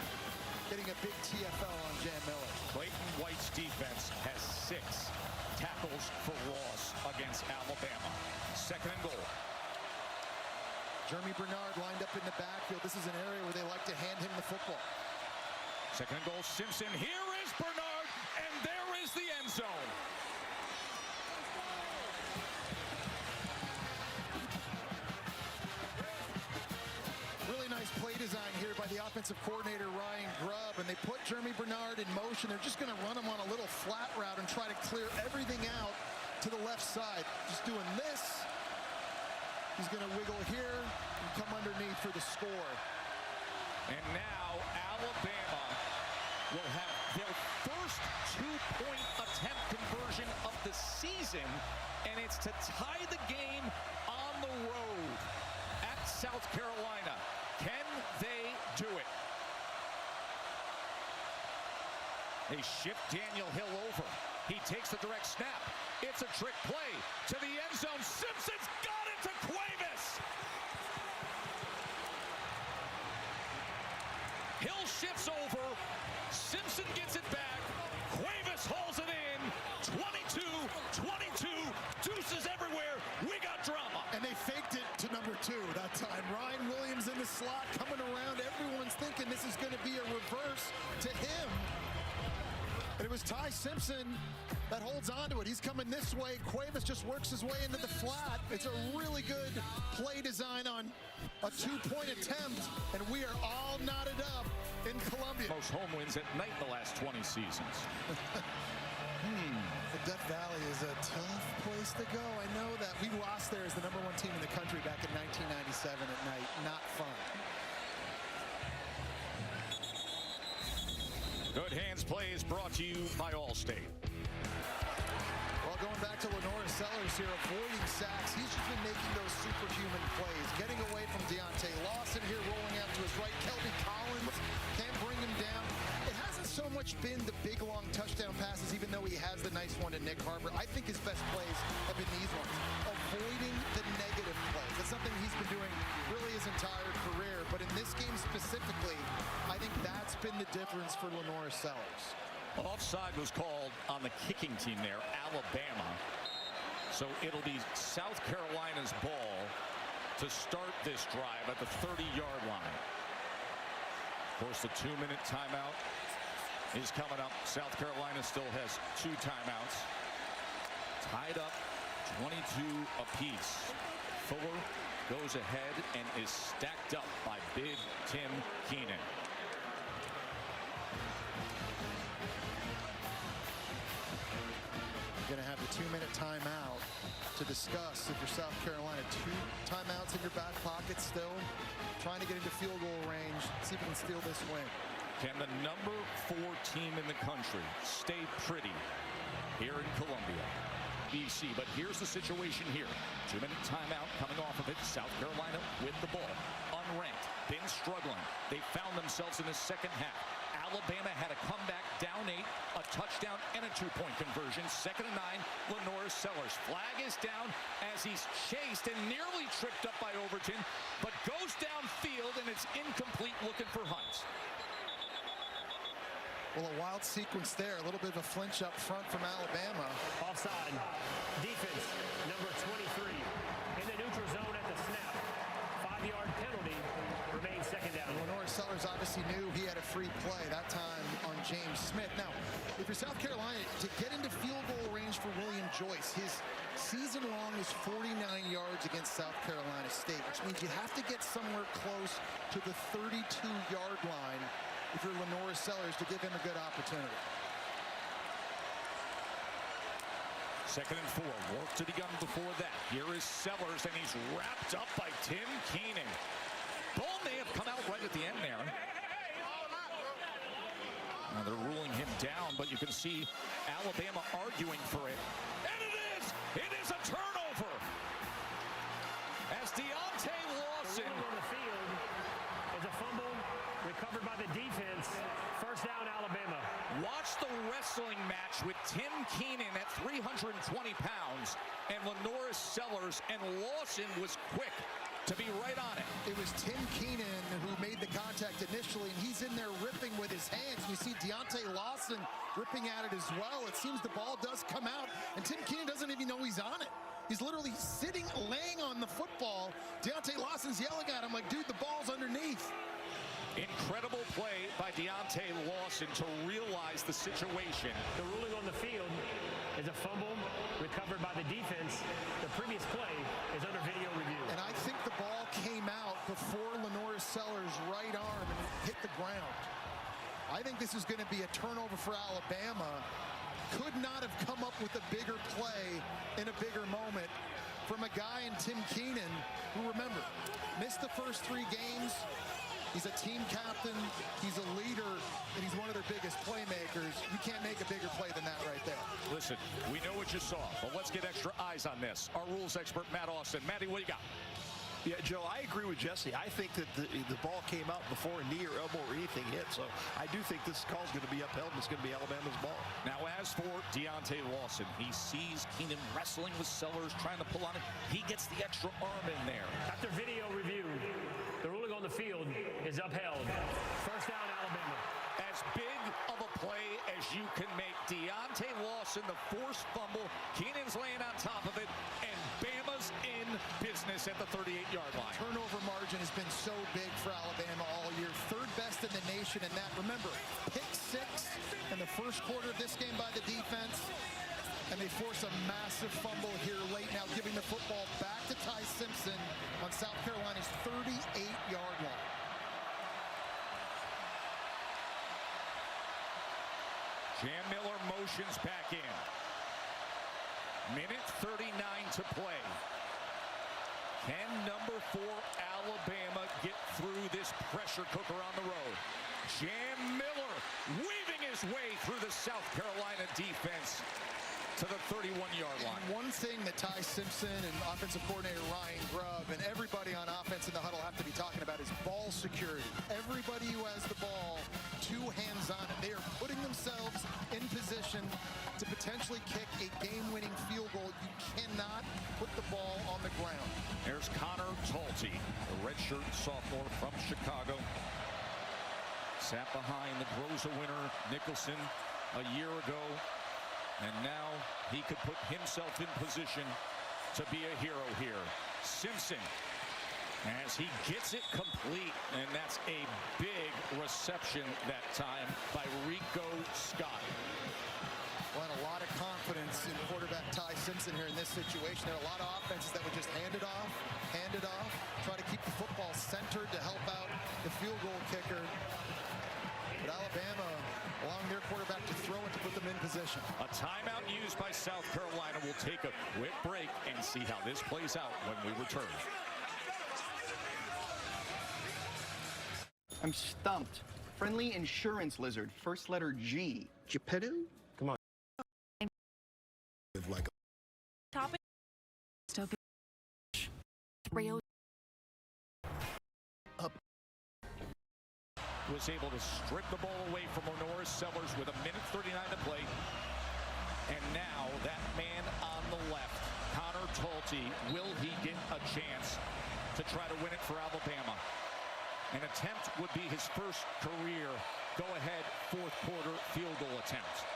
Getting a big TFL on Jam Miller. Clayton White's defense has 6 tackles for loss against Alabama. 2nd and goal. Jeremy Bernard lined up in the backfield. This is an area where they like to hand him the football. 2nd and goal, Simpson. Here is Bernard, and there is the end zone. Really nice play design here by the offensive coordinator, Ryan Grubb, and they put Jeremy Bernard in motion. They're just going to run him on a little flat route and try to clear everything out to the left side. Just doing this. He's going to wiggle here and come underneath for the score. And now Alabama will have their first 2-point attempt conversion of the season, and it's to tie the game on the road at South Carolina. Can they do it? They shift Daniel Hill over. He takes the direct snap. It's a trick play to the end zone. Simpson's got it to Cuevas. Hill shifts over. Simpson gets it back. Cuevas hauls it in. 22-22. Deuces everywhere. We got drama. And they faked it to number 2 that time. Ryan Williams in the slot coming around. Everyone's thinking this is going to be a reverse to him. And it was Ty Simpson that holds on to it. He's coming this way. Cuevas just works his way into the flat. It's a really good play design on a 2-point attempt, and we are all knotted up in Columbia. Most home wins at night in the last 20 seasons. The Death Valley is a tough place to go. I know that. We lost there as the #1 team in the country back in 1997 at night. Not fun. Good Hands Play is brought to you by Allstate. Well, going back to Lenora Sellers here, avoiding sacks. He's just been making those superhuman plays. Getting away from Deontay Lawson here, rolling out to his right. Kelby Collins can't bring him down. It hasn't so much been the big, long touchdown passes, even though he has the nice one to Nick Harbor. I think his best plays have been these ones. Avoiding the negative plays. That's something he's been doing really his entire career. But in this game specifically, I think that's been the difference for Lenora Sellers. Offside was called on the kicking team there, Alabama. So it'll be South Carolina's ball to start this drive at the 30-yard line. Of course, the 2-minute timeout is coming up. South Carolina still has 2 timeouts. Tied up 22 apiece. Fuller goes ahead and is stacked up by big Tim Keenan. You're going to have the 2-minute timeout to discuss if you're South Carolina. 2 timeouts in your back pocket still. Trying to get into field goal range. See if we can steal this win. Can the number 4 team in the country stay pretty here in Columbia, BC? But here's the situation here. 2-minute timeout coming off of it. South Carolina with the ball. Unranked. Been struggling. They found themselves in the second half. Alabama had a comeback down 8, a touchdown and a 2-point conversion. 2nd and 9, Lenore Sellers. Flag is down as he's chased and nearly tripped up by Overton, but goes downfield and it's incomplete, looking for Hunt. Well, a wild sequence there. A little bit of a flinch up front from Alabama. Offside. Defense, number 23. In the neutral zone at the snap. 5-yard penalty. Remains second down. Lenore Sellers obviously knew he had a free play that time on James Smith. Now, if you're South Carolina, to get into field goal range for William Joyce, his season long is 49 yards against South Carolina State, which means you have to get somewhere close to the 32-yard line if you're Lenore Sellers to give him a good opportunity. 2nd and 4. Work to the gun before that. Here is Sellers, and he's wrapped up by Tim Keenan. Ball may have come out right at the end there. Now they're ruling him down, but you can see Alabama arguing for it. And it is a turnover. As Deontay Lawson. On the field is a fumble recovered by the defense. First down, Alabama. Watch the wrestling match with Tim Keenan at 320 pounds and Lenore Sellers, and Lawson was quick to be right on it. It was Tim Keenan who made the contact initially, and he's in there ripping with his hands. You see Deontay Lawson ripping at it as well. It seems the ball does come out, and Tim Keenan doesn't even know he's on it. He's literally sitting, laying on the football. Deontay Lawson's yelling at him like, dude, the ball's underneath. Incredible play by Deontay Lawson to realize the situation. The ruling on the field is a fumble recovered by the defense. The previous play is under video review. And I think the ball came out before Lenore Sellers' right arm and hit the ground. I think this is going to be a turnover for Alabama. Could not have come up with a bigger play in a bigger moment from a guy in Tim Keenan who, remember, missed the first 3 games. He's a team captain, he's a leader, and he's one of their biggest playmakers. You can't make a bigger play than that right there. Listen, we know what you saw, but let's get extra eyes on this. Our rules expert, Matt Austin. Matty, what do you got? Yeah, Joe, I agree with Jesse. I think that the ball came out before a knee or elbow or anything hit, so I do think this call is going to be upheld, and it's going to be Alabama's ball. Now, as for Deontay Lawson, he sees Keenan wrestling with Sellers, trying to pull on it. He gets the extra arm in there. After video review, the ruling on the field is upheld. First down, Alabama. As big of a play as you can make. Deontay Lawson, the forced fumble. Keenan's laying on top of it, and Bama's in business at the 38-yard line. Turnover margin has been so big for Alabama all year. 3rd best in the nation in that. Remember, pick 6 in the first quarter of this game by the defense. And they force a massive fumble here late now, giving the football back to Ty Simpson on South Carolina's 38-yard line. Jan Miller motions back in. Minute 39 to play. Can number 4 Alabama get through this pressure cooker on the road? Jan Miller weaving his way through the South Carolina defense to the 31-yard line. And one thing that Ty Simpson and offensive coordinator Ryan Grubb and everybody on offense in the huddle have to be talking about is ball security. Everybody who has the ball, 2 hands on it. They are putting themselves in position to potentially kick a game-winning field goal. You cannot put the ball on the ground. There's Connor Talty, the redshirt sophomore from Chicago. Sat behind the Groza winner Nicholson a year ago. And now he could put himself in position to be a hero here. Simpson As he gets it complete, and that's a big reception that time by Rico Scott. Well, and a lot of confidence in quarterback Ty Simpson here in this situation. There are a lot of offenses that would just hand it off, try to keep the football centered to help out the field goal kicker. But Alabama allowing their quarterback to throw and to put them in position. A timeout used by South Carolina. We'll take a quick break and see how this plays out when we return. I'm stumped. Friendly insurance lizard, first letter G. Geppetto? Come on. Like Topic. Was able to strip the ball away from Honoris Sellers with 1:39 to play. And now that man on the left, Connor Talty, will he get a chance to try to win it for Alabama? An attempt would be his first career go-ahead fourth quarter field goal attempt.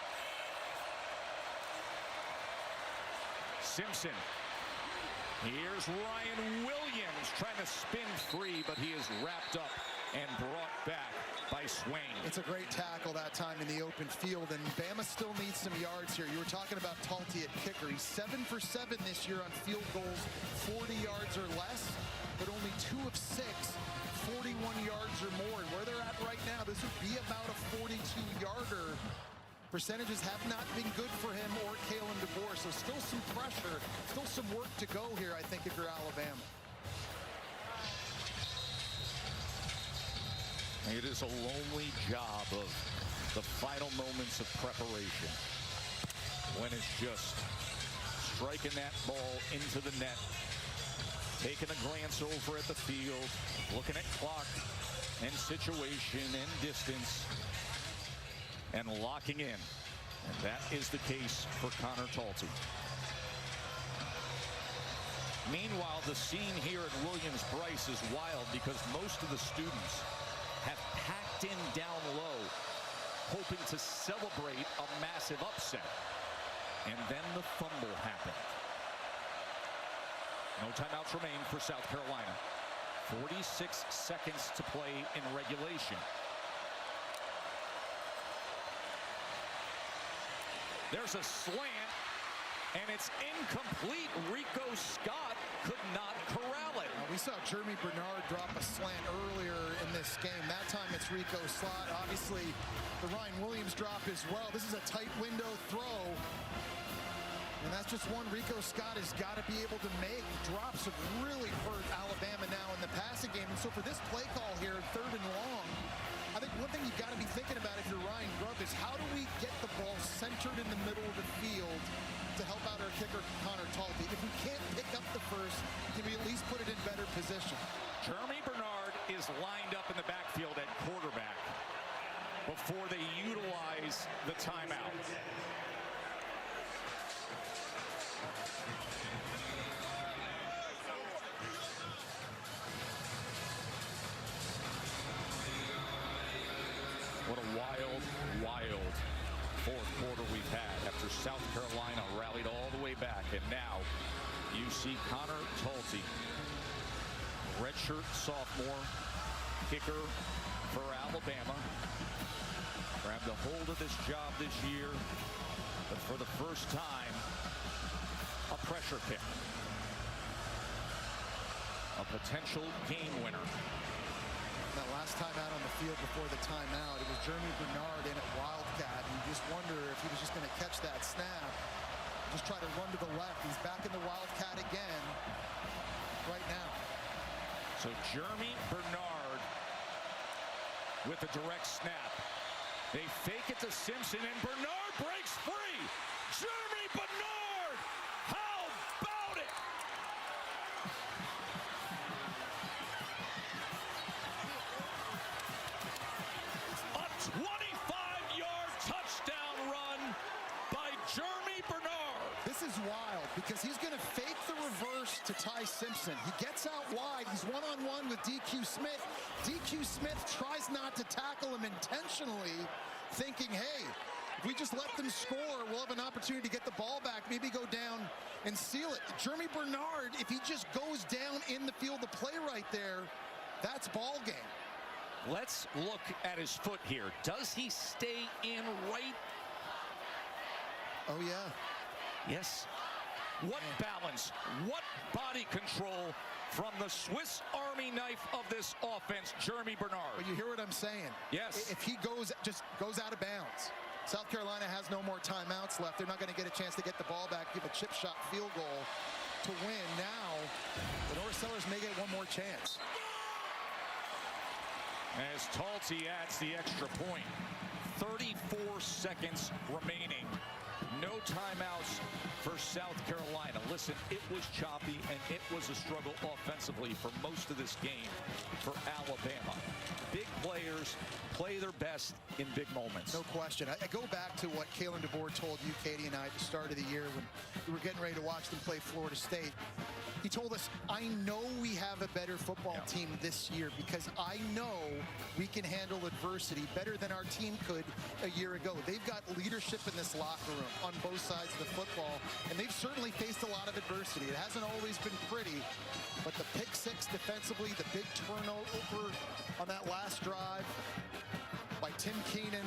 Simpson. Here's Ryan Williams trying to spin free, but he is wrapped up and brought back by Swain. It's a great tackle that time in the open field, and Bama still needs some yards here. You were talking about Talty at kicker. He's 7 for 7 this year on field goals, 40 yards or less, but only 2 of 6, 41 yards or more. And where they're at right now, this would be about a 42-yarder. Percentages have not been good for him or Kalen DeBoer, so still some pressure, still some work to go here, I think, if you're Alabama. It is a lonely job of the final moments of preparation when it's just striking that ball into the net, taking a glance over at the field, looking at clock and situation and distance, and locking in. And that is the case for Connor Talty. Meanwhile, the scene here at Williams-Brice is wild because most of the students have packed in down low, hoping to celebrate a massive upset. And then the fumble happened. No timeouts remain for South Carolina. 46 seconds to play in regulation. There's a slant, and it's incomplete. Rico Scott could not corral it. We saw Jeremy Bernard drop a slant earlier in this game. That time it's Rico Scott. Obviously, the Ryan Williams drop as well. This is a tight window throw. And that's just one Rico Scott has got to be able to make. Drops have really hurt Alabama now in the passing game. And so for this play call here, 3rd and long, I think one thing you've got to be thinking about if you're Ryan Grubb is how do we get the ball centered in the middle of the field to help out our kicker, Connor Talty. If we can't pick up the first, can we at least put it in better position? Jeremy Bernard is lined up in the backfield at quarterback before they utilize the timeout. What a wild, wild fourth quarter we've had after South Carolina rallied all the way back. And now you see Connor Talty, redshirt sophomore, kicker for Alabama, grabbed a hold of this job this year, but for the first time, a pressure pick. A potential game winner. That last time out on the field before the timeout, it was Jeremy Bernard in at Wildcat. And you just wonder if he was just going to catch that snap, just try to run to the left. He's back in the Wildcat again right now. So Jeremy Bernard with a direct snap. They fake it to Simpson, and Bernard breaks free. Jeremy Bernard! How about it? A 25-yard touchdown run by Jeremy Bernard. This is wild because he's going to fake the reverse to Ty Simpson. He gets out wide. He's one-on-one with DQ Smith. DQ Smith tries not to tackle him intentionally, thinking, hey, If we just let them score, we'll have an opportunity to get the ball back, maybe go down and seal it. Jeremy Bernard, if he just goes down in the field to play right there, that's ball game. Let's look at his foot here. Does he stay in right? Oh, yeah. Yes. What balance, what body control from the Swiss Army knife of this offense, Jeremy Bernard. But you hear what I'm saying? Yes. If he just goes out of bounds. South Carolina has no more timeouts left. They're not going to get a chance to get the ball back, give a chip shot field goal to win. Now, Lenore Sellers may get one more chance. As Talty adds the extra point. 34 seconds remaining. No timeouts for South Carolina. Listen, it was choppy and it was a struggle offensively for most of this game for Alabama. Big players play their best in big moments. No question. I go back to what Kalen DeBoer told you, Katie, and I at the start of the year when we were getting ready to watch them play Florida State. He told us, I know we have a better football team this year because I know we can handle adversity better than our team could a year ago. They've got leadership in this locker room on both sides of the football, and they've certainly faced a lot of adversity. It hasn't always been pretty, but the pick six defensively, the big turnover on that last drive by Tim Keenan,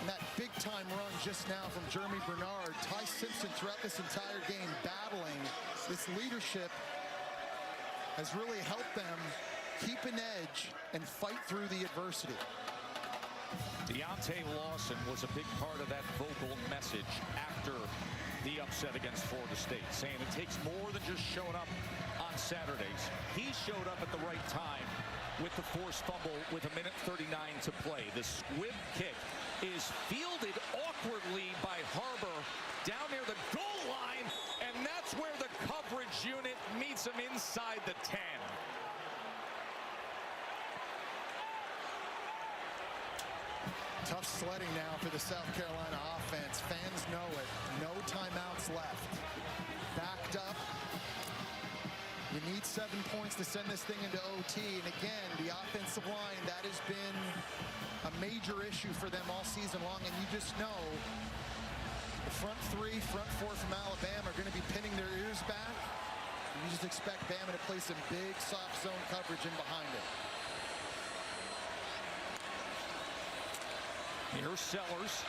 and that big-time run just now from Jeremy Bernard. Ty Simpson throughout this entire game battling. This leadership has really helped them keep an edge and fight through the adversity. Deontay Lawson was a big part of that vocal message after the upset against Florida State, saying it takes more than just showing up on Saturdays. He showed up at the right time with the forced fumble with 1:39 to play. The squib kick is fielded awkwardly by Harbor down near the goal line, and that's where the coverage unit meets him inside the 10. Tough sledding now for the South Carolina offense. Fans know it. No timeouts left. Backed up. You need 7 points to send this thing into OT. And again, the offensive line, that has been a major issue for them all season long. And you just know the front three, front four from Alabama are going to be pinning their ears back. And you just expect Bama to play some big soft zone coverage in behind it. Here's Sellers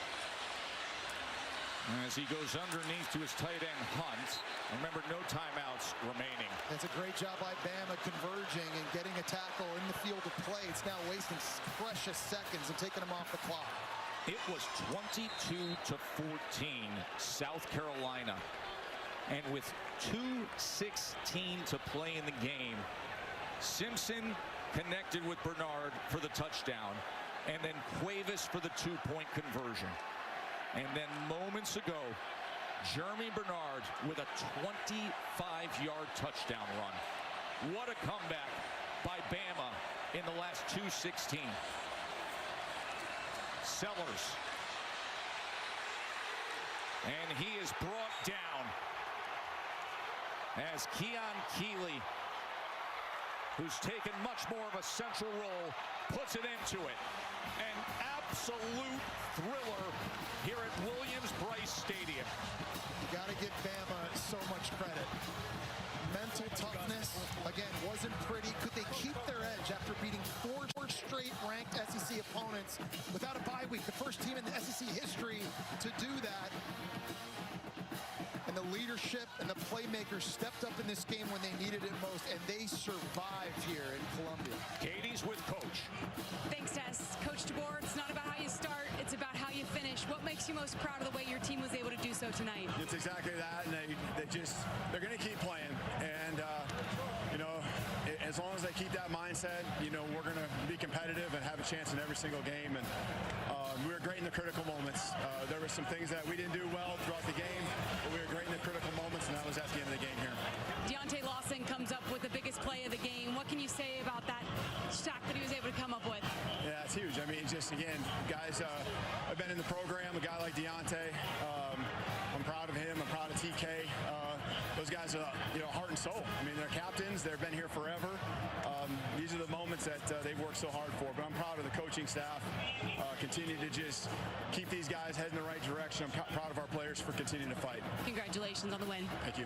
as he goes underneath to his tight end Hunt. Remember, no timeouts remaining. It's a great job by Bama converging and getting a tackle in the field of play. It's now wasting precious seconds and taking them off the clock. It was 22-14 South Carolina, and with 2:16 to play in the game, Simpson connected with Bernard for the touchdown, and then Cuevas for the 2-point conversion. And then moments ago, Jeremy Bernard with a 25-yard touchdown run. What a comeback by Bama in the last 2:16. Sellers. And he is brought down as Keon Keeley, who's taken much more of a central role, puts it into it. An absolute thriller here at Williams-Brice Stadium. You got to give Bama so much credit. Mental toughness, again, wasn't pretty. Could they keep their edge after beating four straight ranked SEC opponents without a bye week? The first team in the SEC history to do that. And the leadership and the playmakers stepped up in this game when they needed it most, and they survived here in Columbia. Katie's with Coach. Thanks, Tess. Coach DeBoer, it's not about how you start, it's about how you finish. What makes you most proud of the way your team was able to do so tonight? It's exactly that, and they're going to keep playing. And, you know, as long as they keep that mindset, you know, we're going to be competitive and have a chance in every single game. And we were great in the critical moments. There were some things that we didn't do well throughout the game, but we were great in the critical moments, and that was at the end of the game here. Deontay Lawson comes up with the biggest play of the game. What can you say about that shot that he was able to come up with? Yeah, it's huge. I mean, just, again, guys have been in the program, a guy like Deontay. I'm proud of him. I'm proud of TK. Those guys are, you know, heart and soul. I mean, they're captains. They've been here forever. These are the moments that they've worked so hard for. But I'm proud of the coaching staff. Continue to just keep these guys heading in the right direction. I'm proud of our players for continuing to fight. Congratulations on the win. Thank you.